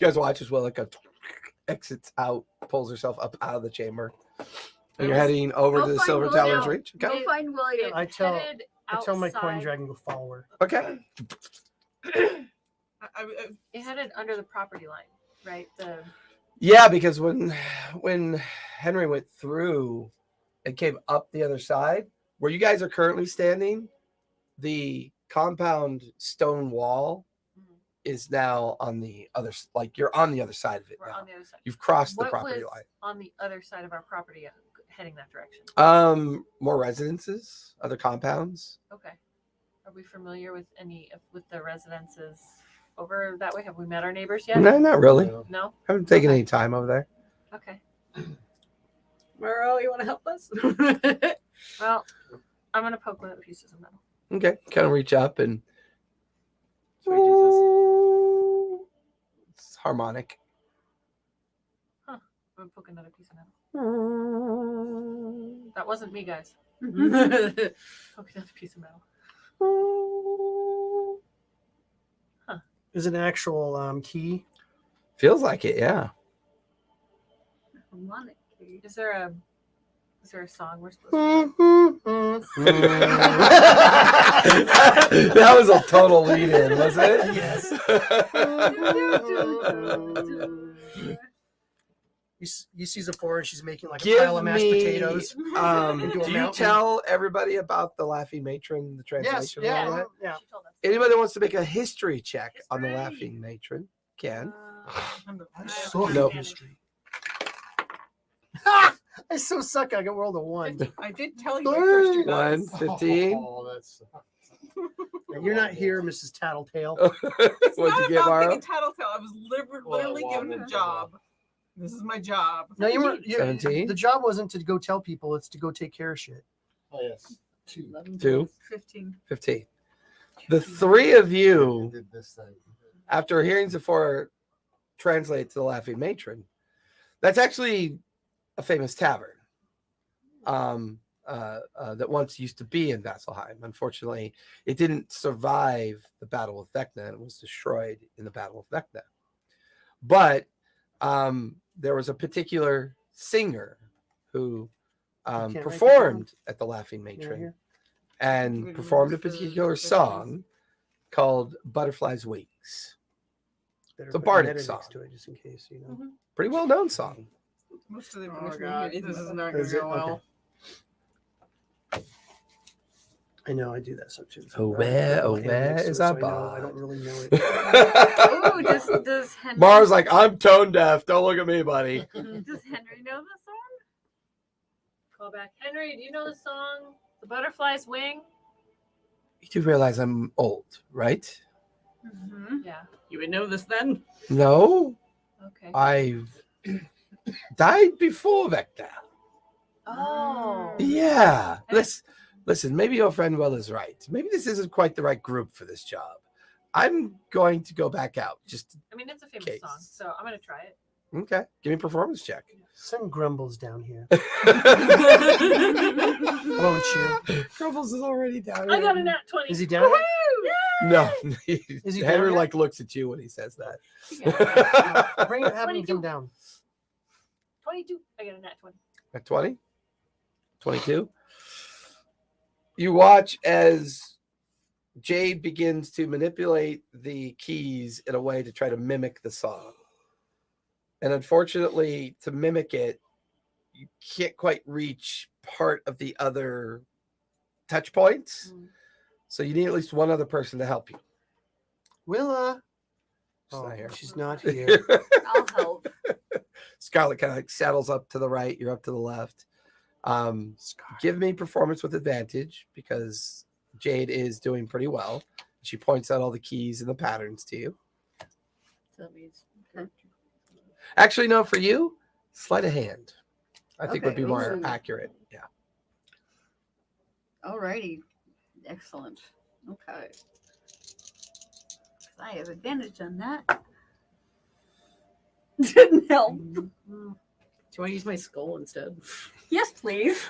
guys watch as well. Like exits out, pulls herself up out of the chamber. And you're heading over Go to the find Silver William. Talon's Reach. Okay. Go find William. I tell- Headed I tell my coin outside- dragon to follow her. Okay. It headed under the property line, right? Yeah, because when Henry went through and came up the other side, where you guys are currently standing, the compound stone wall is now on the other. Like you're on the other side of it We're now. on the other side. You've crossed the What property was line. on the other side of our property heading that direction? More residences, other compounds. Okay. Are we familiar with with the residences over that way? Have we met our neighbors yet? No, not really. No? Haven't taken Okay. any time over there. Okay. Merle, you want to help us? Well, I'm gonna poke one of the pieces of metal. Okay, kind of reach up and Sweet Jesus. it's harmonic. I'm gonna poke another piece of metal. That wasn't me, guys. Poke another piece of metal. Is it an actual key? Feels like it, yeah. Harmonic key. Is there a song we're supposed to That was a total lead in, wasn't it? Yes. You see Zipporah, and she's making like a Give pile of mashed me, potatoes. Into a do you mountain. tell everybody about the Laughing Matron, the translation? Yes, and all yeah, that? yeah. She told us. Anybody that wants to make a history check on the History. Laughing Matron can. I suck suck No. at history. I so suck. I got rolled a 1. I did tell you my history One, notes. 15. Oh, that's You're not here, Mrs. Tattletale. It's What'd not you get, about Mara? being a tattletale. I was literally Well, given a well, job. This is my job. No, you weren't. 17? The job wasn't to go tell people; it's to go take care of shit. oh yes. 2, 15. 15. The three of you, Did this thing. after hearing Zipporah translate to the Laughing Matron, that's actually a famous tavern that once used to be in Vasselheim. Unfortunately, it didn't survive the Battle of Vecna. It was destroyed in the Battle of Vecna. But there was a particular singer who write that performed at the Laughing You know, Matron here. and Good performed a news for particular the song called Butterfly's Wings. Better It's a put bardic edit next song. to it just in case, you know. Pretty well known song. Most of the Oh, information God. here This is is not not going Is to it? go well. I know I do that sometimes. Oh, I where, put oh, my hand where next to is it, our so I know- I bard? don't really know it. Oh, does Henry? Mara's like, I'm tone deaf. Don't look at me, buddy. Does Henry know the song? Call back. Henry, do you know the song The Butterfly's Wing? You do realize I'm old, right? Mm-hmm. Yeah. You would know this then. No, Okay. I've died before Vecna. Oh. Yeah. Listen, maybe your friend Will is right. Maybe this isn't quite the right group for this job. I'm going to go back out. Just I mean, it's a famous Case. song, so I'm gonna try it. okay. Give me a performance check. Send Grumbles down here. Won't Won't you? Grumbles is already down. I got a nat 20. Is he down? here? No. Is he Henry down like looks at you when he says that. Bring it. Have him 22. come down. 22. I got a nat 20. At 20? 22? You watch as Jade begins to manipulate the keys in a way to try to mimic the song. And unfortunately, to mimic it, you can't quite reach part of the other touch points. So you need at least one other person to help you. Willa. She's not here. She's not here. I'll help. Scarlet kind of like saddles up to the right. You're up to the left. Give me performance with advantage because Jade is doing pretty well. She points out all the keys and the patterns to you. So that means Actually, no, for you, sleight of hand. I think would Okay, be more ooh. accurate. Yeah. Alrighty. Excellent. Okay. I have advantage on that. Didn't help. do I use my skull instead? Yes, please.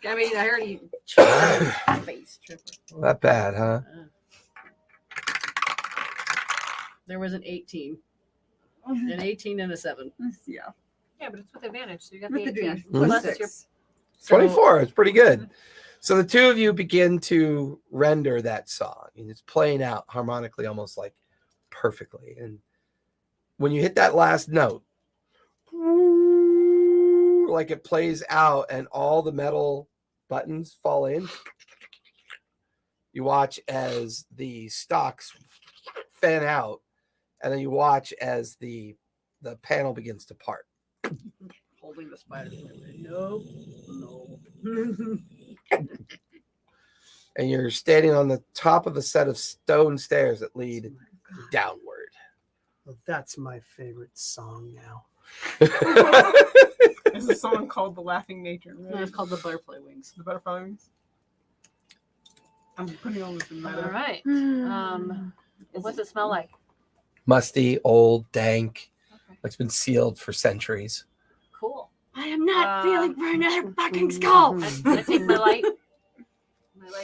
I mean, I already face tripper. Not bad, huh? There was an 18. An 18 and a 7. Yeah. Yeah, but it's with advantage, so you got With the 18. advantage. Plus Plus your 6. 24. It's pretty good. So the two of you begin to render that song, and it's playing out harmonically, almost like perfectly. And when you hit that last note, like it plays out, and all the metal buttons fall in, you watch as the stalks fan out, and then you watch as the panel begins to part. Holding the spider. No. And you're standing on the top of a set of stone stairs that lead downward. Well, that's my favorite song now. There's a song called "The Laughing Nature." No, Right? it's called the butterfly wings. The butterfly wings. I'm putting all this in my. All right. What's it smell like? Musty, old, dank, Okay. like it's been sealed for centuries. Cool. I am not feeling for another fucking Mm-hmm. skull. I take my light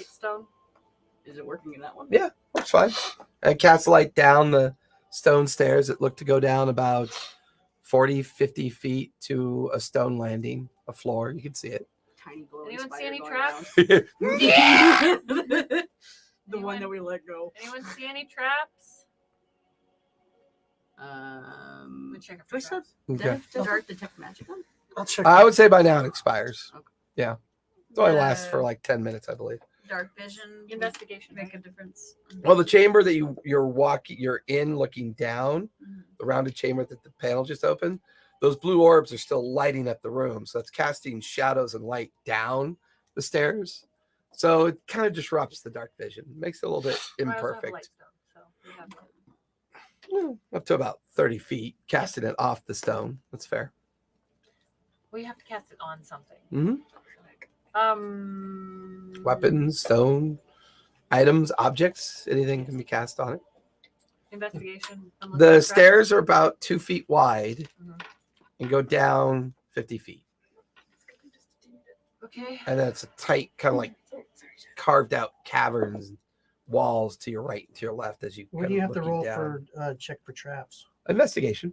stone. Is it working in that one? Yeah, that's fine. And cast light down the stone stairs that look to go down about 40, 50 feet to a stone landing, a floor. You can see it. Tiny glowing Anyone see spider any going traps? Yeah! The one that we let go. Anyone see any traps? Um, Let me check it for do I still traps. Okay. Dark detect magic on? I'll check. I would say by now it expires. Okay. Yeah. It only lasts for like 10 minutes, I believe. Dark vision. Investigation. Make a difference. Well, the chamber that you're in looking down, Mhm. the rounded chamber that the panel just opened, those blue orbs are still lighting up the room. So it's casting shadows and light down the stairs. So it kind of disrupts the dark vision, makes it a little bit I also have a imperfect. light stone, so we have Up to about 30 feet, casting it off the stone. That's fair. we have to cast it on something. Mhm. Weapons. Weapons, stone, items, objects, anything can be cast on it. Investigation. unless The it's stairs are about 2 feet wide Mhm. and go down 50 feet. Okay. And then it's a tight, kind of like carved out caverns, walls to your right and to your left as you. What kind do you of have to looking roll down. for check for traps? Investigation?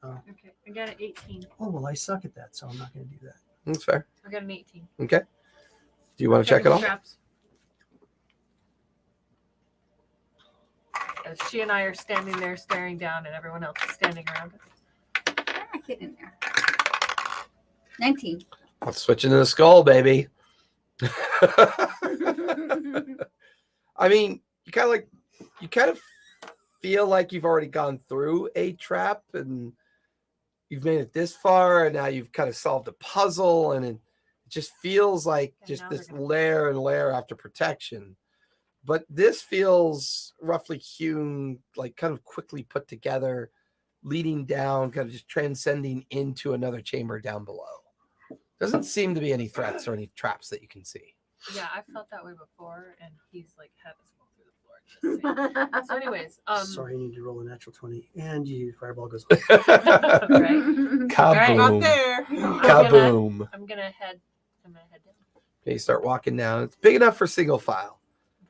Okay. I got an 18. Oh well, I suck at that, so I'm not going to do that. That's fair. I got an 18. Okay. Do you want to check it Checking all? Traps. As she and I are standing there staring down, and everyone else is standing around us. Get in there. 19. Let's switch into the skull, baby. I mean, you kind of feel like you've already gone through a trap and you've made it this far, and now you've kind of solved a puzzle, and it just feels like And just now this they're gonna- layer and layer after protection. But this feels roughly hewn, like kind of quickly put together, leading down, kind of just transcending into another chamber down below. Doesn't seem to be any threats or any traps that you can see. Yeah, I felt that way before, and he's like had us go through the floor. Just saying. So, anyways, Sorry, you need to roll a natural 20, and your fireball goes. right. Kaboom. Not there. Kaboom. I'm gonna head down. Okay, you start walking down. It's big enough for single file.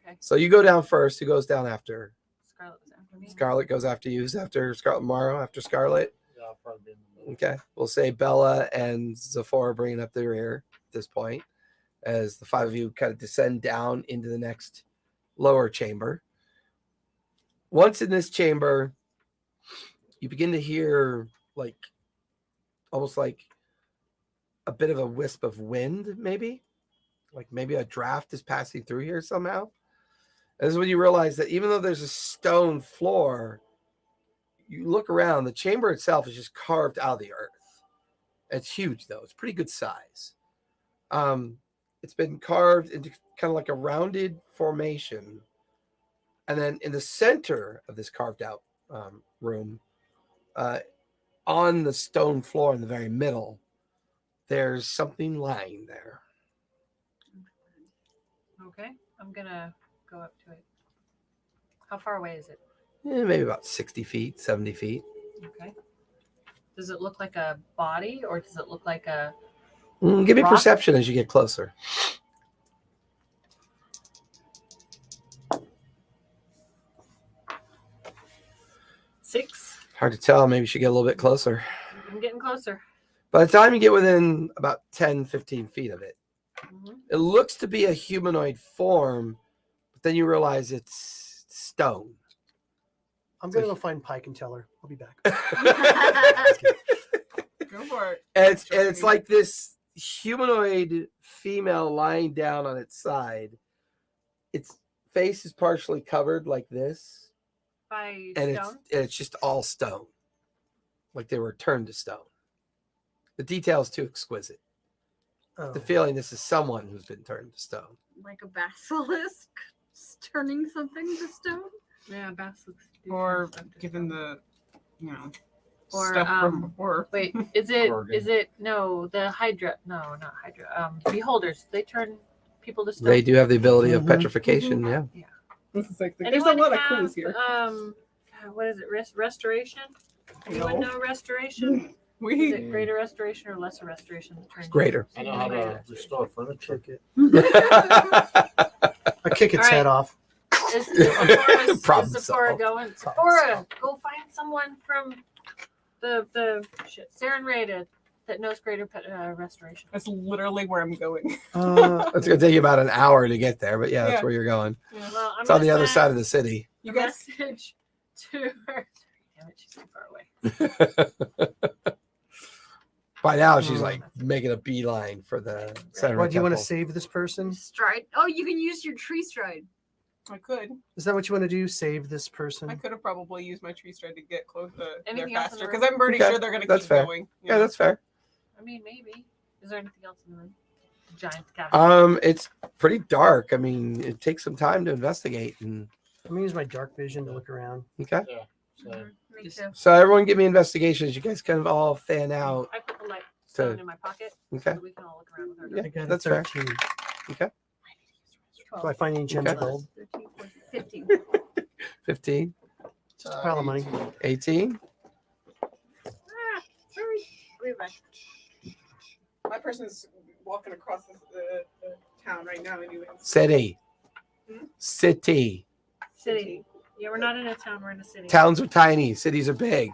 Okay. So you go down first. Who goes down after? Scarlet was after me. Scarlet goes after you. Who's after Scarlet? Morrow after Scarlet. Yeah, I'll probably be in the middle. Okay. We'll say Bella and Zephora bringing up the rear. this point, as the 5 of you kind of descend down into the next lower chamber. Once in this chamber, you begin to hear like almost like a bit of a wisp of wind, maybe like maybe a draft is passing through here somehow. And this is when you realize that even though there's a stone floor, you look around, the chamber itself is just carved out of the earth. It's huge, though. It's pretty good size. It's been carved into kind of like a rounded formation. And then in the center of this carved out room, on the stone floor in the very middle, there's something lying there. Okay, I'm gonna go up to it. How far away is it? Maybe about 60 feet, 70 feet. Okay. Does it look like a body or does it look like a Give me rock? perception as you get closer. Six? Hard to tell. Maybe you should get a little bit closer. I'm getting closer. By the time you get within about 10, 15 feet of it, Mhm. it looks to be a humanoid form, but then you realize it's stone. I'm gonna go find Pike and tell her. I'll be back. Go for it. And it's like this humanoid female lying down on its side. Its face is partially covered like this, By and stone? it's just all stone, like they were turned to stone. The detail's too exquisite. Oh. The feeling this is someone who's been turned to stone. Like a basilisk turning something to stone. Yeah, basilisk. Or given the, Or, stuff from before. Wait, is it Organ. no the Hydra? No, not Hydra. Beholders. They turn people to stone. They do have the ability of Mhm. petrification, yeah. Yeah. This is like there's Anyone a lot have, of clues here. God, what is it? Restoration? Anyone No. know restoration? Is We it greater restoration or lesser restoration? that turns you- Greater. I know how to restore furniture. Kick it. I kick its All head right. off. Is Sephora, Problem is Sephora solved. going? Problem Sephora, solved. go find someone from the shit Saren rated that knows greater restoration. That's literally where I'm going. It's going to take you about an hour to get there, but yeah, that's Yeah. where you're going. Well, I'm It's on gonna the other send side of the city. You a guys, message to her. Damn it, she's too far away. By now, she's like making a beeline for the center. What, do you want to temple. save this person? Stride. Oh, you can use your tree stride. I could. Is that what you want to do? Save this person? I could have probably used my tree stride to get close there Anything else in faster the because I'm pretty Okay, sure they're gonna that's keep fair. going. Yeah, that's fair. I mean, maybe. Is there anything else in the room? Giant cavern. It's pretty dark. I mean, it takes some time to investigate. And I'm gonna use my dark vision to look around. okay, So Me too. so everyone, give me investigations. You guys kind of all fan out. I put the light So- stone in my pocket Okay, so we can all look around with our Yeah, I got a that's fair. 13. Okay, Do I find any gems of Okay. gold? 13, 14, 15. 15, Just a pile of money. 18. Sorry. Leave it. My person's walking across the town right now, anyway. City, Hmm? city. city. Yeah, we're not in a town. We're in a city. Towns are tiny. Cities are big.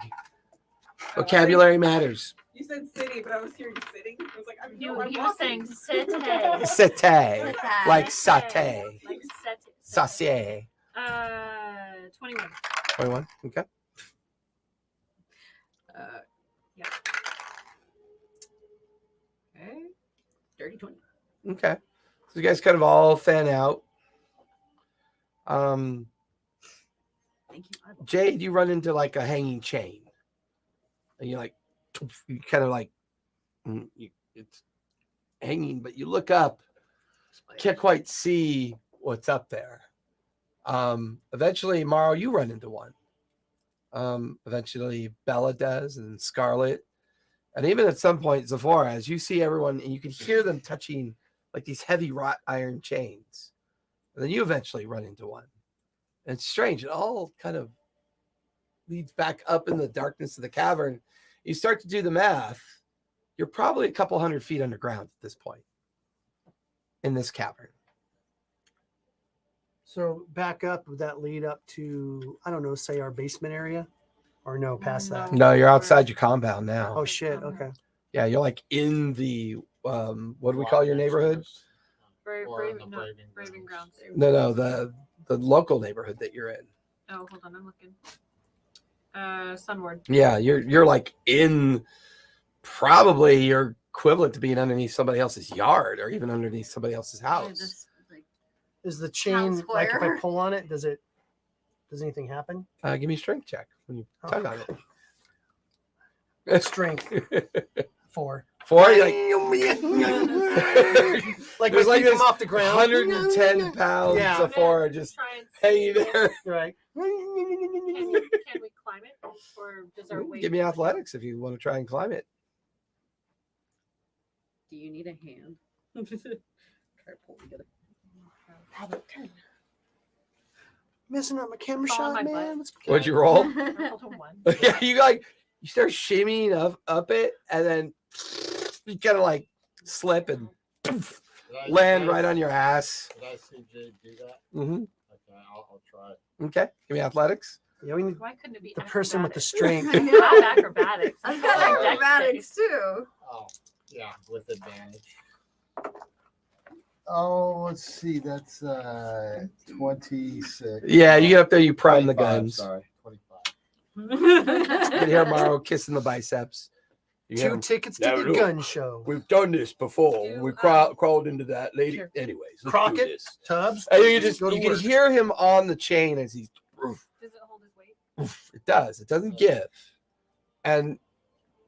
Vocabulary matters. You said city, but I was hearing sitting. I was like, I'm You, no, I'm you were walking. saying city. Satay, like satay, Like city. saucier. 21. 21. Okay. Yeah. Okay. Dirty 20. Okay. So you guys kind of all fan out. Thank you. Jade, you run into like a hanging chain, and you're like, you kind of like, it's hanging, but you look up, can't quite see what's up there. Eventually, Morrow, you run into one. Eventually, Bella does, and Scarlet, and even at some point, Zephora, as you see everyone, and you can hear them touching like these heavy wrought iron chains, and then you eventually run into one. And it's strange; it all kind of leads back up in the darkness of the cavern. You start to do the math. You're probably a couple 100 feet underground at this point in this cavern. So back up, would that lead up to, I don't know, say our basement area? Or no, past that? No, you're outside your compound now. Oh shit, okay. Yeah, you're like in the what do we call your neighborhood? Braving Grounds. No, the local neighborhood that you're in. Oh, hold on, I'm looking. Sunward. Yeah, you're like in probably your equivalent to being underneath somebody else's yard or even underneath somebody else's house. Just, like, Is the chain like if I square. pull on it, does anything happen? Give me a strength check when you tug on Strength 4. 4. You're Like There's my like feet this come off the ground. 110 pounds Yeah. of 4 just Try and hanging see- there. Right. Can we climb it, or does our weight? Give me athletics if you want to try and climb it. Do you need a hand? Try to pull together. Messing up my camera Fall on shot, my man. butt. What'd you roll? I rolled a 1. Yeah, you start shimmying up it, and then you kind of like slip and land right on your ass. Did I see Jay do that? Mm-hmm. Okay, I'll try. Okay, give me athletics. Yeah, we need Why couldn't it be the person with the acrobatics? strength. Not acrobatics. I've got Oh, acrobatics too. Oh, yeah, with advantage. Oh, let's see. That's 26. Yeah, you get up there, you prime the 25, guns. Sorry, 25. You hear Morrow kissing the biceps. You hear 2 him, tickets to Now the look. gun show. We've done this before. Do, We um, crawled into that lady. Sure. Anyways, let's do Crockett? this. Tubbs. And you Go to can work. hear him on the chain as he's. Does it hold his weight? It does. It doesn't give. And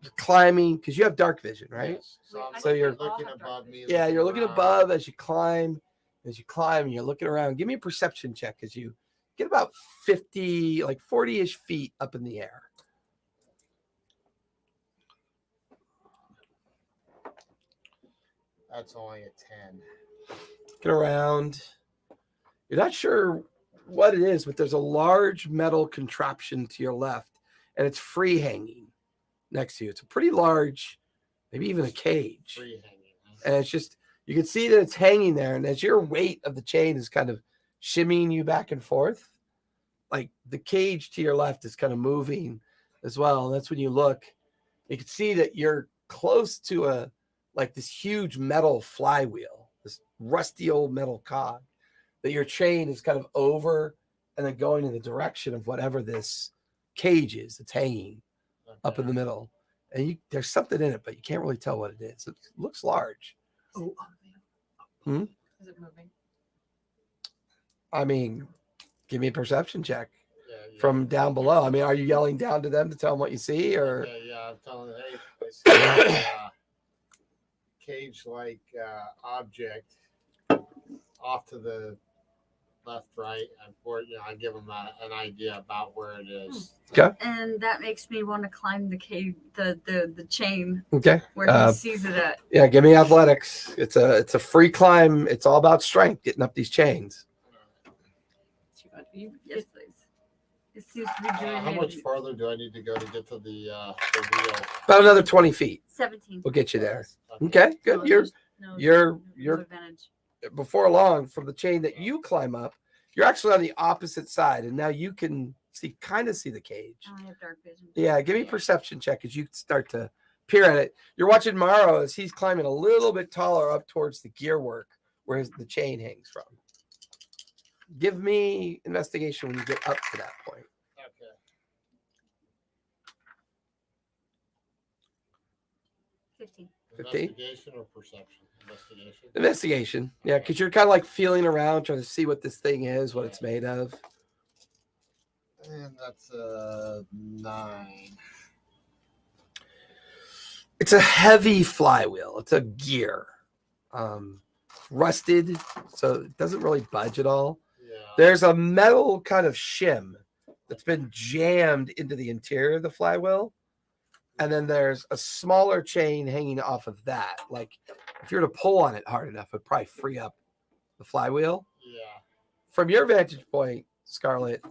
you're climbing because you have dark vision, right? Yes. So, Wait, I'm I So you're- think we all looking have dark above me. vision. Yeah, you're looking around. above as you climb. As you climb, and you're looking around. Give me a perception check as you get about 50, like 40-ish feet up in the air. That's only a 10. Get around. You're not sure what it is, but there's a large metal contraption to your left, and it's free hanging next to you. It's a pretty large, maybe even a cage. Free hanging. Huh? And it's just, you can see that it's hanging there. And as your weight of the chain is kind of shimmying you back and forth, like the cage to your left is kind of moving as well. And that's when you look, you can see that you're close to like this huge metal flywheel, this rusty old metal cog that your chain is kind of over and then going in the direction of whatever this cage is that's hanging up in the middle. And there's something in it, but you can't really tell what it is. It looks large. Oh, Is it moving? I mean, give me a perception check Yeah. from down below. I mean, are you yelling down to them to tell them what you see, or Yeah, I'm telling them, hey, I see a cage-like object off to the left, right, and I give them an idea about where it is. Okay. And that makes me want to climb the cave, the chain okay? where he sees it at. Yeah, give me athletics. It's a free climb. It's all about strength, getting up these chains. Yes, please. It seems to be doing How much it. farther do I need to go to get to the wheel? About another 20 feet 17. will get you there. Okay. Okay, good. So You're there's no- you're- no you're- advantage. before long from the chain that you climb up. You're actually on the opposite side, and now you can kind of see the cage. I have dark vision. Yeah, give me a perception check as you start to peer at it. You're watching Morrow as he's climbing a little bit taller up towards the gear work where the chain hangs from. Give me investigation when you get up to that point. Okay. 15. 15? Investigation or perception? Investigation. Investigation. Yeah, because you're kind of like feeling around, trying to see what this thing is, what it's made of. And that's 9. It's a heavy flywheel. It's a gear. Rusted, so it doesn't really budge at all. Yeah. There's a metal kind of shim that's been jammed into the interior of the flywheel. And then there's a smaller chain hanging off of that. Like if you were to pull on it hard enough, it'd probably free up the flywheel. Yeah. From your vantage point, Scarlett,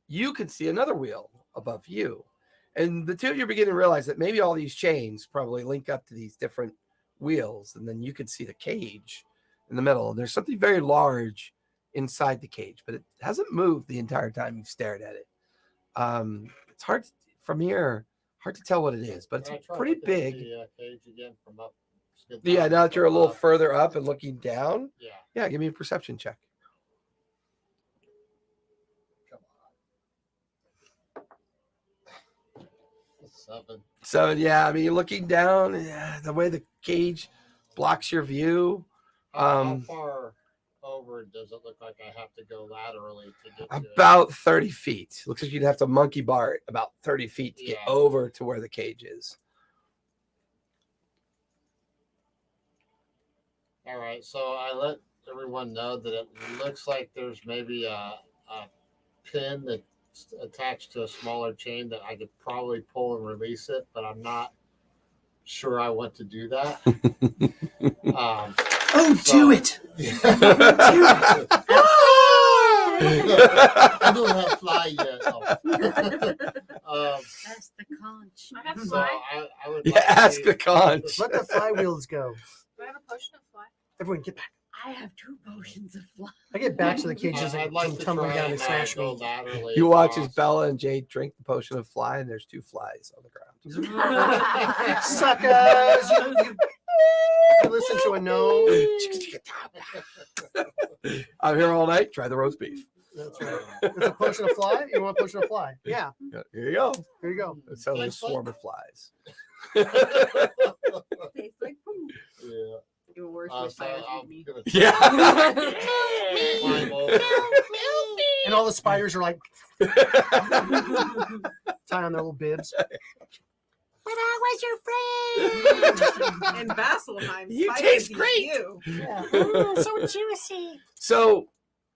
you can see another wheel above you. And the two of you begin to realize that maybe all these chains probably link up to these different wheels. And then you can see the cage in the middle. And there's something very large inside the cage, but it hasn't moved the entire time you've stared at it. It's hard hard to tell what it is, but it's Can I try pretty looking at big. The cage again from Good Yeah, thought. now that you're a little Uh, further up and looking down. Yeah. Yeah, give me a perception check. Come on. 7. So yeah, I mean, you're looking down. Yeah, the way the cage blocks your view. How far over does it look like I have to go laterally to get to it? About 30 feet. Looks like you'd have to monkey bar it about 30 feet to get Yeah. over to where the cage is. All right, so I let everyone know that it looks like there's maybe a pin that's attached to a smaller chain that I could probably pull and release it, but I'm not sure I want to do that. Oh, do it! I don't have fly yet. That's the conch. I have So fly. I would Yeah, like to ask see- the conch. Let the flywheels go. Do I have a potion of fly? Everyone, get back. I have 2 potions of fly. I get back to the cages I'd and like come to tumbling try down and smash go me. laterally You watch as across. Bella and Jade drink the potion of fly, and there's 2 flies on the ground. Suckers! You listen to a gnome. I'm here all night. Try the roast beef. That's right. It's a potion of fly. You want a potion of fly? Yeah. Yeah, here you go. Here you go. It sounds like a Tastes like- swarm of flies. Tastes like poop. Yeah. Even worse So with spiders I'm eat me. gonna Yeah. climb over. And all the spiders are like tie on their little bibs. But I was your friend. In Vasselheim, You spiders taste eat great. You. Yeah. So juicy. So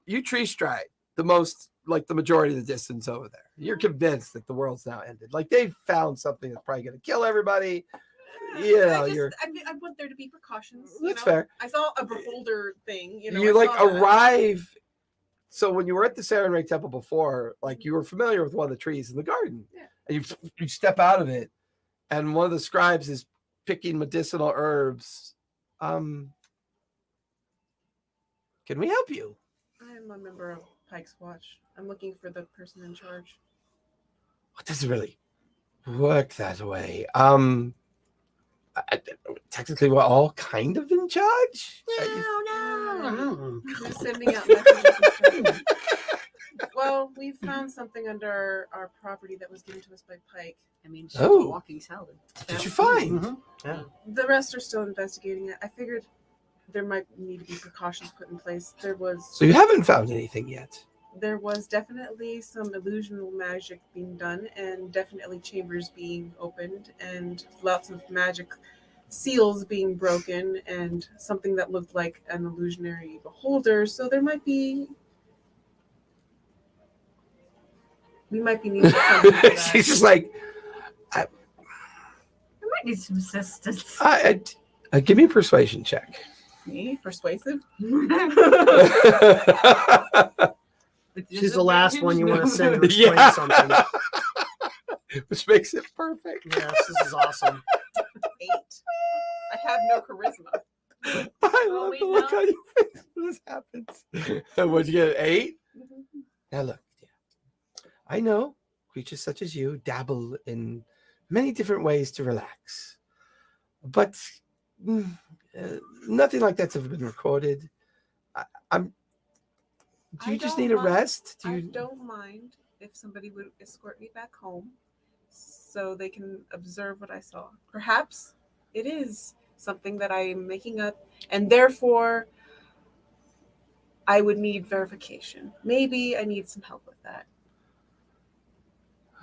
you tree stride the most, like the majority of the distance over there. You're convinced that the world's now ended. Like they've found something that's probably going to kill everybody. Yeah, you're. I want there to be precautions. That's fair. I saw a beholder thing. You, I like saw that. arrive. So when you were at the Sarenrae Temple before, like you were familiar with one of the trees in the garden, Yeah. and you step out of it, and one of the scribes is picking medicinal herbs. Can we help you? I'm a member of Pikes Watch. I'm looking for the person in charge. It doesn't really work that way. Technically, we're all kind of in charge. Mm. Who's sending out messages and stuff? Well, we found something under our property that was given to us by Pike. I mean, she's Oh. a walking salad. What did you find? Mhm. Yeah. The rest are still investigating it. I figured there might need to be precautions put in place. So you haven't found anything yet. There was definitely some illusional magic being done, and definitely chambers being opened, and lots of magic seals being broken, and something that looked like an illusionary beholder. So there might be. We might be needing something for that. She's just like, I might need some assistance. give me a persuasion check. Me? Persuasive? She's the last one you want to send to explain Yeah. something. Which makes it perfect. Yes, this is awesome. 8. I have no charisma. I love we the look know. on your face when this happens. What'd you get? 8? Now look, dear, I know creatures such as you dabble in many different ways to relax, but nothing like that's ever been recorded. Do I you just don't need a mind- rest? Do I you? don't mind if somebody would escort me back home so they can observe what I saw. Perhaps it is something that I am making up, and therefore I would need verification. Maybe I need some help with that.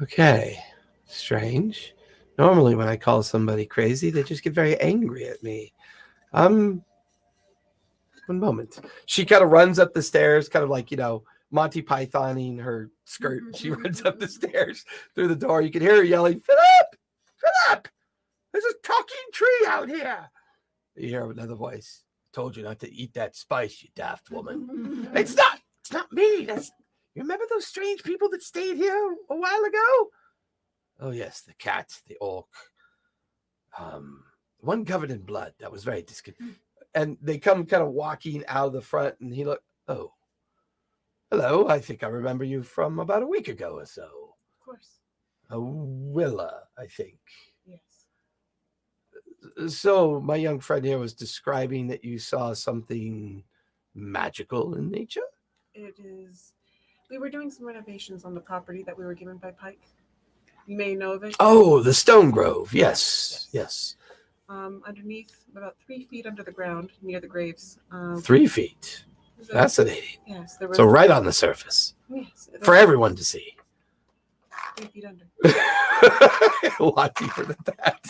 Okay, strange. Normally, when I call somebody crazy, they just get very angry at me. One moment. She kind of runs up the stairs, kind of like, Monty Pythoning her skirt. She runs up the stairs through the door. You can hear her yelling, Philip! Philip! There's a talking tree out here. You hear another voice. Told you not to eat that spice, you daft woman. It's not me. You remember those strange people that stayed here a while ago? Oh, yes, the cat, the orc. One covered in blood. That was very disconcerting. And they come kind of walking out of the front, and he looked, oh, hello. I think I remember you from about a week ago or so. Of course. Willa, I think. Yes. So my young friend here was describing that you saw something magical in nature. It is. We were doing some renovations on the property that we were given by Pike. You may know of it. Oh, the Stone Grove. Yes. Yes. Underneath, about 3 feet under the ground, near the graves. 3 feet. There- Fascinating. Yes, there was. So right on the surface Yes, there for was everyone to see. 3 feet under. A lot deeper than that.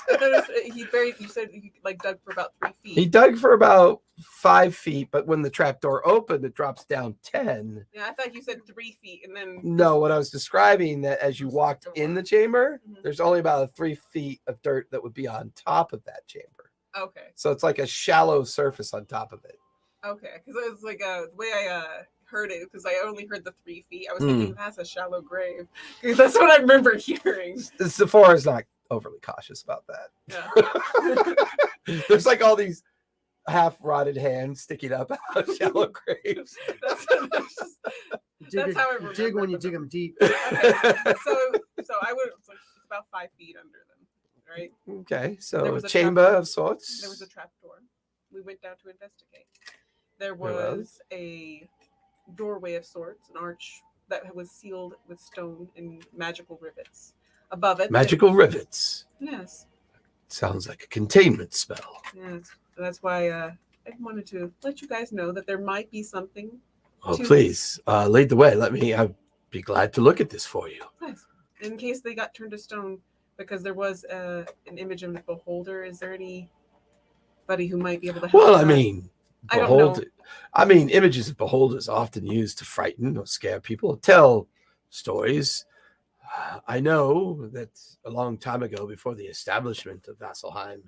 He buried. You said he like dug for about 3 feet. He dug for about 5 feet, but when the trap door opened, it drops down 10. Yeah, I thought you said 3 feet, and then. No, what I was describing that as you walked in the chamber, Mhm. there's only about 3 feet of dirt that would be on top of that chamber. Okay. So it's like a shallow surface on top of it. Okay, because it was like the way I heard it, because I only heard the 3 feet. I was Hmm. thinking that's a shallow grave. 'Cause that's what I remember hearing. Sephora is not overly cautious about that. Yeah. There's like all these half rotted hands sticking up out of shallow graves. that's just, Dig, That's how I you dig when you remember dig them deep. okay. So I would. It's about 5 feet under them, right? Okay, There so was a a chamber trap door. of sorts. There was a trap door. We went down to investigate. There was? was a doorway of sorts, an arch that was sealed with stone and magical rivets. Above it, Magical rivets. Yes, Sounds like a containment spell. yes. That's why I wanted to let you guys know that there might be something. Oh, To- please, lead the way. I'd be glad to look at this for you. Nice. In case they got turned to stone, because there was an image of the beholder. Is there anybody who might be able to help? Well, with I that? mean, I don't know. images of beholders are often used to frighten or scare people, tell stories. I know that a long time ago, before the establishment of Vasselheim,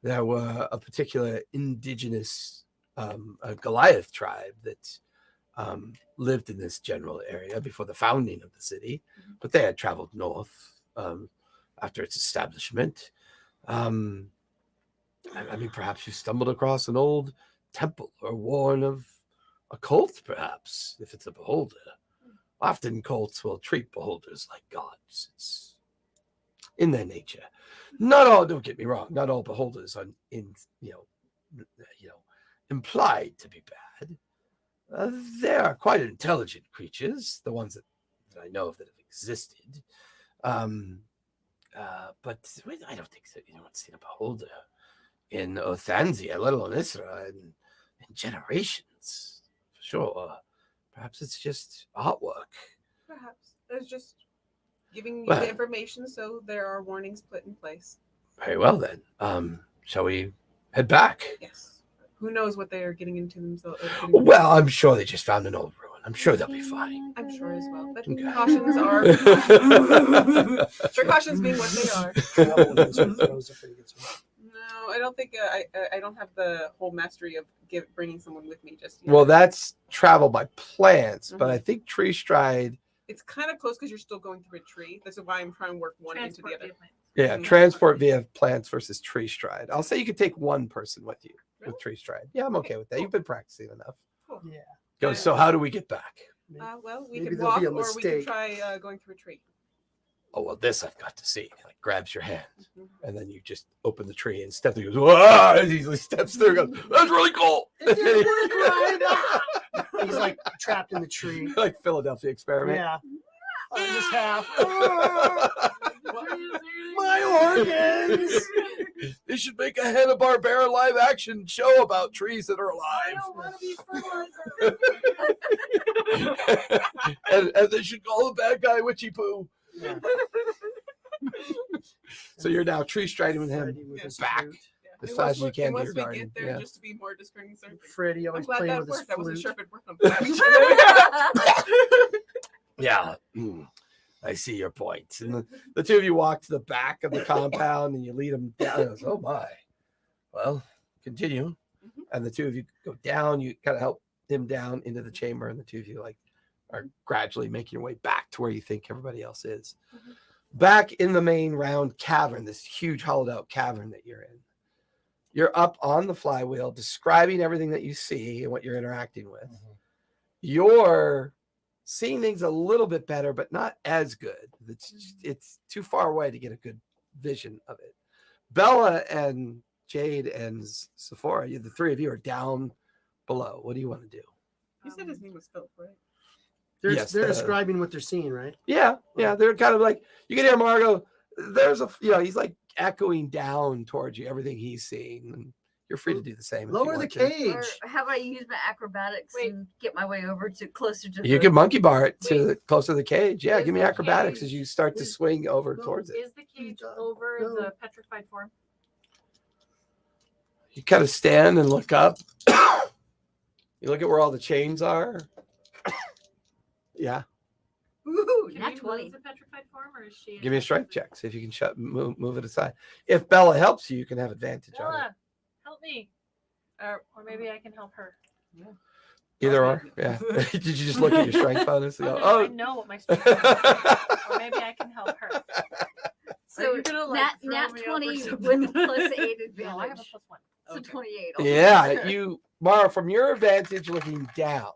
there were a particular indigenous a Goliath tribe that lived in this general area before the founding of the city, but they had traveled north after its establishment. I mean, perhaps you stumbled across an old temple or worn of a cult, perhaps, if it's a beholder. Often cults will treat beholders like gods. It's in their nature. Not all, don't get me wrong, not all beholders are implied to be bad. They are quite intelligent creatures, the ones that I know of that have existed. But I don't think that anyone's seen a beholder in Othanzia, let alone Issylra, in generations. For sure. Perhaps it's just artwork. Perhaps it's just giving you Well- the information, so there are warnings put in place. Very well then. Shall we head back? Yes. Who knows what they are getting into themselves? Well, I'm sure they just found an old ruin. I'm sure they'll be fine. I'm sure as well. But Okay. cautions are precautions being what they are. Those are pretty good ones. No, I don't think I don't have the whole mastery of bringing someone with me just yet. Well, that's travel by plants, but I think Tree Stride, it's kind of close because you're still going through a tree. This is why I'm trying to work one into the other. transport via plants versus Tree Stride. I'll say you could take one person with you Really? with Tree Stride. Yeah, I'm okay with that. You've been practicing enough. Cool. Yeah. Go. So how do we get back? Well, we Maybe could there'll walk be a or we could mistake. try going through a tree. Oh well, this I've got to see. Like grabs your hand, Mhm. and then you just open the tree and step through. He goes, "Whoa!" And he easily steps through. And goes, "That's really cool." It didn't work right. He's like trapped in the tree. Like Philadelphia Experiment. Yeah. Just half. My organs. They should make a Hanna-Barbera live action show about trees that are alive. want to be fertilizer. and they should call the bad guy Witchy Poo. Yeah. So you're now tree striding with him Freddy with his back flute. as And fast as once you can to once your we garden. get there, Yeah. just to be more discerning surfing. Freddy I'm always glad playing that with his worked. I wasn't sure flute. if it worked on Yeah, I see your point. And the two of you walk to the back of the compound and you lead them down. He goes, oh my. Well, continue. Mhm. And the two of you go down. You kind of help him down into the chamber, and the two of you are gradually making your way back to where you think everybody else is. Mhm. Back in the main round cavern, this huge hollowed out cavern that you're in. You're up on the flywheel, describing everything that you see and what you're interacting with. You're seeing things a little bit better, but not as good. It's too far away to get a good vision of it. Bella and Jade and Sephora, the three of you are down below. What do you want to do? You said his name was Philip, right? Yes, They're describing what they're seeing, right? Yeah, they're kind of like, you can hear Margo. There's he's like echoing down towards you, everything he's seeing, and you're free to do the same. if you Lower the want to. cage. Or how about I use my acrobatics and get my way over to closer to You the... can monkey bar it to closer to the cage. Yeah, Is give me the acrobatics cage- as you start to swing over towards it. Is the cage over No. the petrified form? You kind of stand and look up. You look at where all the chains are. Yeah. Ooh, Can not we 20. move the petrified form, or is she? Give me a strength check. See if you can move it aside. If Bella helps you, you can have advantage on it. Bella, help me. Or maybe I can help her. Either or. Yeah. Did you just look at your strength bonus and Oh, go, no, I oh. know what my strength is. Or maybe I can help her. So you gonna, like, nat, throw nat me over 20 something? with plus 8 No, I have a advantage. +1. So Okay. 28. Yeah, Mara, from your vantage looking down,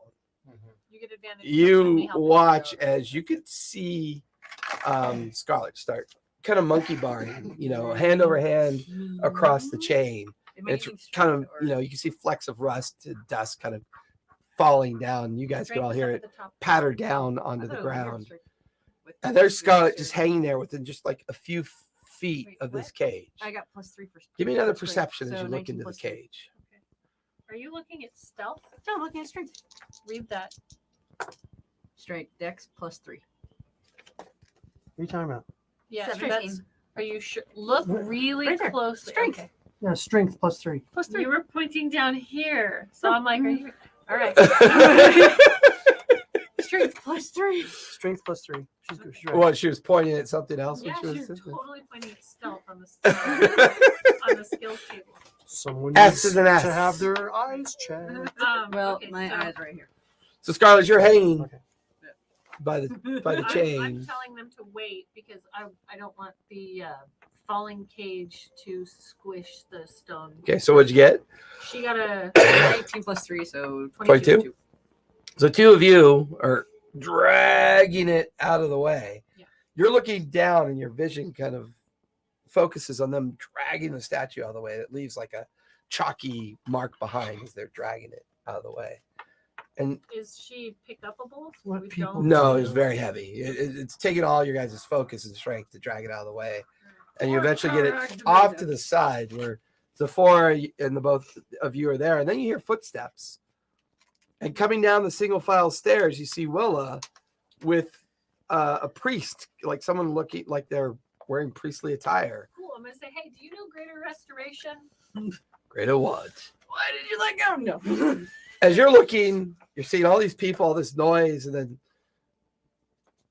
You get advantage. from me you helping watch you. as you could see Scarlet start kind of monkey barring, hand over hand across the chain. Am I It's using kind of, strength or- you can see flecks of rust and dust kind of falling down. You guys can Strength all is hear up it at the top. patter down I onto thought the it was weird ground. strength with And there's this Scarlet too. just hanging there within just like a few feet Wait, of this what? cage. I got +3 for. Give me another for strength, perception as so you look 19 into the +3. cage. Okay. Are you looking at stealth? No, I'm looking at strength. Read that. Strength, Dex +3. What are you talking about? Yeah, Seventeen. that's. Are you sure? Look really Right there. closely. Strength. Okay. Yeah, strength +3. You were pointing down here, so I'm like, are you? All right. Strength +3. Strength +3. She's good. She's right. Well, she was pointing at something else when Yeah, she was you're sitting there. totally pointing at stealth on the on the skills table. Someone S needs is an S. to have their eyes checked. Well, Okay, my so eyes right here. So Scarlett, you're hanging Okay. by the I'm chain. telling them to wait because I don't want the falling cage to squish the stone. Okay, so what'd you get? She got a 19 +3, so 22? 22. So two of you are dragging it out of the way. Yeah. You're looking down and your vision kind of focuses on them dragging the statue out of the way. It leaves like a chalky mark behind as they're dragging it out of the way. And Is she pick upable? What We people don't- no, it's very heavy. It's taking all your guys' focus and strength to drag it out of the way. And you eventually get it off to the side where Sephora and the both of you are there. And then you hear footsteps. And coming down the single file stairs, you see Willa with a priest, like someone looking like they're wearing priestly attire. Cool. I'm gonna say, hey, do you know Greater Restoration? Greater what? Why did you let go? No. As you're looking, you're seeing all these people, all this noise, and then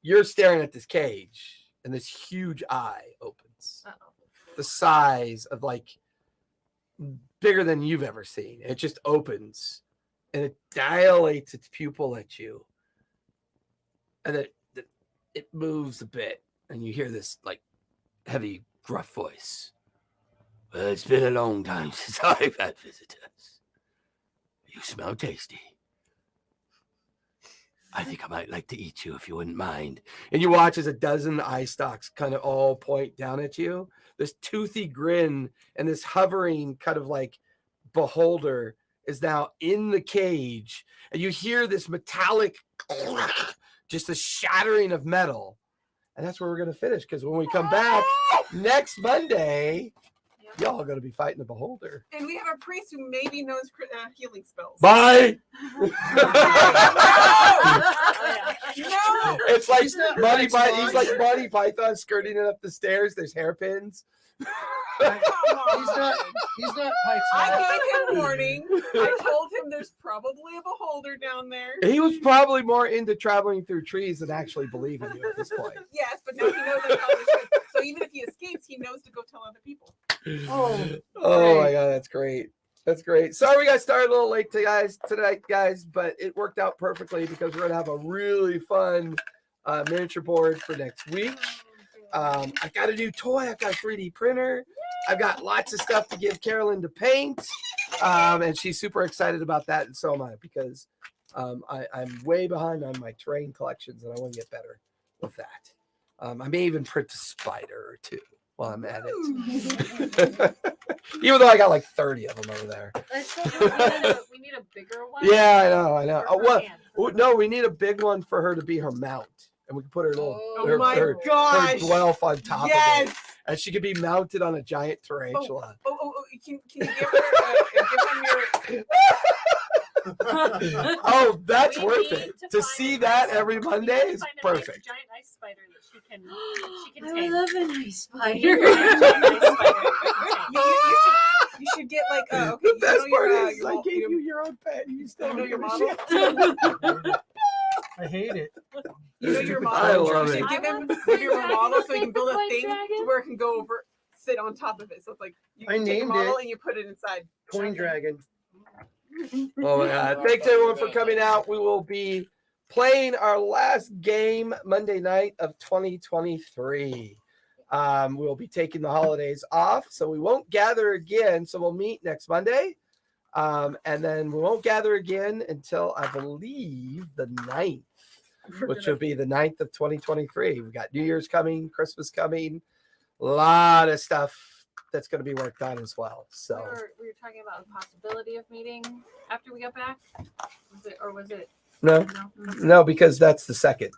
you're staring at this cage, and this huge eye opens. Uh-oh. The size of like bigger than you've ever seen. It just opens and it dilates its pupil at you. And it moves a bit, and you hear this like heavy, gruff voice. Well, it's been a long time since I've had visitors. You smell tasty. I think I might like to eat you if you wouldn't mind. And you watch as a dozen eye stalks kind of all point down at you. This toothy grin and this hovering kind of like beholder is now in the cage. And you hear this metallic, just a shattering of metal. And that's where we're going to finish, because when we come back next Monday, y'all are going to be fighting the beholder. And we have a priest who maybe knows healing spells. Bye. No. It's like He's not Monty right, Python. He's like Sponge. Monty Python skirting it up the stairs. There's hairpins. Come He's on. not Pikes. I Law. gave him warning. I told him there's probably a beholder down there. He was probably more into traveling through trees than actually believing you at this point. Yes, but now he knows I tell the truth. So even if he escapes, he knows to go tell other people. Oh my god, that's great. That's great. Sorry we got started a little late tonight, guys, but it worked out perfectly because we're gonna have a really fun miniature board for next week. I've got a new toy. I've got a 3D printer. I've got lots of stuff to give Carolyn to paint, and she's super excited about that, and so am I, because I'm way behind on my terrain collections, and I want to get better with that. I may even print a spider or two. while I'm at it. Even though I got like 30 of them over there. We need a bigger one. Yeah, I know. For Oh, her well, hand. no, we need a big one for her to be her mount, and we can put her little Oh my her gosh. dwelf on top of Yes. it, and she could be mounted on a giant tarantula. Oh, can you give her give him your Oh, that's We worth need it. to To find see an that ice- every we need Monday to is find a nice perfect. giant ice spider that she can I tame. love an ice We need a spider. giant ice spider that you should get like okay, The you best know your, part is I your, gave your, you your own pet. You still you know don't your give a model. shit. I hate it. You know your Stupid model. I love You it. should give I him want give your Coin model Dragon, so you can build a Coin thing Dragon. where it can go over, sit on top of it. So it's like you I take a named model it and you put it inside. Coin Dragon. Oh my God. Thanks everyone for coming out. We will be playing our last game Monday night of 2023. We'll be taking the holidays off, so we won't gather again. So we'll meet next Monday. And then we won't gather again until I believe the 9th, which will be the 9th of 2023. We've got New Year's coming, Christmas coming, a lot of stuff that's going to be worked on as well. So we were talking about the possibility of meeting after we got back. Was it? no, because that's the 2nd.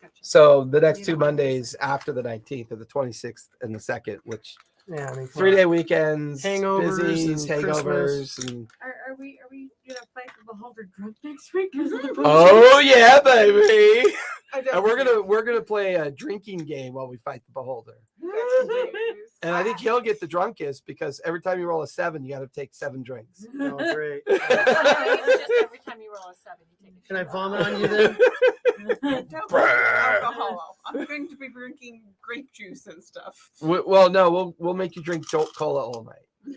Gotcha. So the next You two don't want to Mondays after the 19th are the 26th and the 2nd, which Yeah, I mean, 3-day weekends, Hangovers busies, and hangovers, and Are we gonna fight the beholder drunk next week? 'Cause of the oh yeah, baby. I And we're gonna play a drinking game while we fight the beholder. And I think he'll get the drunkest because every time you roll a 7, you got to take 7 drinks. oh, great. It's just every time you roll a 7, you take a Can I shot. vomit on you then? Don't drink alcohol. I'm going to be drinking grape juice and stuff. Well, no, we'll make you drink Jolt Cola all night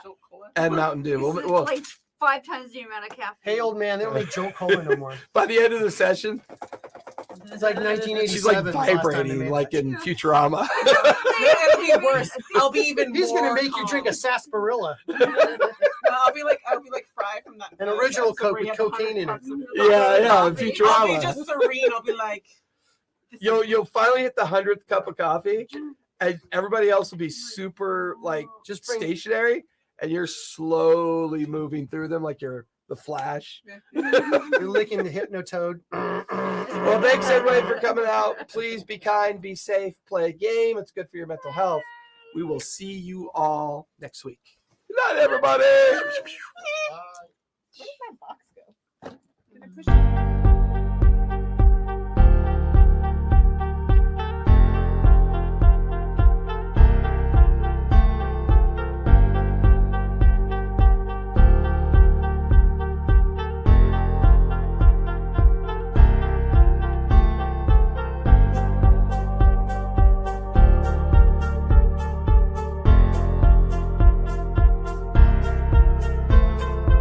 Jolt Cola. and Mountain Dew. We'll, like 5 times the amount of caffeine. Hey, old man, they don't make Jolt Cola no more. by the end of the session, It's like 1987. she's like was the last time they vibrating made like that. in Futurama. It'll be worse. I'll be even He's more gonna make you calm. drink a sarsaparilla. I'll be like Fry from that. An original episode where Coke you with have 100 cocaine in it. cups of- Yeah, in I'll be Futurama. just serene. I'll be like, You'll finally hit the 100th cup of coffee, and everybody else will be super like Just bring stationary, and you're slowly moving through them like you're the Flash. you're licking the Hypnotoad. Well, thanks everybody for coming out. Please be kind, be safe, play a game. It's good for your mental health. We will see you all next week. Good night, everybody. Bye. where did my box go? Did I push it?